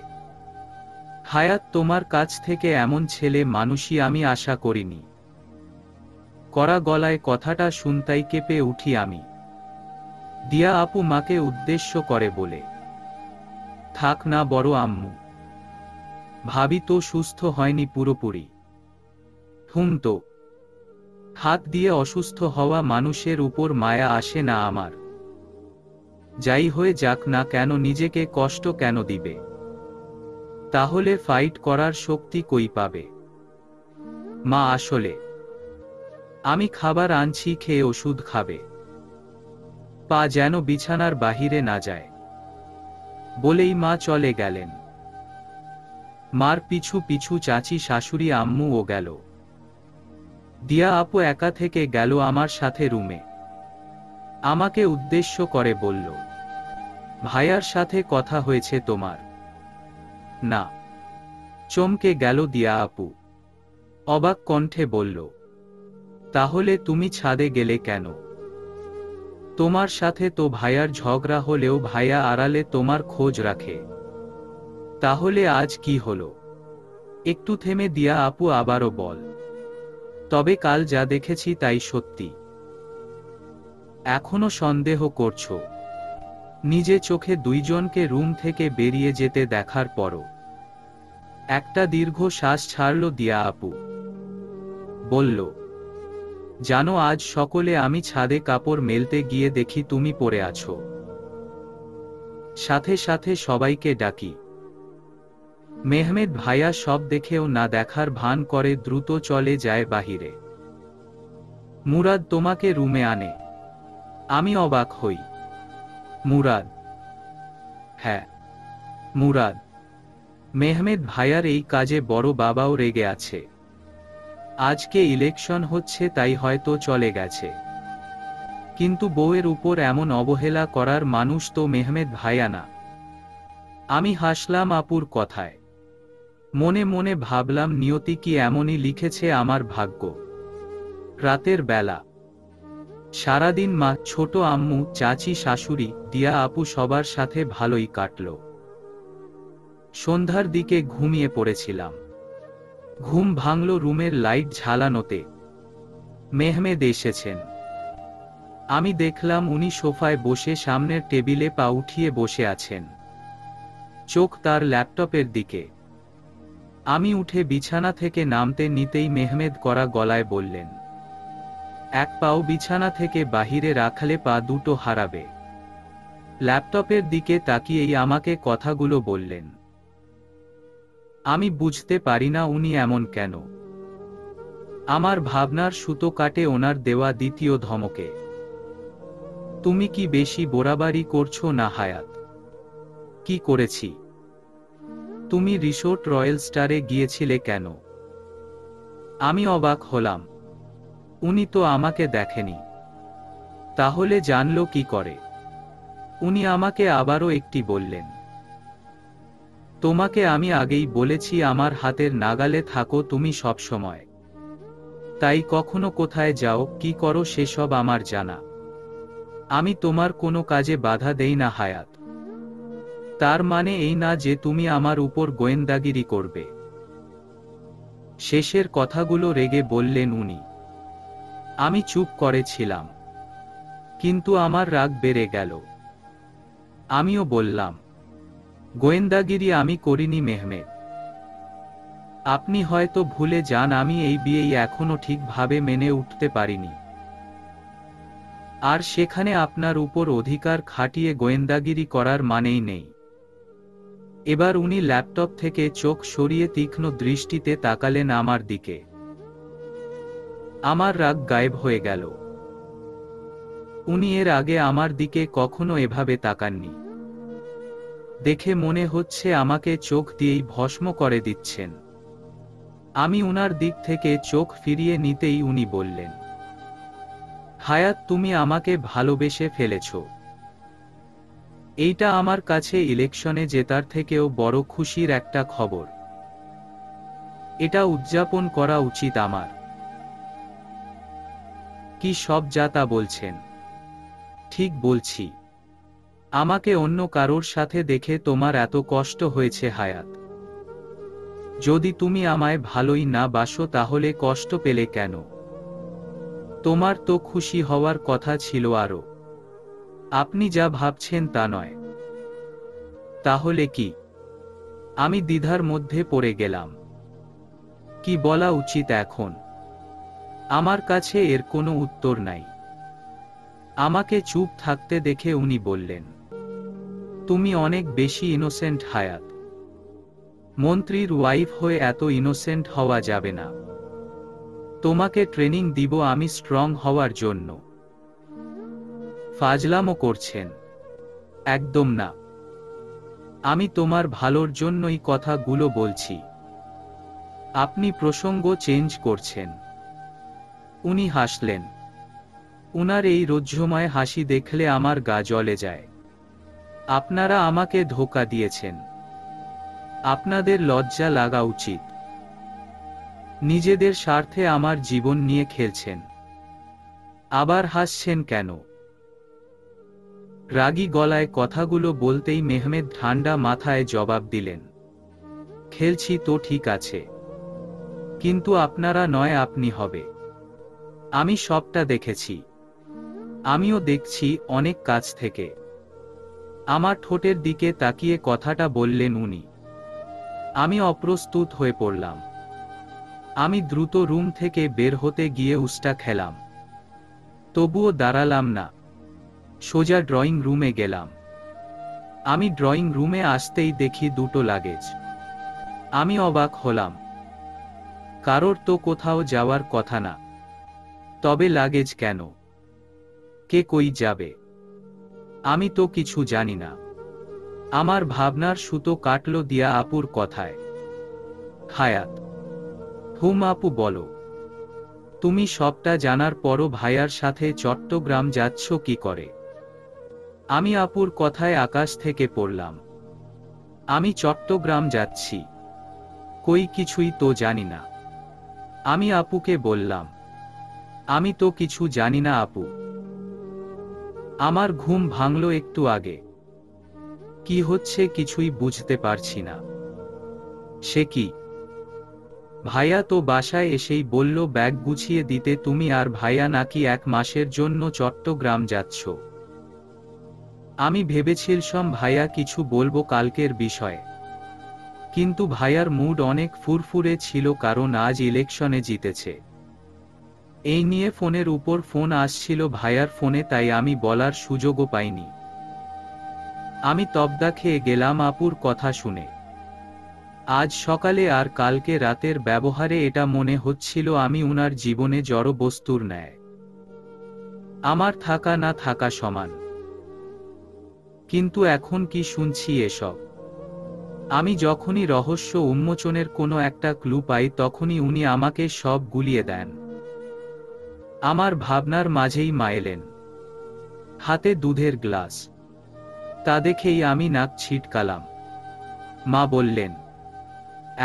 হায়াত, তোমার কাছ থেকে এমন ছেলে মানুষই আমি আশা করিনি। কড়া গলায় কথাটা শুনতাই কেঁপে উঠি আমি। দিয়া আপু মাকে উদ্দেশ্য করে বলে, থাক না বড় আম্মু, ভাবি তো সুস্থ হয়নি পুরোপুরি। তো হাত দিয়ে অসুস্থ হওয়া মানুষের উপর মায়া আসে না আমার। যাই হয়ে যাক না কেন নিজেকে কষ্ট কেন দিবে? তাহলে ফাইট করার শক্তি কই পাবে? মা আসলে আমি খাবার আনছি, খেয়ে ওষুধ খাবে। পা যেন বিছানার বাহিরে না যায় বলেই মা চলে গেলেন। মার পিছু পিছু চাচি শাশুড়ি আম্মু ও গেল। দিয়া আপু একা থেকে গেল আমার সাথে রুমে। আমাকে উদ্দেশ্য করে বলল, ভাইয়ার সাথে কথা হয়েছে তোমার? না। চমকে গেল দিয়া আপু। অবাক কণ্ঠে বলল, তাহলে তুমি ছাদে গেলে কেন? তোমার সাথে তো ভাইয়ার ঝগড়া হলেও ভাইয়া আড়ালে তোমার খোঁজ রাখে। তাহলে আজ কি হলো? একটু থেমে দিয়া আপু আবারও বল, তবে কাল যা দেখেছি তাই সত্যি। এখনো সন্দেহ করছো? নিজে চোখে দুইজনকে রুম থেকে বেরিয়ে যেতে দেখার পরও। একটা দীর্ঘ শ্বাস ছাড়ল দিয়া আপু। বলল, জানো আজ সকলে আমি ছাদে কাপড় মেলতে গিয়ে দেখি তুমি পড়ে আছো। সাথে সাথে সবাইকে ডাকি। মেহমেদ ভাইয়া সব দেখেও না দেখার ভান করে দ্রুত চলে যায় বাহিরে। মুরাদ তোমাকে রুমে আনে। আমি অবাক হই। মুরাদ? হ্যাঁ, মুরাদ। মেহমেদ ভাইয়ার এই কাজে বড় বাবাও রেগে আছে। আজকে ইলেকশন হচ্ছে তাই হয়তো চলে গেছে। কিন্তু বউয়ের উপর এমন অবহেলা করার মানুষ তো মেহমেদ ভাইয়া না। আমি হাসলাম আপুর কথায়। মনে মনে ভাবলাম নিয়তি কি এমনই লিখেছে আমার ভাগ্য। রাতের বেলা সারাদিন মা, ছোট আম্মু, চাচি শাশুড়ি, দিয়া আপু সবার সাথে ভালোই কাটল। সন্ধ্যার দিকে ঘুমিয়ে পড়েছিলাম। ঘুম ভাঙল রুমের লাইট ঝালানোতে। মেহমেদ এসেছেন। আমি দেখলাম উনি সোফায় বসে সামনের টেবিলে পা উঠিয়ে বসে আছেন, চোখ তার ল্যাপটপের দিকে। আমি উঠে বিছানা থেকে নামতে নিতেই মেহমেদ কড়া গলায় বললেন, এক পাও বিছানা থেকে বাহিরে রাখলে পা দুটো হারাবে। ল্যাপটপের দিকে তাকিয়েই আমাকে কথাগুলো বললেন। আমি বুঝতে পারি না উনি এমন কেন। আমার ভাবনার সুতো কাটে ওনার দেওয়া দ্বিতীয় ধমকে। তুমি কি বেশি বোরাবারি করছো না হায়াত? কি করেছি? তুমি রিসোর্ট রয়্যাল স্টারে গিয়েছিলে কেন? আমি অবাক হলাম। উনি তো আমাকে দেখেনি। তাহলে জানলো কি করে? উনি আমাকে আবারও একটি বললেন, তোমাকে আমি আগেই বলেছি আমার হাতের নাগালে থাকো তুমি সব সময়। তাই কখনো কোথায় যাও, কি করো সেসব আমার জানা। আমি তোমার কোনো কাজে বাধা দেই না হায়াত। তার মানে এই না যে তুমি আমার উপর গোয়েন্দাগিরি করবে। শেষের কথাগুলো রেগে বললেন উনি। আমি চুপ করেছিলাম, কিন্তু আমার রাগ বেড়ে গেল। আমিও বললাম, গোয়েন্দাগিরি আমি করিনি মেহমেদ। আপনি হয়তো ভুলে যান আমি এই বিয়েই এখনো ঠিকভাবে মেনে উঠতে পারিনি। আর সেখানে আপনার উপর অধিকার খাটিয়ে গোয়েন্দাগিরি করার মানেই নেই। এবার উনি ল্যাপটপ থেকে চোখ সরিয়ে তীক্ষ্ণ দৃষ্টিতে তাকালেন আমার দিকে। আমার রাগ গায়েব হয়ে গেল। উনি এর আগে আমার দিকে কখনো এভাবে তাকাননি। দেখে মনে হচ্ছে আমাকে চোখ দিয়েই ভস্ম করে দিচ্ছেন। আমি উনার দিক থেকে চোখ ফিরিয়ে নিতেই উনি বললেন, হায়াত, তুমি আমাকে ভালোবেসে ফেলেছ। এইটা আমার কাছে ইলেকশনে জেতার থেকেও বড় খুশির একটা খবর। এটা উদযাপন করা উচিত আমার। কি সব যা তা বলছেন? ঠিক বলছি। আমাকে অন্য কারোর সাথে দেখে তোমার এত কষ্ট হয়েছে হায়াত। যদি তুমি আমায় ভালোই না বাসো তাহলে কষ্ট পেলে কেন? তোমার তো খুশি হওয়ার কথা ছিল আরো। আপনি যা ভাবছেন তা নয়। তাহলে কি? আমি দ্বিধার মধ্যে পড়ে গেলাম। কি বলা উচিত এখন? আমার কাছে এর কোনো উত্তর নাই। আমাকে চুপ থাকতে দেখে উনি বললেন, তুমি অনেক বেশি ইনোসেন্ট হায়াত। মন্ত্রীর ওয়াইফ হয়ে এত ইনোসেন্ট হওয়া যাবে না। তোমাকে ট্রেনিং দিব আমি স্ট্রং হওয়ার জন্য। ফাজলামো করছেন? একদম না। আমি তোমার ভালোর জন্যই কথাগুলো বলছি। আপনি প্রসঙ্গ চেঞ্জ করছেন। উনি হাসলেন। উনার এই রোজ্যময় হাসি দেখলে আমার গা জ্বলে যায়। আপনারা আমাকে ধোঁকা দিয়েছেন। আপনাদের লজ্জা লাগা উচিত। নিজেদের স্বার্থে আমার জীবন নিয়ে খেলছেন। আবার হাসছেন কেন? রাগী গলায় কথাগুলো বলতেই মেহমেদ ঠান্ডা মাথায় জবাব দিলেন, খেলছি তো ঠিক আছে, কিন্তু আপনারা নয়, আপনি হবে। আমি সবটা দেখেছি। আমিও দেখছি অনেক কাছ থেকে। আমার ঠোঁটের দিকে তাকিয়ে কথাটা বললেন উনি। আমি অপ্রস্তুত হয়ে পড়লাম। আমি দ্রুত রুম থেকে বের হতে গিয়ে উস্টা খেলাম। তবুও দাঁড়ালাম না। সোজা ড্রয়িং রুমে গেলাম। আমি ড্রয়িং রুমে আসতেই দেখি দুটো লাগেজ। আমি অবাক হলাম। কারোর তো কোথাও যাওয়ার কথা না। তবে লাগেজ কেন? কে কই যাবে? আমি তো কিছু জানি না। আমার ভাবনার সুতো কাটল দিয়া আপুর কথায়। হায়াত। হুম আপু, বলো। তুমি সবটা জানার পরও ভাইয়ার সাথে চট্টগ্রাম যাচ্ছ কি করে? আমি আপুর কথায় আকাশ থেকে পড়লাম। আমি চট্টগ্রাম যাচ্ছি? কই, কিছুই তো জানি না। আমি আপুকে বললাম, আমি তো কিছু জানি না আপু। আমার ঘুম ভাঙল একটু আগে। কি হচ্ছে কিছুই বুঝতে পারছি না। সে কি? ভাইয়া তো বাসায় এসেই বলল ব্যাগ গুছিয়ে দিতে। তুমি আর ভাইয়া নাকি 1 মাসের জন্য চট্টগ্রাম যাচ্ছ। আমি ভেবেছিলাম ভাইয়া কিছু বলবো কালকের বিষয়ে। কিন্তু ভাইয়ার মুড অনেক ফুরফুরে ছিল, কারণ আজ ইলেকশনে জিতেছে। এই নিয়ে ফোনের উপর ফোন আসছিল ভাইয়ার ফোনে, তাই আমি বলার সুযোগও পাইনি। আমি তবদা খেয়ে গেলাম আপুর কথা শুনে। আজ সকালে আর কালকে রাতের ব্যবহারে এটা মনে হচ্ছিল আমি উনার জীবনে জড় বস্তুর ন্যায়। আমার থাকা না থাকা সমান। কিন্তু এখন কি শুনছি এসব? আমি যখনই রহস্য উন্মোচনের কোনো একটা ক্লু পাই তখনই উনি আমাকে সব গুলিয়ে দেন। আমার ভাবনার মাঝেই মা এলেন, হাতে দুধের গ্লাস। তা দেখেই আমি নাক ছিটকালাম। মা বললেন,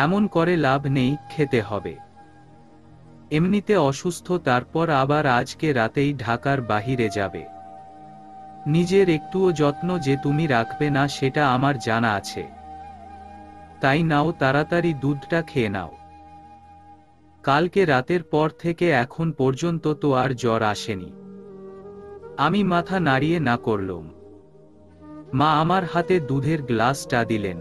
এমন করে লাভ নেই, খেতে হবে। এমনিতে অসুস্থ, তারপর আবার আজকে রাতেই ঢাকার বাহিরে যাবে। নিজের একটুও যত্ন যে তুমি রাখবে না সেটা আমার জানা আছে। তাই নাও, তাড়াতাড়ি দুধটা খেয়ে নাও। কালকে রাতের পর থেকে এখন পর্যন্ত তো আর জ্বর আসেনি। আমি মাথা নাড়িয়ে না করলাম। মা আমার হাতে দুধের গ্লাসটা দিলেন।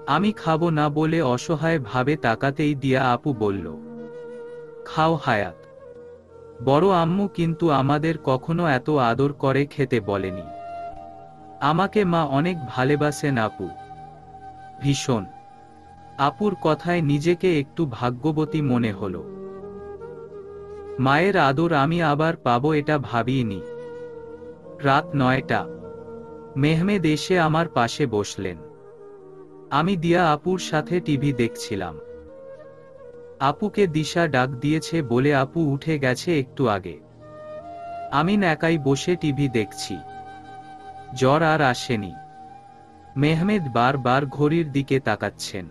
আমি খাবো না বলে অসহায় ভাবে তাকাতেই দিয়া আপু বলল, খাও হায়াত। বড় আম্মু কিন্তু আমাদের কখনো এত আদর করে খেতে বলেনি। আমাকে মা অনেক ভালোবাসেন আপু, ভীষণ। আপুর কথায় নিজেকে একটু ভাগ্যবতী মনে হলো। মায়ের আদর আমি আবার পাবো এটা ভাবিনি। রাত 9টা। মেহমেদ এসে আমার পাশে বসলেন। আমি দিয়া আপুর সাথে টিভি দেখছিলাম। আপুকে দিশা ডাক দিয়েছে বলে আপু উঠে গেছে একটু আগে। আমি একাই বসে টিভি দেখছি। জ্বর আর আসেনি। মেহমেদ বারবার ঘড়ির দিকে তাকাচ্ছেন।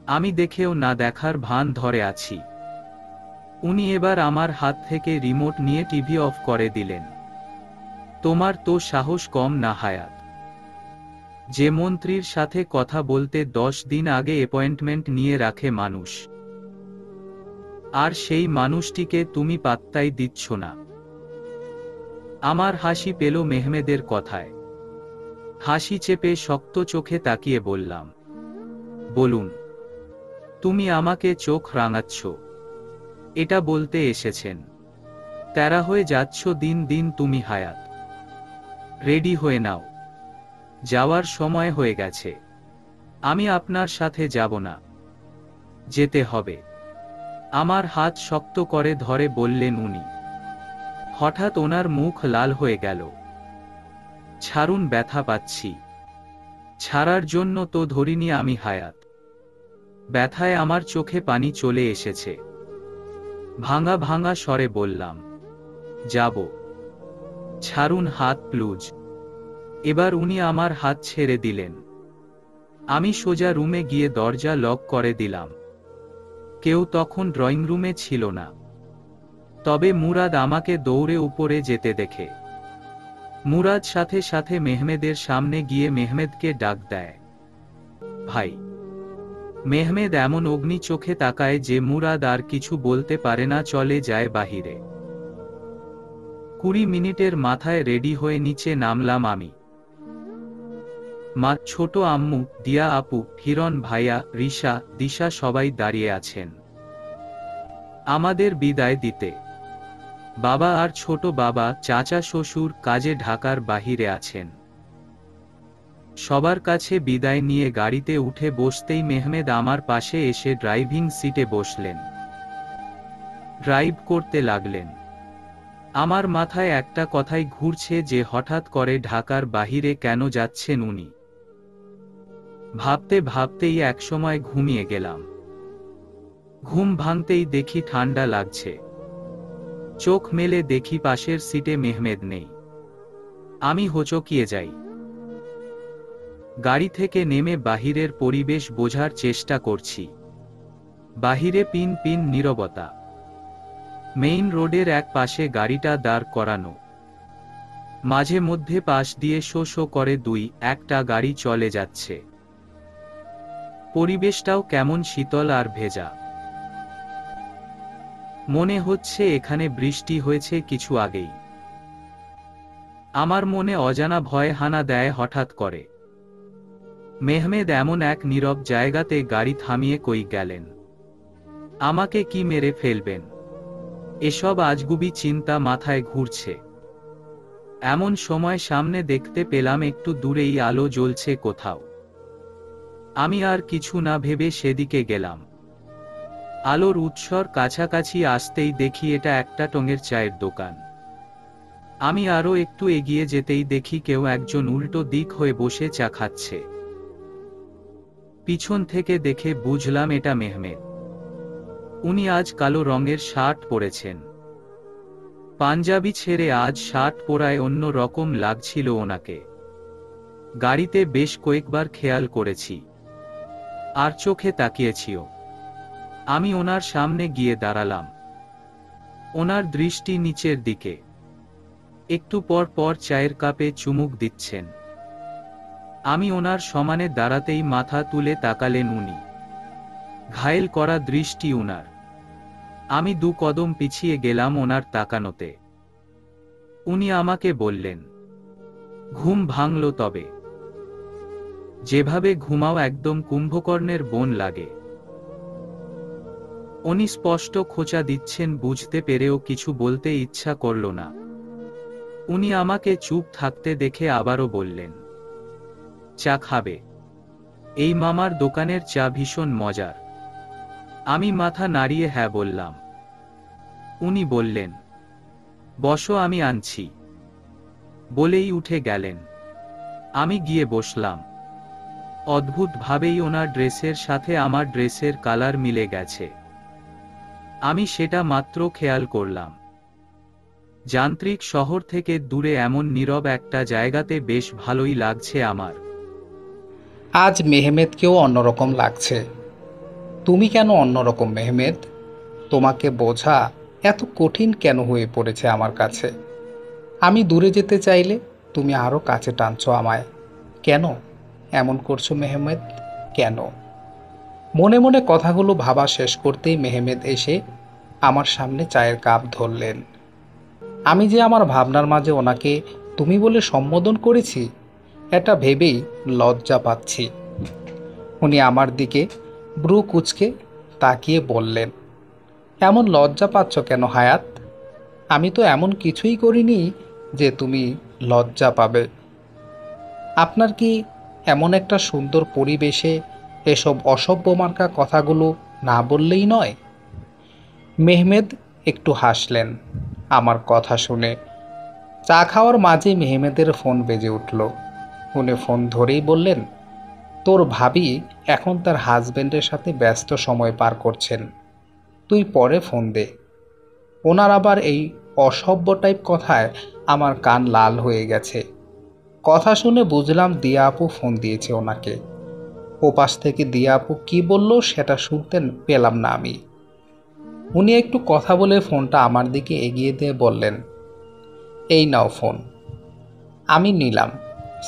আমি দেখেও না দেখার ভান ধরে আছি। উনি এবার আমার হাত থেকে রিমোট নিয়ে টিভি অফ করে দিলেন। তোমার তো সাহস কম না হায়াত? যে মন্ত্রীর সাথে কথা বলতে 10 দিন আগে অ্যাপয়েন্টমেন্ট নিয়ে রাখে মানুষ, আর সেই মানুষটিকে তুমি পাত্তাই দিচ্ছ না। আমার হাসি পেল মেহমেদের কথায়। হাসি চেপে শক্ত চোখে তাকিয়ে বললাম, বলুন। তুমি আমাকে চোখ রাঙাচ্ছ? এটা বলতে এসেছেন? তেরা হয়ে যাচ্ছ দিন দিন তুমি হায়াত। রেডি হয়ে নাও, যাওয়ার সময় হয়ে গেছে। আমি আপনার সাথে যাব না। যেতে হবে। আমার হাত শক্ত করে ধরে বললেন উনি। হঠাৎ ওনার মুখ লাল হয়ে গেল। ছাড়ুন, ব্যথা পাচ্ছি। ছাড়ার জন্য তো ধরিনি আমি হায়াত। ব্যথায় আমার চোখে পানি চলে এসেছে। ভাঙা ভাঙা স্বরে বললাম, যাব। ছাড়ুন হাত প্লুজ। এবার উনি আমার হাত ছেড়ে দিলেন। আমি সোজা রুমে গিয়ে দরজা লক করে দিলাম। কেউ তখন ড্রয়িং রুমে ছিল না। তবে মুরাদ আমাকে দৌড়ে উপরে যেতে দেখে মুরাদ সাথে সাথে মেহমেদের সামনে গিয়ে মেহমেদকে ডাক দেয়, ভাই। মেহমেদ এমন অগ্নি চোখে তাকায় যে মুরাদ আর কিছু বলতে পারে না, চলে যায় বাহিরে। 20 মিনিটের মাথায় রেডি হয়ে নিচে নামলাম আমি। মা, ছোট আম্মু, দিয়া আপু, হিরণ ভাইয়া, রিশা, দিশা সবাই দাঁড়িয়ে আছেন আমাদের বিদায় দিতে। বাবা আর ছোট বাবা, চাচা শ্বশুর কাজে ঢাকার বাহিরে আছেন। সবার কাছে বিদায় নিয়ে গাড়িতে উঠে বসতেই মেহমেদ আমার পাশে এসে ড্রাইভিং সিটে বসলেন। ড্রাইভ করতে লাগলেন। আমার মাথায় একটা কথাই ঘুরছে যে হঠাৎ করে ঢাকার বাহিরে কেন যাচ্ছেন উনি। ভাবতে ভাবতেই একসময় ঘুমিয়ে গেলাম। ঘুম ভাঙতেই দেখি ঠান্ডা লাগছে। চোখ মেলে দেখি পাশের সিটে মেহমেদ নেই। আমি হচকিয়ে যাই। গাড়ি থেকে নেমে বাহিরের পরিবেশ বোঝার চেষ্টা করছি। বাহিরে পিন পিন নীরবতা। মেইন রোডের এক পাশে গাড়িটা দাঁড় করানো। মাঝে মধ্যে পাশ দিয়ে শো শো করে 2-1টা গাড়ি চলে যাচ্ছে। পরিবেশটাও কেমন শীতল আর ভেজা। মনে হচ্ছে এখানে বৃষ্টি হয়েছে কিছু আগেই। আমার মনে অজানা ভয় হানা দেয় হঠাৎ করে। মেহমেদ এমন এক নীরব জায়গাতে গাড়ি থামিয়ে কই গেলেন? আমাকে কি মেরে ফেলবেন? এসব আজগুবি চিন্তা মাথায় ঘুরছে। এমন সময় সামনে দেখতে পেলাম একটু দূরেই আলো জ্বলছে কোথাও। আমি আর কিছু না ভেবে সেদিকে গেলাম। আলোর উৎসর কাছাকাছি আসতেই দেখি এটা একটা টঙের চায়ের দোকান। আমি আরো একটু এগিয়ে যেতেই দেখি কেউ একজন উল্টো দিক হয়ে বসে চা খাচ্ছে। পিছন থেকে দেখে বুঝলাম এটা মেহমেদ। উনি আজ কালো রঙের শার্ট পরেছেন। পাঞ্জাবি ছেড়ে আজ শার্ট পরায় অন্য রকম লাগছিল ওনাকে। গাড়িতে বেশ কয়েকবার খেয়াল করেছি, আর চোখে তাকিয়েছিও। আমি ওনার সামনে গিয়ে দাঁড়ালাম। ওনার দৃষ্টি নিচের দিকে। একটু পর পর চায়ের কাপে চুমুক দিচ্ছেন। আমি ওনার সমানে দাঁড়াতেই মাথা তুলে তাকালেন উনি। ঘায়েল করা দৃষ্টি উনার। আমি 2 কদম পিছিয়ে গেলাম ওনার তাকানোতে। উনি আমাকে বললেন, ঘুম ভাঙল তবে। যেভাবে ঘুমাও একদম কুম্ভকর্ণের বোন লাগে। উনি স্পষ্ট খোঁচা দিচ্ছেন বুঝতে পেরেও কিছু বলতে ইচ্ছা করল না। উনি আমাকে চুপ থাকতে দেখে আবারও বললেন, চা খাবে? এই মামার দোকানের চা ভীষণ মজার। আমি মাথা নাড়িয়ে হ্যাঁ বললাম। উনি বললেন, বসো আমি আনছি, বলেই উঠে গেলেন। আমি গিয়ে বসলাম। অদ্ভুতভাবেই ওনার ড্রেসের সাথে আমার ড্রেসের কালার মিলে গেছে। আমি সেটা মাত্র খেয়াল করলাম। যান্ত্রিক শহর থেকে দূরে এমন নীরব একটা জায়গাতে বেশ ভালোই লাগছে আমার। আজ মেহমেদকেও অন্যরকম লাগছে। তুমি কেন অন্যরকম মেহমেদ? তোমাকে বোঝা এত কঠিন কেন হয়ে পড়েছে আমার কাছে? আমি দূরে যেতে চাইলে তুমি আরও কাছে টানছো আমায়। কেন এমন করছো মেহমেদ, কেন? মনে মনে কথাগুলো ভাবা শেষ করতেই মেহমেদ এসে আমার সামনে চায়ের কাপ ধরলেন। আমি যে আমার ভাবনার মাঝে ওনাকে তুমি বলে সম্বোধন করেছি, এটা ভেবেই লজ্জা পাচ্ছি। উনি আমার দিকে ব্রু কুঁচকে তাকিয়ে বললেন, এমন লজ্জা পাচ্ছ কেন হায়াত? আমি তো এমন কিছুই করিনি যে তুমি লজ্জা পাবে। আপনার কি এমন একটা সুন্দর পরিবেশে এসব অসভ্য মার্কা কথাগুলো না বললেই নয়? মেহমেদ একটু হাসলেন আমার কথা শুনে। চা খাওয়ার মাঝে মেহমেদের ফোন বেজে উঠল। উনি ফোন ধরেই বললেন, তোর ভাবি এখন তার হাজবেন্ডের সাথে ব্যস্ত সময় পার করছেন, তুই পরে ফোন দে। ওনার আবার এই অসভ্য টাইপ কথায় আমার কান লাল হয়ে গেছে। কথা শুনে বুঝলাম দিয়া আপু ফোন দিয়েছে ওনাকে। ওপাশ থেকে দিয়া আপু কী বলল সেটা শুনতে পেলাম না আমি। উনি একটু কথা বলে ফোনটা আমার দিকে এগিয়ে দিয়ে বললেন, এই নাও ফোন। আমি নিলাম,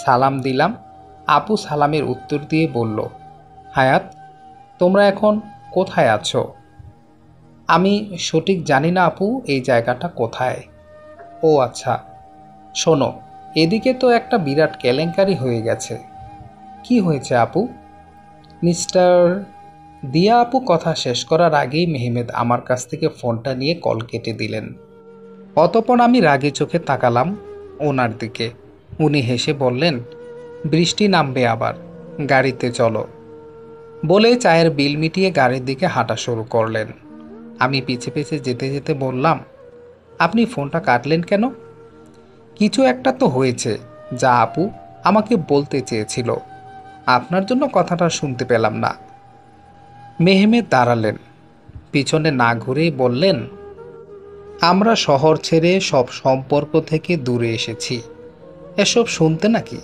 সালাম দিলাম। আপু সালামের উত্তর দিয়ে বলল, হায়াত, তোমরা এখন কোথায় আছো? আমি সঠিক জানি না আপু এই জায়গাটা কোথায়। ও আচ্ছা, শোনো, এদিকে তো একটা বিরাট কেলেঙ্কারি হয়ে গেছে। কি হয়েছে আপু? মিস্টার দিয়া আপু কথা শেষ করার আগেই মেহমেদ আমার কাছ থেকে ফোনটা নিয়ে কল কেটে দিলেন। অতঃপর আমি রাগে চোখে তাকালাম ওনার দিকে। উনি হেসে বললেন, বৃষ্টি নামবে আবার, গাড়িতে চলো। বলে চায়ের বিল মিটিয়ে গাড়ির দিকে হাঁটা শুরু করলেন। আমি পিছে পিছে যেতে যেতে বললাম, আপনি ফোনটা কাটলেন কেন? কিছু একটা তো হয়েছে যা আপু আমাকে বলতে চেয়েছিল, আপনার জন্য কথাটা শুনতে পেলাম না। মেহমেদ দাঁড়ালেন, পিছনে না ঘুরেই বললেন, আমরা শহর ছেড়ে সব সম্পর্ক থেকে দূরে এসেছি, এসব শুনতে নাকি?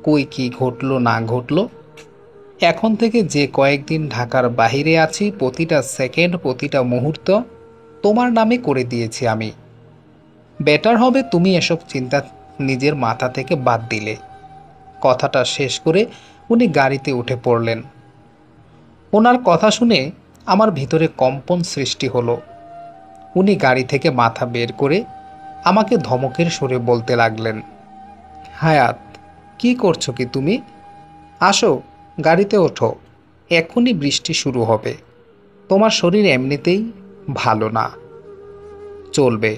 কই কি ঘটলো না ঘটলো? এখন থেকে যে কয়েকদিন ঢাকার বাহিরে আছি, প্রতিটা সেকেন্ড প্রতিটা মুহূর্ত তোমার নামে করে দিয়েছি আমি। বেটার হবে তুমি এসব চিন্তা নিজের মাথা থেকে বাদ দিলে। কথাটা শেষ করে উনি গাড়িতে উঠে পড়লেন। ওনার কথা শুনে আমার ভিতরে কম্পন সৃষ্টি হলো। উনি গাড়ি থেকে মাথা বের করে আমাকে ধমকের সুরে বলতে লাগলেন, হায়াত, কি করছো কি তুমি? আসো, গাড়িতে ওঠো, এক্ষুনি বৃষ্টি শুরু হবে। তোমার শরীর এমনিতেই ভালো না, চলবে।